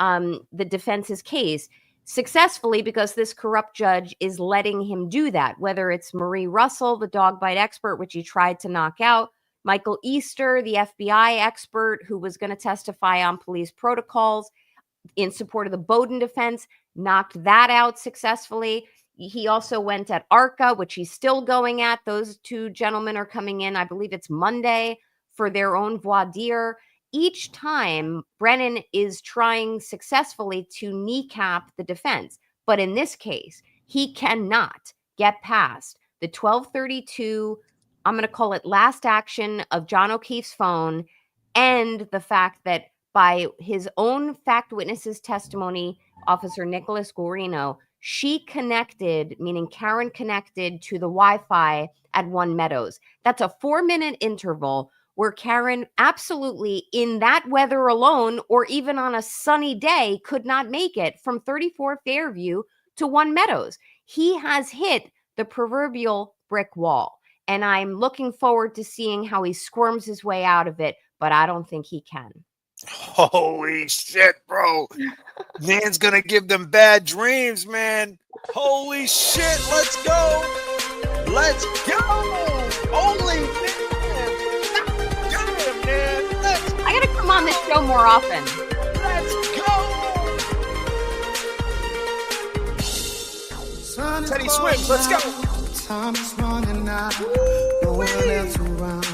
defense's case successfully because this corrupt judge is letting him do that, whether it's Marie Russell, the dog bite expert, which he tried to knock out, Michael Easter, the FBI expert who was going to testify on police protocols in support of the Bowden defense, knocked that out successfully. He also went at ARCA, which he's still going at. Those two gentlemen are coming in, I believe it's Monday, for their own voir dire. Each time, Brennan is trying successfully to kneecap the defense. But in this case, he cannot get past the 1232, I'm going to call it last action of John O'Keefe's phone, and the fact that by his own fact witness's testimony, Officer Nicholas Guarino, she connected, meaning Karen connected to the Wi-Fi at One Meadows. That's a 4-minute interval where Karen absolutely in that weather alone, or even on a sunny day, could not make it from 34 Fairview to One Meadows. He has hit the proverbial brick wall. And I'm looking forward to seeing how he squirms his way out of it, but I don't think he can. Holy shit, bro. Nan's gonna give them bad dreams, man. Holy shit, let's go. Let's go. Holy man. Damn, man. I gotta come on this show more often. Let's go. Teddy Swims, let's go. Time is running out. No one else around.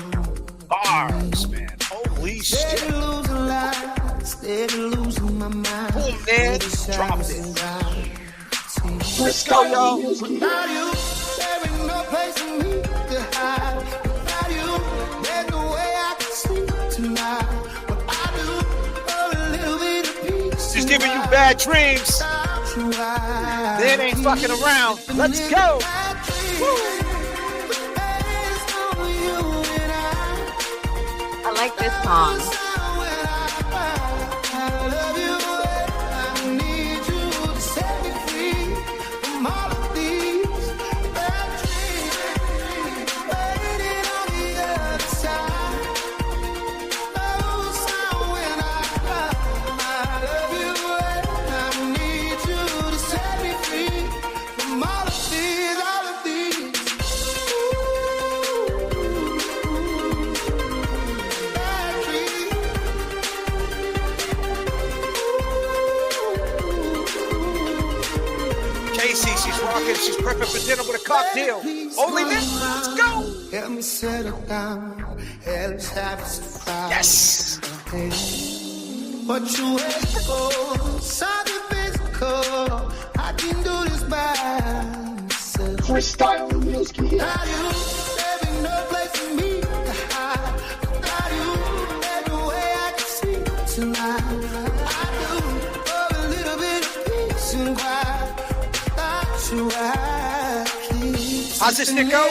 Bars, man. Holy shit. Steady losing life, steady losing my mind. Boom, man. Drop it. Let's go, y'all. Without you, there ain't no place for me to hide. Without you, there's no way I can sleep tonight. What I do for a little bit of peace. She's giving you bad dreams. Then ain't fucking around. Let's go. I like this song. She's prepping for dinner with a cocktail. Only this. Let's go. Help me settle down. Let's have a surprise. Yes. What you wait for? Something physical. I can do this by myself. Freestyle music. Without you, there ain't no place for me to hide. Without you, there's no way I can sleep tonight. I do for a little bit of peace and quiet. How's this shit go?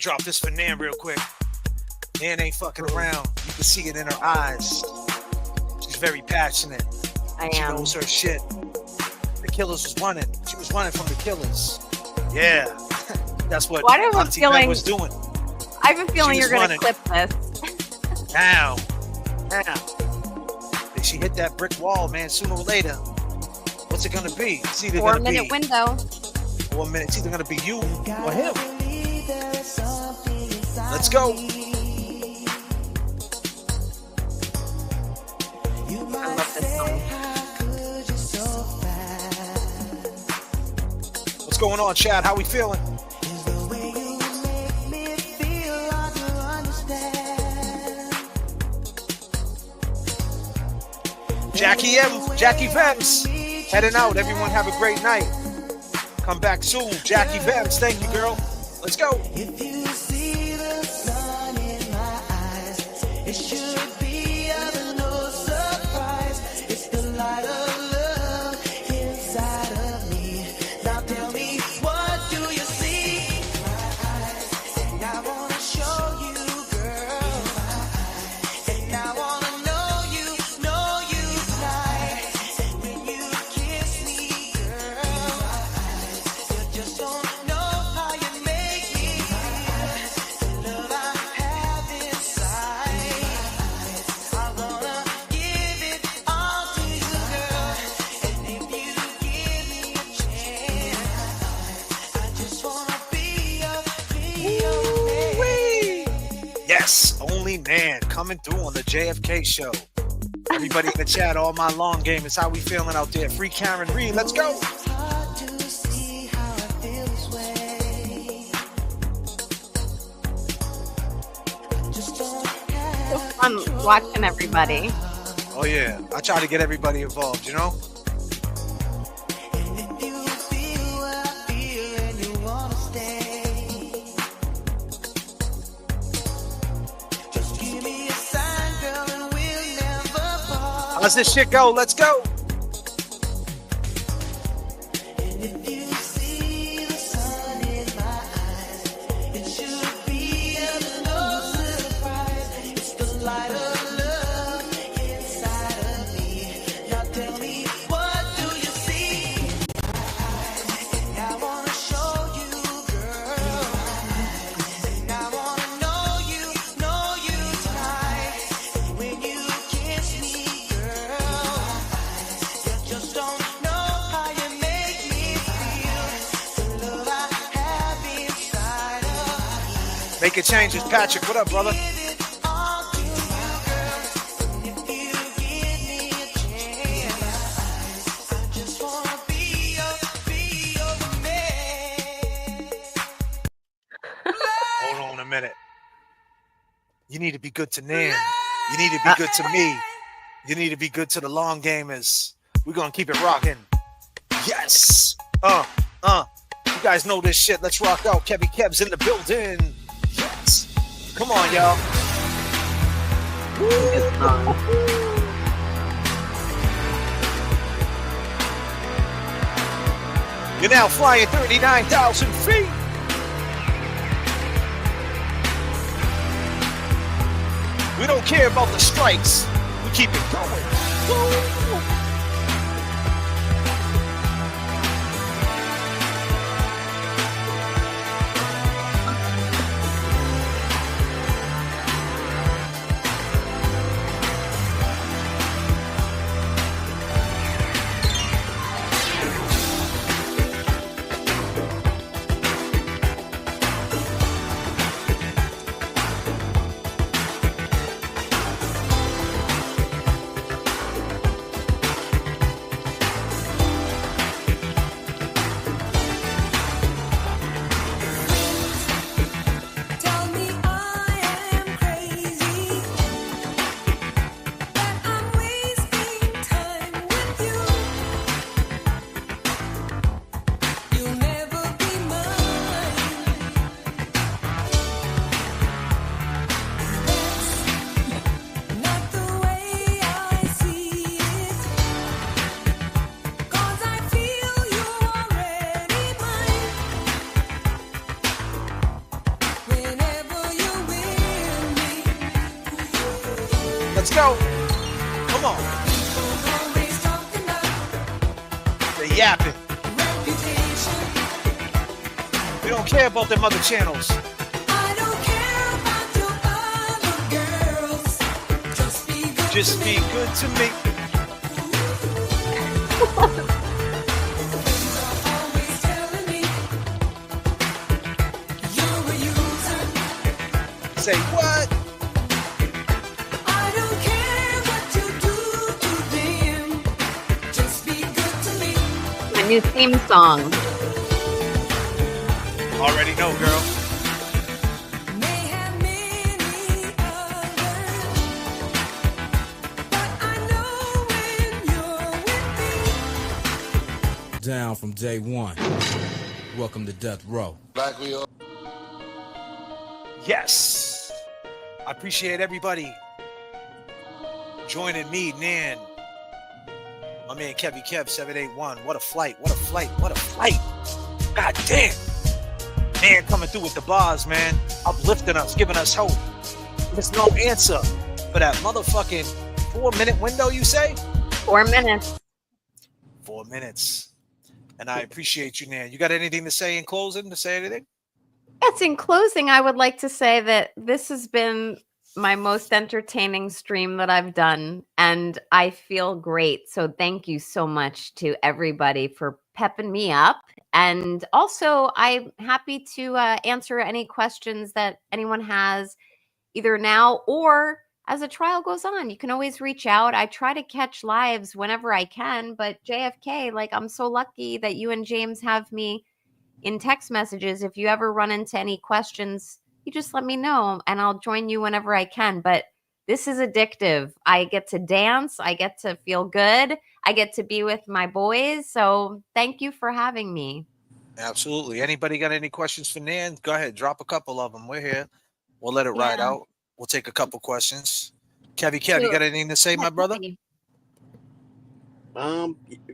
drop this for Nan real quick. Nan ain't fucking around. You can see it in her eyes. She's very passionate. She knows her shit. The killers was running. She was running from the killers. Yeah. That's what Auntie Bev was doing. I have a feeling you're going to clip this. Now. If she hit that brick wall, man, sooner or later, what's it going to be? It's either 4 minute window. 4 minutes. It's either going to be you or him. Let's go. I love this song. What's going on, Chad? How we feeling? Jackie Vance, heading out. Everyone have a great night. Come back soon. Jackie Vance, thank you, girl. Let's go. If you see the sun in my eyes, it should be of no surprise. It's the light of love inside of me. Now tell me, what do you see in my eyes? And I wanna show you, girl. And I wanna know you tonight. And when you kiss me, girl, you just don't know how you make me feel. The love I have inside, I wanna give it all to you, girl. And if you give me a chance, I just wanna be your man. Yes, only Nan coming through on the JFK show. Everybody in the chat, all my long gamers, how we feeling out there? Free Karen Reed, let's go. Hard to see how I feel this way. Just don't So fun watching everybody. Oh yeah, I try to get everybody involved, you know? you feel what I feel and you wanna stay. Just give me a sign, girl, and we'll never part. How's this shit go? Let's go. If you see the sun in my eyes, it should be of no surprise. It's the light of love inside of me. Now tell me, what do you see in my eyes? And I wanna show you, girl. And I wanna know you tonight. When you kiss me, girl, you just don't know how you make me feel. The love I have inside of me. Making changes. Patrick, what up, brother? Give it all to you, girl. And if you give me a chance, I just wanna be your man. Hold on a minute. You need to be good to Nan. You need to be good to me. You need to be good to the long gamers. We're gonna keep it rocking. Yes. You guys know this shit. Let's rock out. Kevy Kev's in the building. Yes. Come on, y'all. You're now flying 39,000 feet. We don't care about the strikes. We keep it going. Let's go. Come on. They're yapping. We don't care about them other channels. Just be good to me. Say what? I don't care what you do to them. Just be good to me. My new theme song. Already know, girl. Down from day one. Welcome to Death Row. Yes. I appreciate everybody joining me, Nan. My man Kevy Kev 781. What a flight. What a flight. What a flight. God damn. Man coming through with the bars, man. Uplifting us, giving us hope. There's no answer for that motherfucking 4-minute window, you say? 4 minutes. 4 minutes. And I appreciate you, Nan. You got anything to say in closing? To say anything? Yes, in closing, I would like to say that this has been my most entertaining stream that I've done, and I feel great. So thank you so much to everybody for pepping me up. And also, I'm happy to answer any questions that anyone has, either now or as the trial goes on. You can always reach out. I try to catch lives whenever I can, but JFK, like, I'm so lucky that you and James have me in text messages. If you ever run into any questions, you just let me know and I'll join you whenever I can. But this is addictive. I get to dance. I get to feel good. I get to be with my boys. So thank you for having me. Absolutely. Anybody got any questions for Nan? Go ahead. Drop a couple of them. We're here. We'll let it ride out. We'll take a couple questions. Kev, you got anything to say, my brother?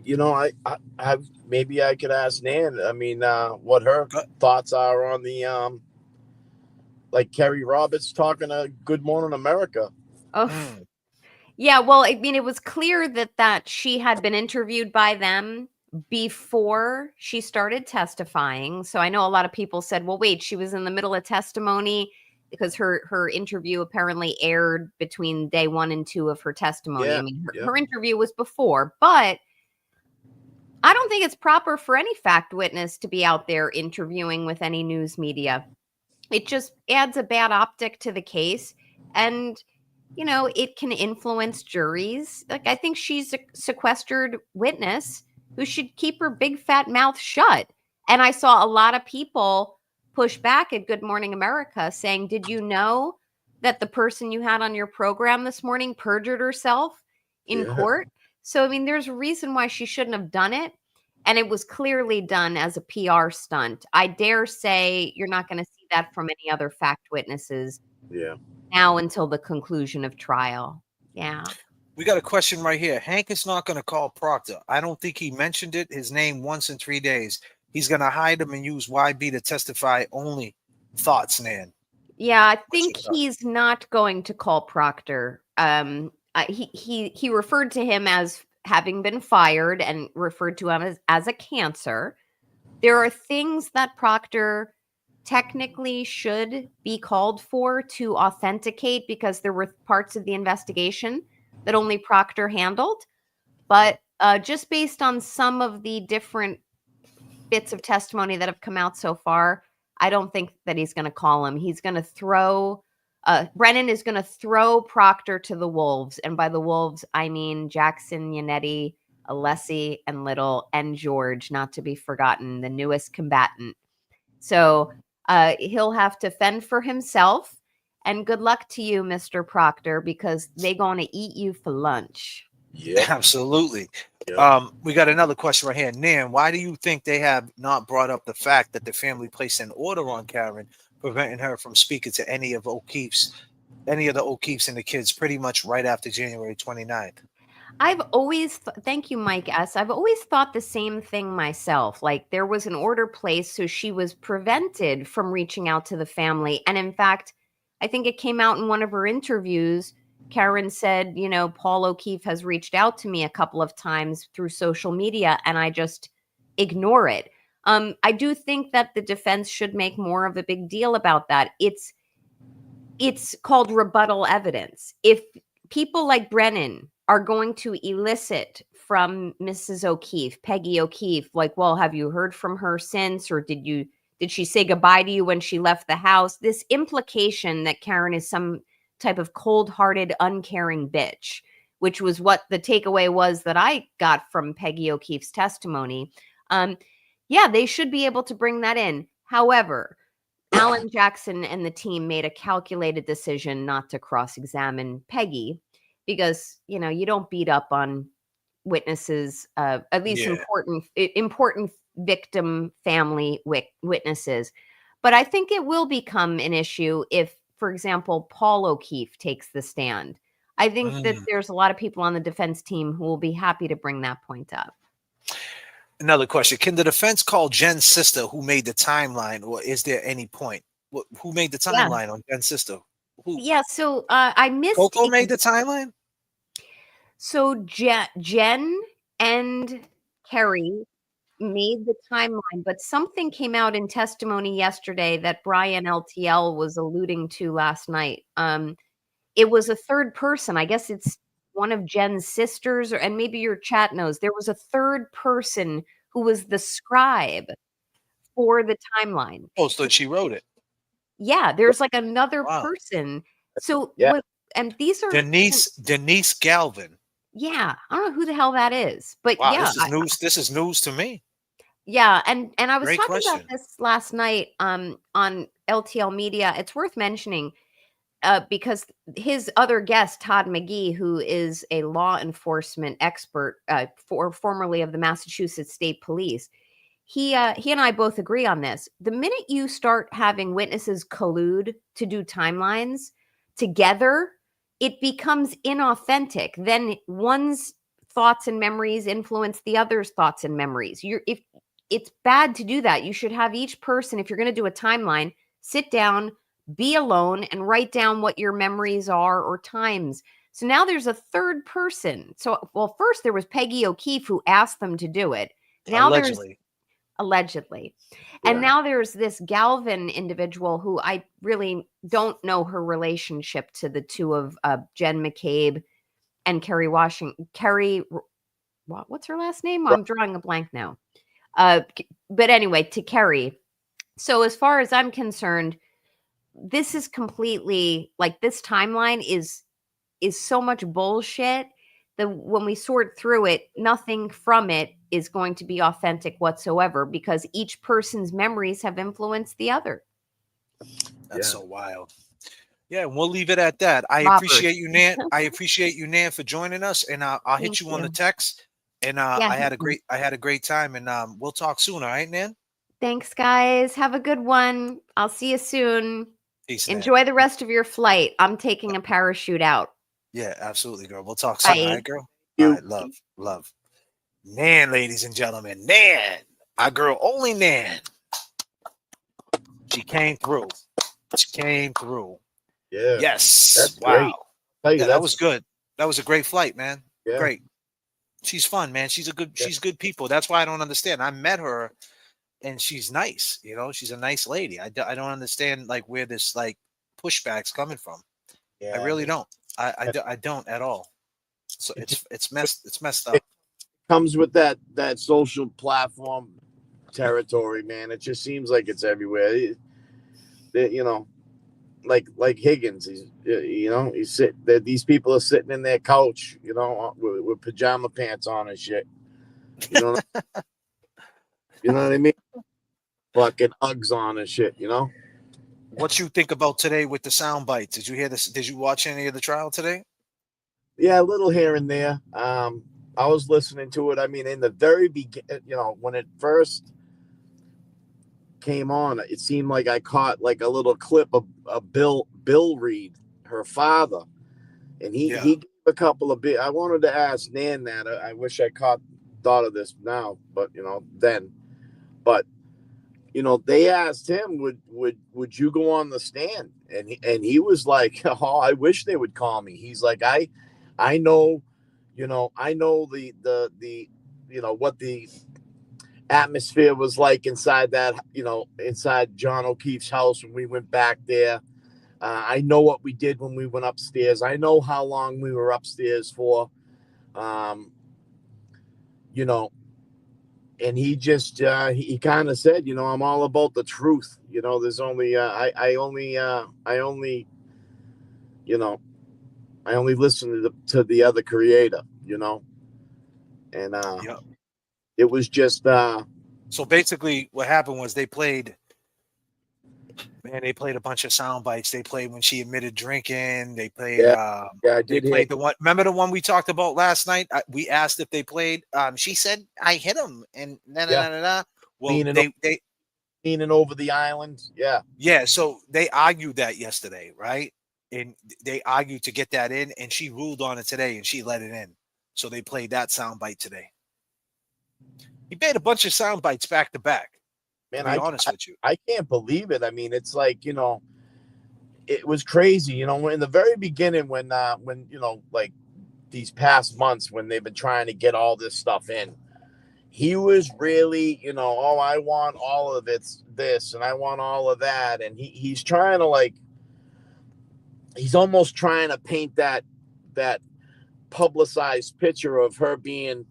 You know, I maybe I could ask Nan. I mean, what her thoughts are on the like Kerry Roberts talking to Good Morning America. Oh, yeah. Well, I mean, it was clear that she had been interviewed by them before she started testifying. So I know a lot of people said, well, wait, she was in the middle of testimony, because her interview apparently aired between day 1 and 2 of her testimony. I mean, her interview was before, but I don't think it's proper for any fact witness to be out there interviewing with any news media. It just adds a bad optic to the case. And, you know, it can influence juries. Like, I think she's a sequestered witness who should keep her big fat mouth shut. And I saw a lot of people push back at Good Morning America saying, did you know that the person you had on your program this morning perjured herself in court? So, I mean, there's a reason why she shouldn't have done it. And it was clearly done as a PR stunt. I dare say you're not going to see that from any other fact witnesses now until the conclusion of trial. Yeah. We got a question right here. Hank is not going to call Proctor. I don't think he mentioned his name once in 3 days. He's going to hide him and use YB to testify only. Thoughts, Yeah, I think he's not going to call Proctor. He referred to him as having been fired and referred to him as a cancer. There are things that Proctor technically should be called for to authenticate, because there were parts of the investigation that only Proctor handled. But just based on some of the different bits of testimony that have come out so far, I don't think that he's going to call him. He's going to throw, Brennan is going to throw Proctor to the wolves. And by the wolves, I mean Jackson, Yannetti, Alessi, and Little, and George, not to be forgotten, the newest combatant. So he'll have to fend for himself. And good luck to you, Mr. Proctor, because they're going to eat you for lunch. Yeah, absolutely. We got another question right here. Nan, why do you think they have not brought up the fact that the family placed an order on Karen, preventing her from speaking to any of the O'Keefes and the kids pretty much right after January 29th? I've always, thank you, Mike S. I've always thought the same thing myself. Like, there was an order placed, so she was prevented from reaching out to the family. And in fact, I think it came out in one of her interviews. Karen said, you know, Paul O'Keefe has reached out to me a couple of times through social media, and I just ignore it. I do think that the defense should make more of a big deal about that. It's called rebuttal evidence. If people like Brennan are going to elicit from Mrs. O'Keefe, Peggy O'Keefe, like, well, have you heard from her since, or did she say goodbye to you when she left the house? This implication that Karen is some type of cold-hearted, uncaring bitch, which was what the takeaway was that I got from Peggy O'Keefe's testimony. Yeah, they should be able to bring that in. However, Alan Jackson and the team made a calculated decision not to cross-examine Peggy because, you know, you don't beat up on witnesses, at least important victim family witnesses. But I think it will become an issue if, for example, Paul O'Keefe takes the stand. I think that there's a lot of people on the defense team who will be happy to bring that point up. Another question. Can the defense call Jen's sister who made the timeline, or is there any point? Who made the timeline on Jen's sister? Who? Yeah, so I missed. Coco made the timeline? So Jen and Kerry made the timeline, but something came out in testimony yesterday that Brian LTL was alluding to last night. It was a third person. I guess it's one of Jen's sisters, and maybe your chat knows. There was a third person who was the scribe for the timeline. Oh, so she wrote it. Yeah, there's like another person. So what? And these are Denise Galvin. Yeah, I don't know who the hell that is, but wow, yeah, this is news. This is news to me. Yeah, and I was Great talking question. about this last night on LTL Media. It's worth mentioning because his other guest, Todd McGee, who is a law enforcement expert, formerly of the Massachusetts State Police, he and I both agree on this. The minute you start having witnesses collude to do timelines together, it becomes inauthentic. Then one's thoughts and memories influence the other's thoughts and memories. If it's bad to do that, you should have each person, if you're going to do a timeline, sit down, be alone, and write down what your memories are or times. So now there's a third person. So, well, first there was Peggy O'Keefe who asked them to do it. Now allegedly. And now there's this Galvin individual who I really don't know her relationship to the two of Jen McCabe and Kerry Washington. Kerry, what's her last name? I'm drawing a blank now. But anyway, to Kerry. So as far as I'm concerned, this is completely like this timeline is so much bullshit that when we sort through it, nothing from it is going to be authentic whatsoever because each person's memories have influenced the other. That's so wild. Yeah, and we'll leave it at that. I appreciate you, Nan. I appreciate you, Nan, for joining us, and I'll hit you on the text. And I had a great time, and we'll talk soon. All right, Nan. Thanks, guys. Have a good one. I'll see you soon. Peace, Enjoy the rest of your flight. I'm taking a parachute out. Yeah, absolutely, girl. We'll talk soon. All right, girl. All right, love. Nan, ladies and gentlemen, Nan, my girl, only Nan. She came through. Yeah. Yes. That's wow. Great. That was good. That was a great flight, man. Yeah. Great. She's fun, man. She's good people. That's why I don't understand. I met her and she's nice. You know, she's a nice lady. I don't understand like where this like pushback's coming from. Yeah. I really don't. I don't at all. So it's messed up. It comes with that social platform territory, man. It just seems like it's everywhere. You know, like Higgins, these people are sitting in their couch, you know, with pajama pants on and shit. You know, you know what I mean? Fucking Uggs on and shit, you know. What you think about today with the sound bites? Did you hear this? Did you watch any of the trial today? Yeah, a little here and there. I was listening to it. I mean, in the very beginning, you know, when it first came on, it seemed like I caught like a little clip of Bill Reed, her father, and he gave a couple of bit. I wanted to ask Nan that. I wish I thought of this now, but you know, then, but they asked him, would you go on the stand? And he was like, oh, I wish they would call me. He's like, I know, I know the what the atmosphere was like inside that, inside John O'Keefe's house when we went back there. I know what we did when we went upstairs. I know how long we were upstairs for. And he just he kind of said, I'm all about the truth. There's only I only listen to the other creator. And Yep. it was just So basically, what happened was they played a bunch of sound bites. They played when she admitted drinking. They played. I They did played the one. Remember the one we talked about last night? We asked if they played. She said I hit him, and Well, leaning over the island. Yeah. So they argued that yesterday, right? And they argued to get that in, and she ruled on it today, and she let it in. So they played that sound bite today. He made a bunch of sound bites back to back. Man, to be honest with you, I can't believe it. I mean, it's like, it was crazy, in the very beginning when like these past months when they've been trying to get all this stuff in, he was really, oh, I want all of it's this and I want all of that. And he's trying to he's almost trying to paint that publicized picture of her being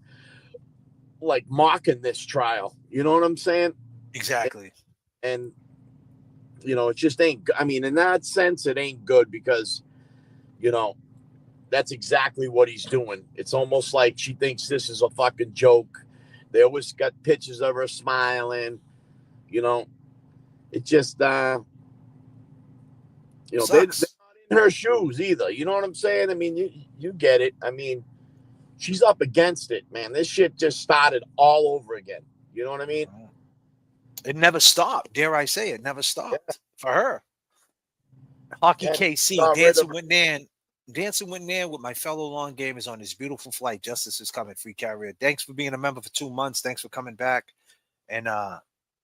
like mocking this trial. You know what I'm saying? Exactly. And it just ain't. I mean, in that sense, it ain't good because, that's exactly what he's doing. It's almost like she thinks this is a fucking joke. They always got pictures of her smiling. It just, they're not in her shoes either. You know what I'm saying? I mean, you get it. I mean, she's up against it, man. This shit just started all over again. You know what I mean? It never stopped. Dare I say it never stopped for her. Hockey KC dancing with Nan with my fellow long gamers on this beautiful flight. Justice is coming, free carrier. Thanks for being a member for 2 months. Thanks for coming back. And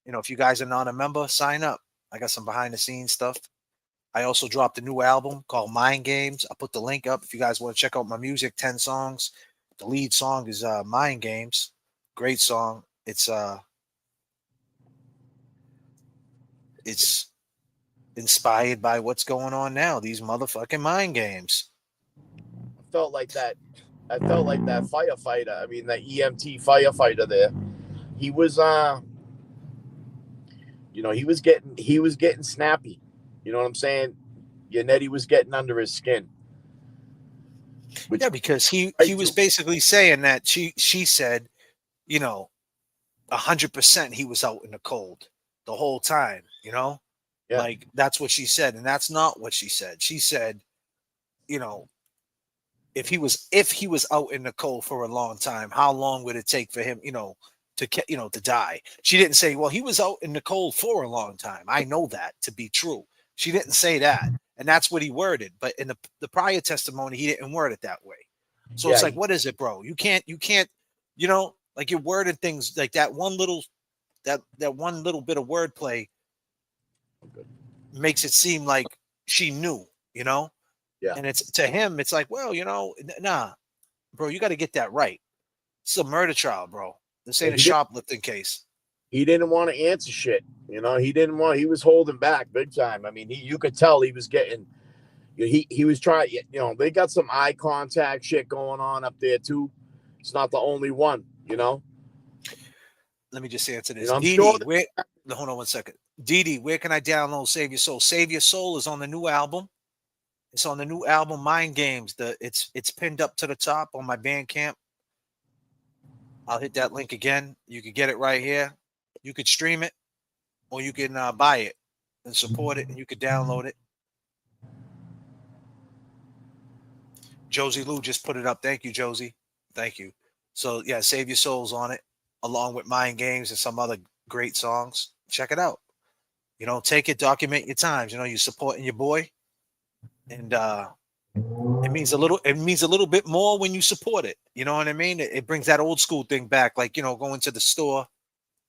if you guys are not a member, sign up. I got some behind the scenes stuff. I also dropped a new album called Mind Games. I put the link up if you guys want to check out my music. 10 songs. The lead song is Mind Games. Great song. It's inspired by what's going on now. These motherfucking mind games. I felt like that firefighter. I mean, that EMT firefighter there. He was, he was getting snappy. You know what I'm saying? Yannetti was getting under his skin. Yeah, because he was basically saying that she said, 100% he was out in the cold the whole time, like that's what she said. And that's not what she said. She said, if he was out in the cold for a long time, how long would it take for him, to die? She didn't say, well, he was out in the cold for a long time. I know that to be true. She didn't say that. And that's what he worded. But in the prior testimony, he didn't word it that way. So it's like, what is it, bro? You can't, like you're wording things like that one little bit of wordplay makes it seem like she knew, Yeah. And it's to him, it's like, well, nah, bro, you got to get that right. It's a murder trial, bro. This ain't a shoplifting case. He didn't want to answer shit. He was holding back big time. I mean, you could tell he was getting, he was trying, they got some eye contact shit going on up there too. It's not the only one, Let me just answer this. I'm Dee sure Dee, hold on one second. Dee Dee, where can I download Save Your Soul? Save Your Soul is on the new album. It's on the new album, Mind Games. It's pinned up to the top on my Bandcamp. I'll hit that link again. You can get it right here. You could stream it, or you can buy it and support it, and you could download it. Josie Lou just put it up. Thank you, Josie. Thank you. So yeah, Save Your Souls on it, along with Mind Games and some other great songs. Check it out. Take it, document your times. You're supporting your boy. And it means a little bit more when you support it. You know what I mean? It brings that old school thing back, like, going to the store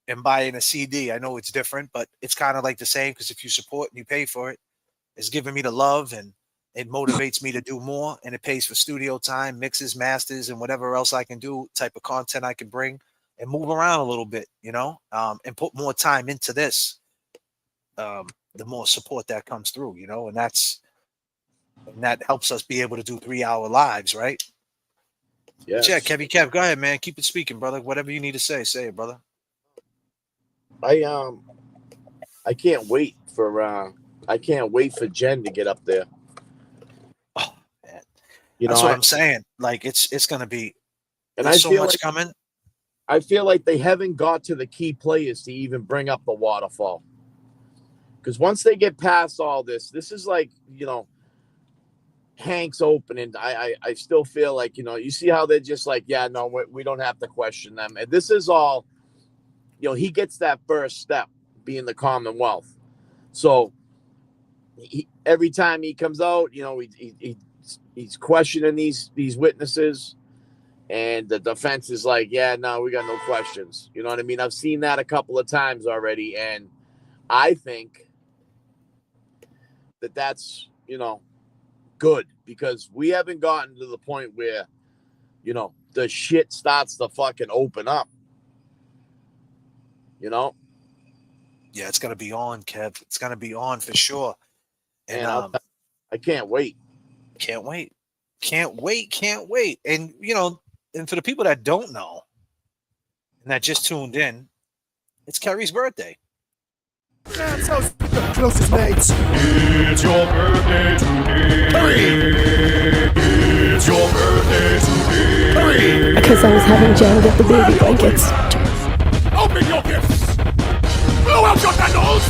and buying a CD. I know it's different, but it's kind of like the same, because if you support and you pay for it, it's giving me the love and it motivates me to do more, and it pays for studio time, mixes, masters, and whatever else I can do, type of content I can bring and move around a little bit, and put more time into this. The more support that comes through, and that helps us be able to do 3-hour lives, right? Yes. Yeah, Kevy Kev, go ahead, man. Keep it speaking, brother. Whatever you need to say it, brother. I can't wait for Jen to get up there. Oh man, that's what I'm saying. Like it's gonna be, and there's I so feel much like, coming. I feel like they haven't got to the key players to even bring up the waterfall. Because once they get past all this is like, Hank's opening. I still feel like, you see how they're just like, yeah, no, we don't have to question them. And this is all, he gets that first step, being the Commonwealth. So every time he comes out, he's questioning these witnesses, and the defense is like, yeah, no, we got no questions. You know what I mean? I've seen that a couple of times already, and I think that's good, because we haven't gotten to the point where the shit starts to fucking open up. Yeah, it's gonna be on, Kev. It's gonna be on for sure. And I can't wait. Can't wait. Can't wait. And and for the people that don't know and that just tuned in, it's Kerry's birthday. Closest mates. It's your birthday today. It's your birthday today. Because I was having Jen get the baby blankets. Open your gifts. Blow out your candles.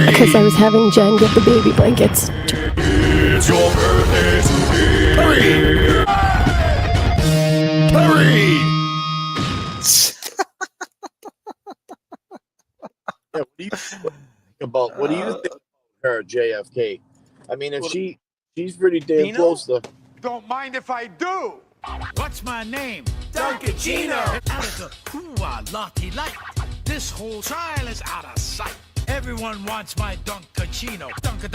Because I was having Jen get the baby blankets. It's your birthday today. Hurry! Yeah, what do you think about her, JFK? I mean, if she's pretty damn close to. Don't mind if I do. What's my name? Dunkachino. Out of the Lottie light. This whole trial is out of sight. Everyone wants my Dunkachino. Dunka.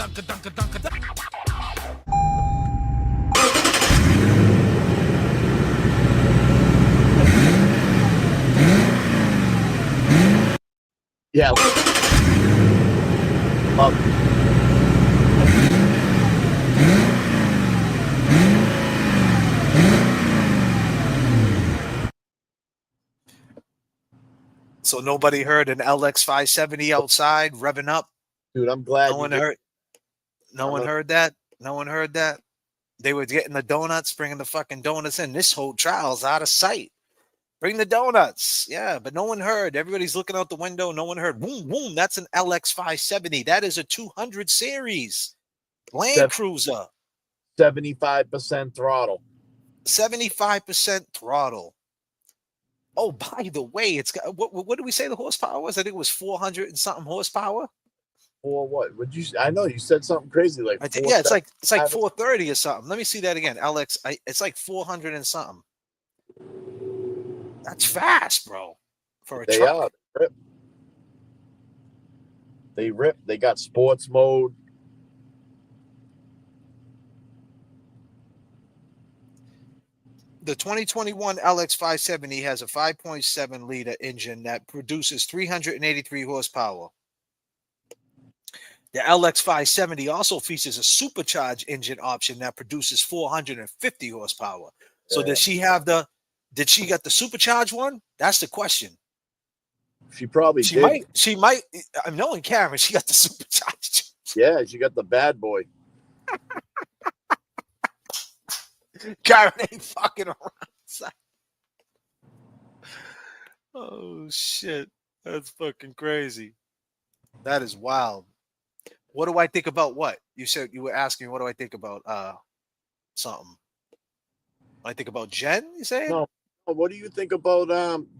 Yeah. So nobody heard an LX 570 outside revving up. Dude, I'm glad. No one heard that. No one heard that. They were getting the donuts, bringing the fucking donuts in. This whole trial's out of sight. Bring the donuts. Yeah, but no one heard. Everybody's looking out the window. No one heard. Boom, boom. That's an LX 570. That is a 200 series Land Cruiser. 75% throttle. 75% throttle. Oh, by the way, it's got what did we say the horsepower was? I think it was 400 and something horsepower. Or what? Would you? I know you said something crazy like. Yeah, it's like 430 or something. Let me see that again. LX, it's like 400 and something. That's fast, bro. For a truck. They rip. They got sports mode. The 2021 LX 570 has a 5.7 liter engine that produces 383 horsepower. The LX 570 also features a supercharged engine option that produces 450 horsepower. So did she get the supercharged one? That's the question. She probably did. She might. I'm knowing Karen. She got the supercharged. Yeah, she got the bad boy. Karen ain't fucking around. Oh shit, that's fucking crazy. That is wild. What do I think about what? You said you were asking, what do I think about something? I think about Jen, you saying? No. What do you think about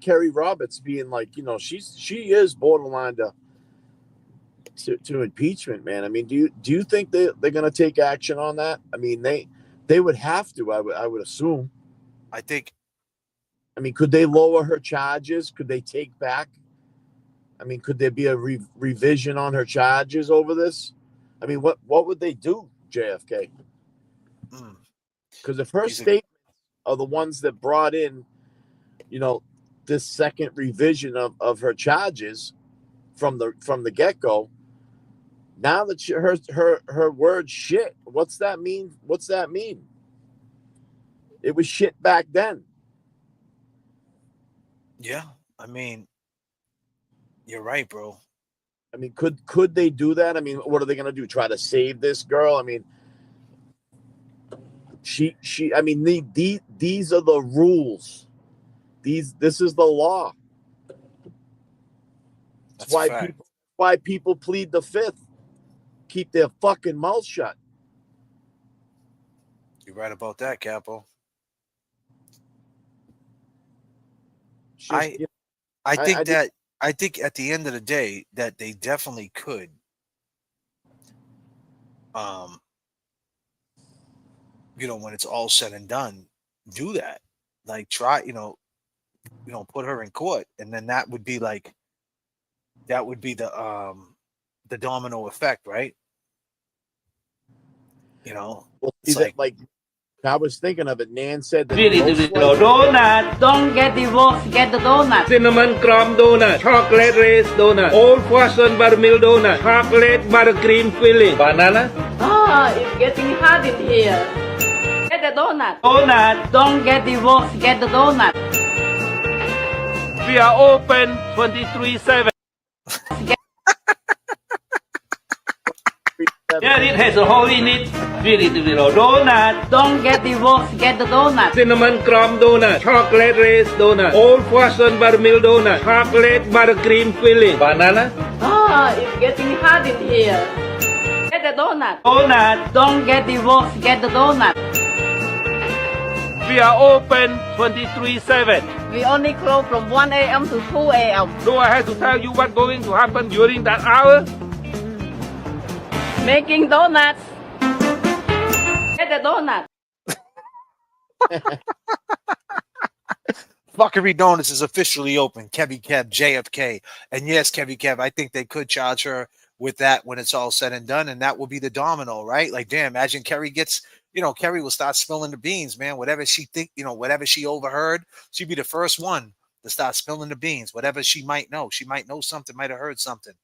Kerry Roberts being like, she is borderline to impeachment, man. I mean, do you think they're gonna take action on that? I mean, they would have to, I would assume. I think I mean, could they lower her charges? Could they take back? I mean, could there be a revision on her charges over this? I mean, what would they do, JFK? Because if her statements are the ones that brought in, you know, this second revision of her charges from the get-go, now that her word shit, what's that mean? What's that mean? It was shit back then. Yeah, I mean, you're right, bro. I mean, could they do that? I mean, what are they gonna do? Try to save this girl? I mean, I mean, these are the rules. This is the law. That's why people plead the fifth. Keep their fucking mouth shut. You're right about that, Capo. Just, I think at the end of the day that they definitely could you know, when it's all said and done, do that. Like try, put her in court, and then that would be the domino effect, right? You know, well, it's like I was thinking of it. Nan said that donut. Don't get divorced, get the donut. Cinnamon crumb donut, chocolate raised donut, old fashioned buttermilk donut, chocolate buttercream filling, banana. Ah, it's getting hot in here. Get the donut. Donut. Don't get divorced, get the donut. We are open 23/7. Yeah, it has a hole in it. Donut. Don't get divorced, get the donut. Cinnamon crumb donut, chocolate raised donut, old fashioned buttermilk donut, chocolate buttercream filling, banana. Ah, it's getting hot in here. Get the donut. Donut. Don't get divorced, get the donut. We are open 23/7. We only close from 1 a.m. to 2 a.m. Do I have to tell you what's going to happen during that hour? Making donuts. Get the donut. Fuckery Donuts is officially open. Kevy Kev, JFK. And yes, Kevy Kev, I think they could charge her with that when it's all said and done. And that will be the domino, right? Like, damn, imagine Kerry gets, Kerry will start spilling the beans, man. Whatever she whatever she overheard, she'd be the first one to start spilling the beans. Whatever she might know. She might know something, might have heard something.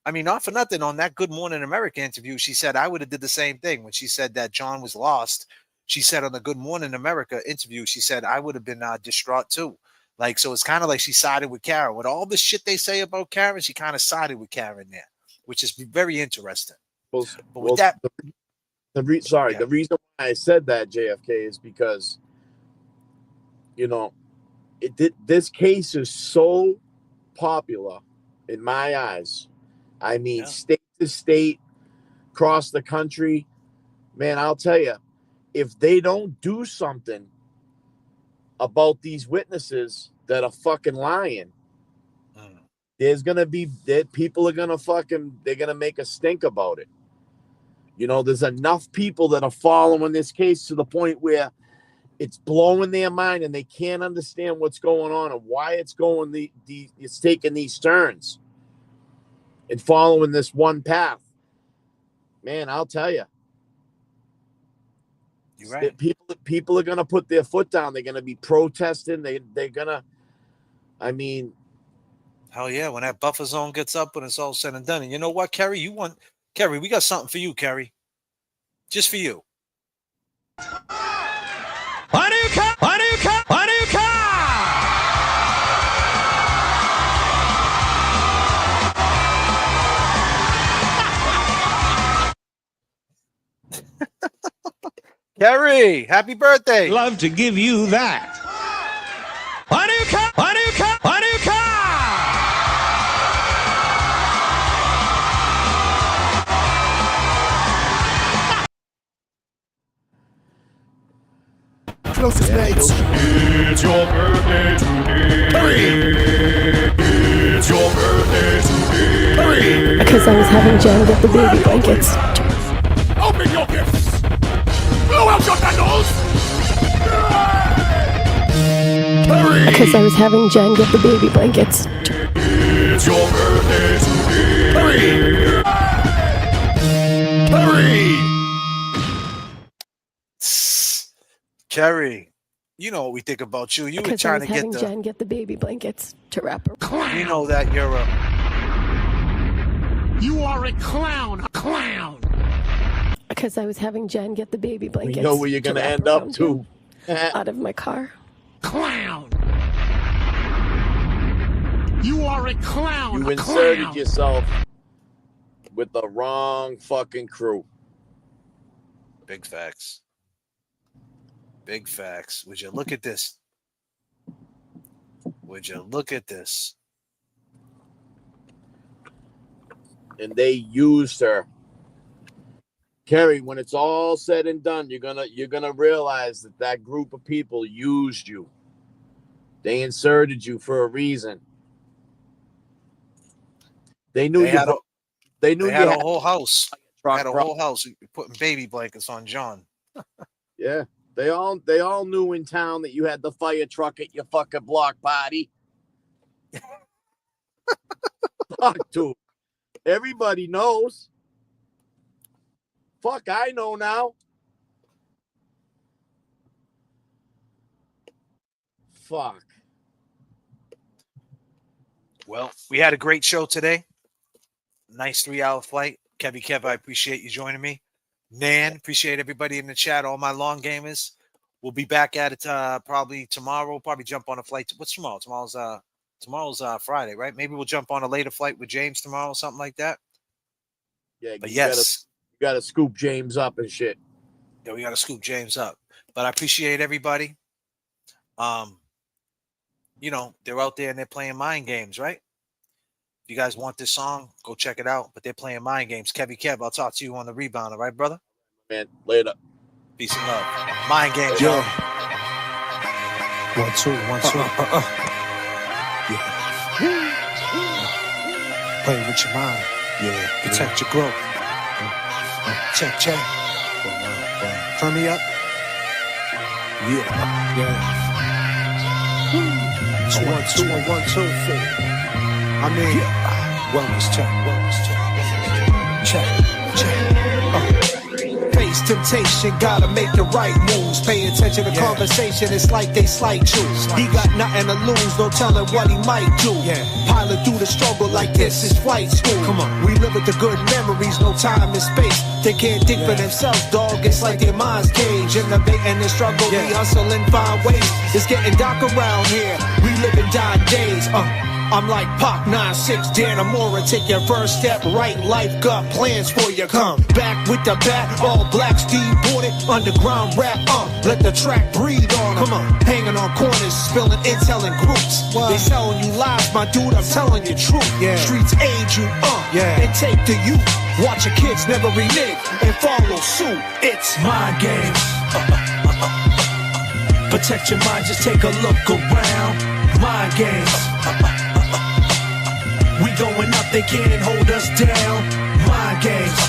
I mean, not for nothing, on that Good Morning America interview, she said, I would have did the same thing. When she said that John was lost, she said on the Good Morning America interview, she said, I would have been distraught too. Like, so it's kind of like she sided with Karen. With all the shit they say about Karen, she kind of sided with Karen there, which is very interesting. The reason why I said that, JFK, is because, this case is so popular in my eyes. I mean, state to state, across the country, man, I'll tell you, if they don't do something about these witnesses that are fucking lying, there's going to be that people are going to they're going to make a stink about it. There's enough people that are following this case to the point where it's blowing their mind and they can't understand what's going on and why it's going it's taking these turns and following this one path. Man, I'll tell you. You're right. People are going to put their foot down. They're going to be protesting. They're going to, hell yeah, when that buffer zone gets up and it's all said and done. And you know what, Kerry? Kerry, we got something for you, Kerry. Just for you. Kerry, happy birthday. Love to give you that. Closest mates. It's your birthday today. It's your birthday today. Because I was having Jen get the baby blankets. Open your gifts. Blow out your candles. Because I was having Jen get the baby blankets. It's your birthday today. Kerry! Kerry, you know what we think about you. You were Because I trying was to having get the. Jen get the baby blankets to wrap her. You know that you're a. You are a clown. A clown. Because I was having Jen get the baby blankets. You know where you're going to wrap end up, around too. him out of my car. Clown. You are a clown. You a inserted clown. yourself with the wrong fucking crew. Big facts. Big facts. Would you look at this? Would you look at this? And they used her. Kerry, when it's all said and done, you're gonna realize that group of people used you. They inserted you for a reason. They knew They had a had whole house. truck Had a whole house putting baby blankets on John. Yeah, they all knew in town that you had the fire truck at your fucking block party. Fuck, dude. Everybody knows. Fuck, I know now. Fuck. Well, we had a great show today. Nice 3-hour flight. Kev, I appreciate you joining me. Nan, appreciate everybody in the chat, all my long gamers. We'll be back at it probably tomorrow. We'll probably jump on a flight. What's tomorrow? Tomorrow's Friday, right? Maybe we'll jump on a later flight with James tomorrow, something like that. Yeah, but you yes. gotta scoop James up and shit. Yeah, we gotta scoop James up. But I appreciate everybody. You know, they're out there and they're playing mind games, right? If you guys want this song, go check it out. But they're playing mind games. Kev, I'll talk to you on the rebound, all right, brother? Man, later. Peace and love. Mind games, Yo. y'all. 1, 2, 1, 2. Yeah. Play with your mind. Yeah. Protect your growth. Check. Turn me up. Yeah. 1, 2, 1, 2, 4. I mean, wellness check. Face temptation, gotta make the right moves. Pay attention to conversation, it's like they slight you. He got nothing to lose, no telling what he might do. Pilot through the struggle like this is flight school. Come on, we live with the good memories, no time and space. They can't think for themselves, dog. It's like their minds cage. Innovating the struggle, we hustle and find ways. It's getting dark around here. We live in dying days. I'm like Pop 9-6, Dan Amora. Take your first step right. Life got plans for you. Come back with the bat, all black, Steve Boarded, underground rap. Let the track breathe on 'em. Come on, hanging on corners, spilling intel in groups. They selling you lies, my dude. I'm telling you truth. Streets age you, and take the youth. Watch your kids never renege and follow suit. It's mind games. Protect your mind, just take a look around. Mind games. We going up, they can't hold us down. Mind games.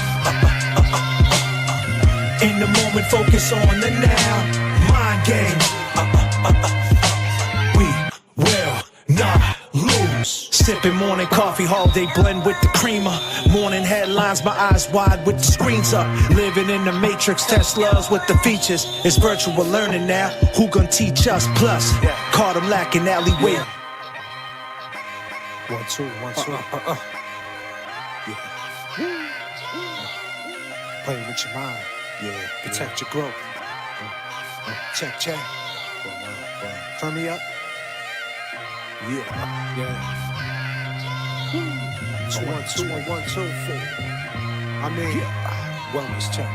In the moment, focus on the now. Mind games. We will not lose. Sipping morning coffee, holiday blend with the creamer. Morning headlines, my eyes wide with the screens up. Living in the matrix, Teslas with the features. It's virtual learning now. Who gonna teach us? Plus, caught them lacking alleyway. 1, 2, 1, 2. Play with your mind. Protect your growth. Check. Turn me up. 1, 2, 1, 2, 4. I mean, wellness check.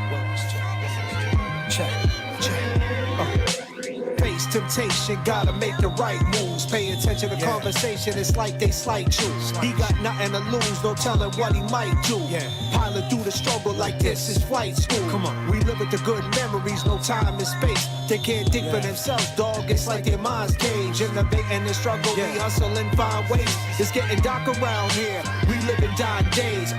Face temptation, gotta make the right moves. Pay attention to conversation, it's like they slight you. He got nothing to lose, no telling what he might do. Pilot through the struggle like this is flight school. Come on, we live with the good memories, no time and space. They can't think for themselves, dog. It's like their minds cage. Innovating the struggle, we hustle and find ways. It's getting dark around here. We live in dying days.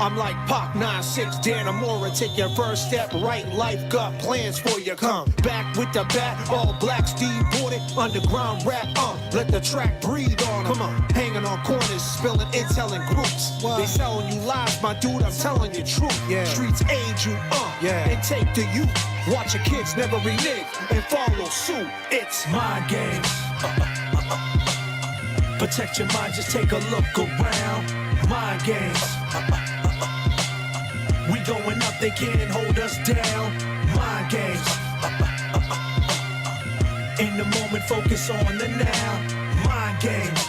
I'm like Pop 9-6, Dan Amora. Take your first step right. Life got plans for you. Come back with the bat. All black Steve Boarded. Underground rap. Let the track breathe on 'em. Come on. Hanging on corners, spilling intel in groups. They selling you lies, my dude. I'm telling you truth. Streets aid you. And take the youth. Watch your kids never renege and follow suit. It's mind games. Protect your mind, just take a look around. Mind games. We going up, they can't hold us down. Mind games. In the moment, focus on the now. Mind games.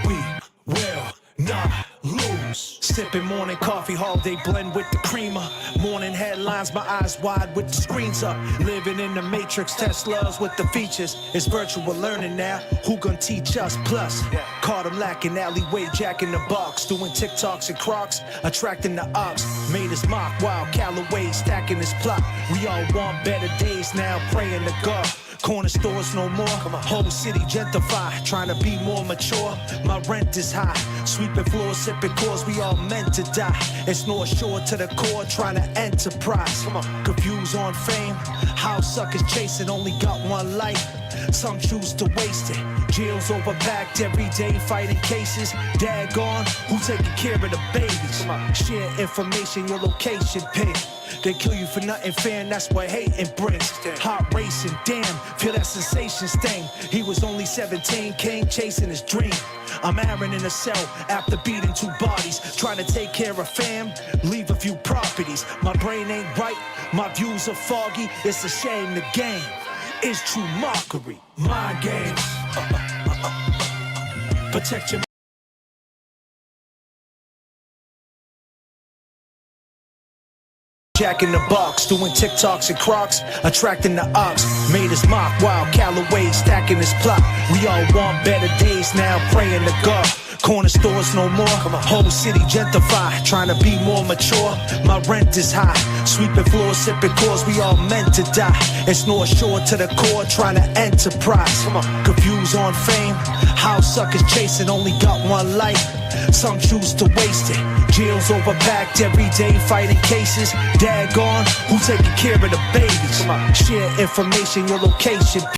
We will not lose. Sipping morning coffee, holiday blend with the creamer. Morning headlines, my eyes wide with the screens up. Living in the matrix, Teslas with the features. It's virtual learning now. Who gonna teach us? Plus, caught him lacking, alleyway jack in the box. Doing TikToks and Crocs, attracting the ops. Made us mock while Callaway stacking his plot. We all want better days now, praying to God. Corner stores no more. Whole city gentrify, trying to be more mature. My rent is high, sweeping floors, sipping cores. We all meant to die. It's North Shore to the core, trying to enterprise. Confused on fame, how suckers chasing. Only got one life, some choose to waste it. Jails overpacked every day, fighting cases. Dad gone, who taking care of the babies? Share information, your location pick. They kill you for nothing, fan, that's what hating brings. Heart racing, damn, feel that sensation sting. He was only 17, king chasing his dream. I'm Aaron in a cell after beating 2 bodies. Trying to take care of fam, leave a few properties. My brain ain't right, my views are foggy. It's a shame the game is true mockery. Mind games. Protect your Jack in the box, doing TikToks and Crocs, attracting the ops. Made us mock while Callaway stacking his plot. We all want better days now, praying to God. Corner stores no more, whole city gentrify, trying to be more mature. My rent is high, sweeping floors, sipping cores. We all meant to die. It's North Shore to the core, trying to enterprise. Confused on fame, how suckers chasing. Only got one life, some choose to waste it. Jails overpacked every day, fighting cases. Dad gone, who taking care of the babies? Share information, your location.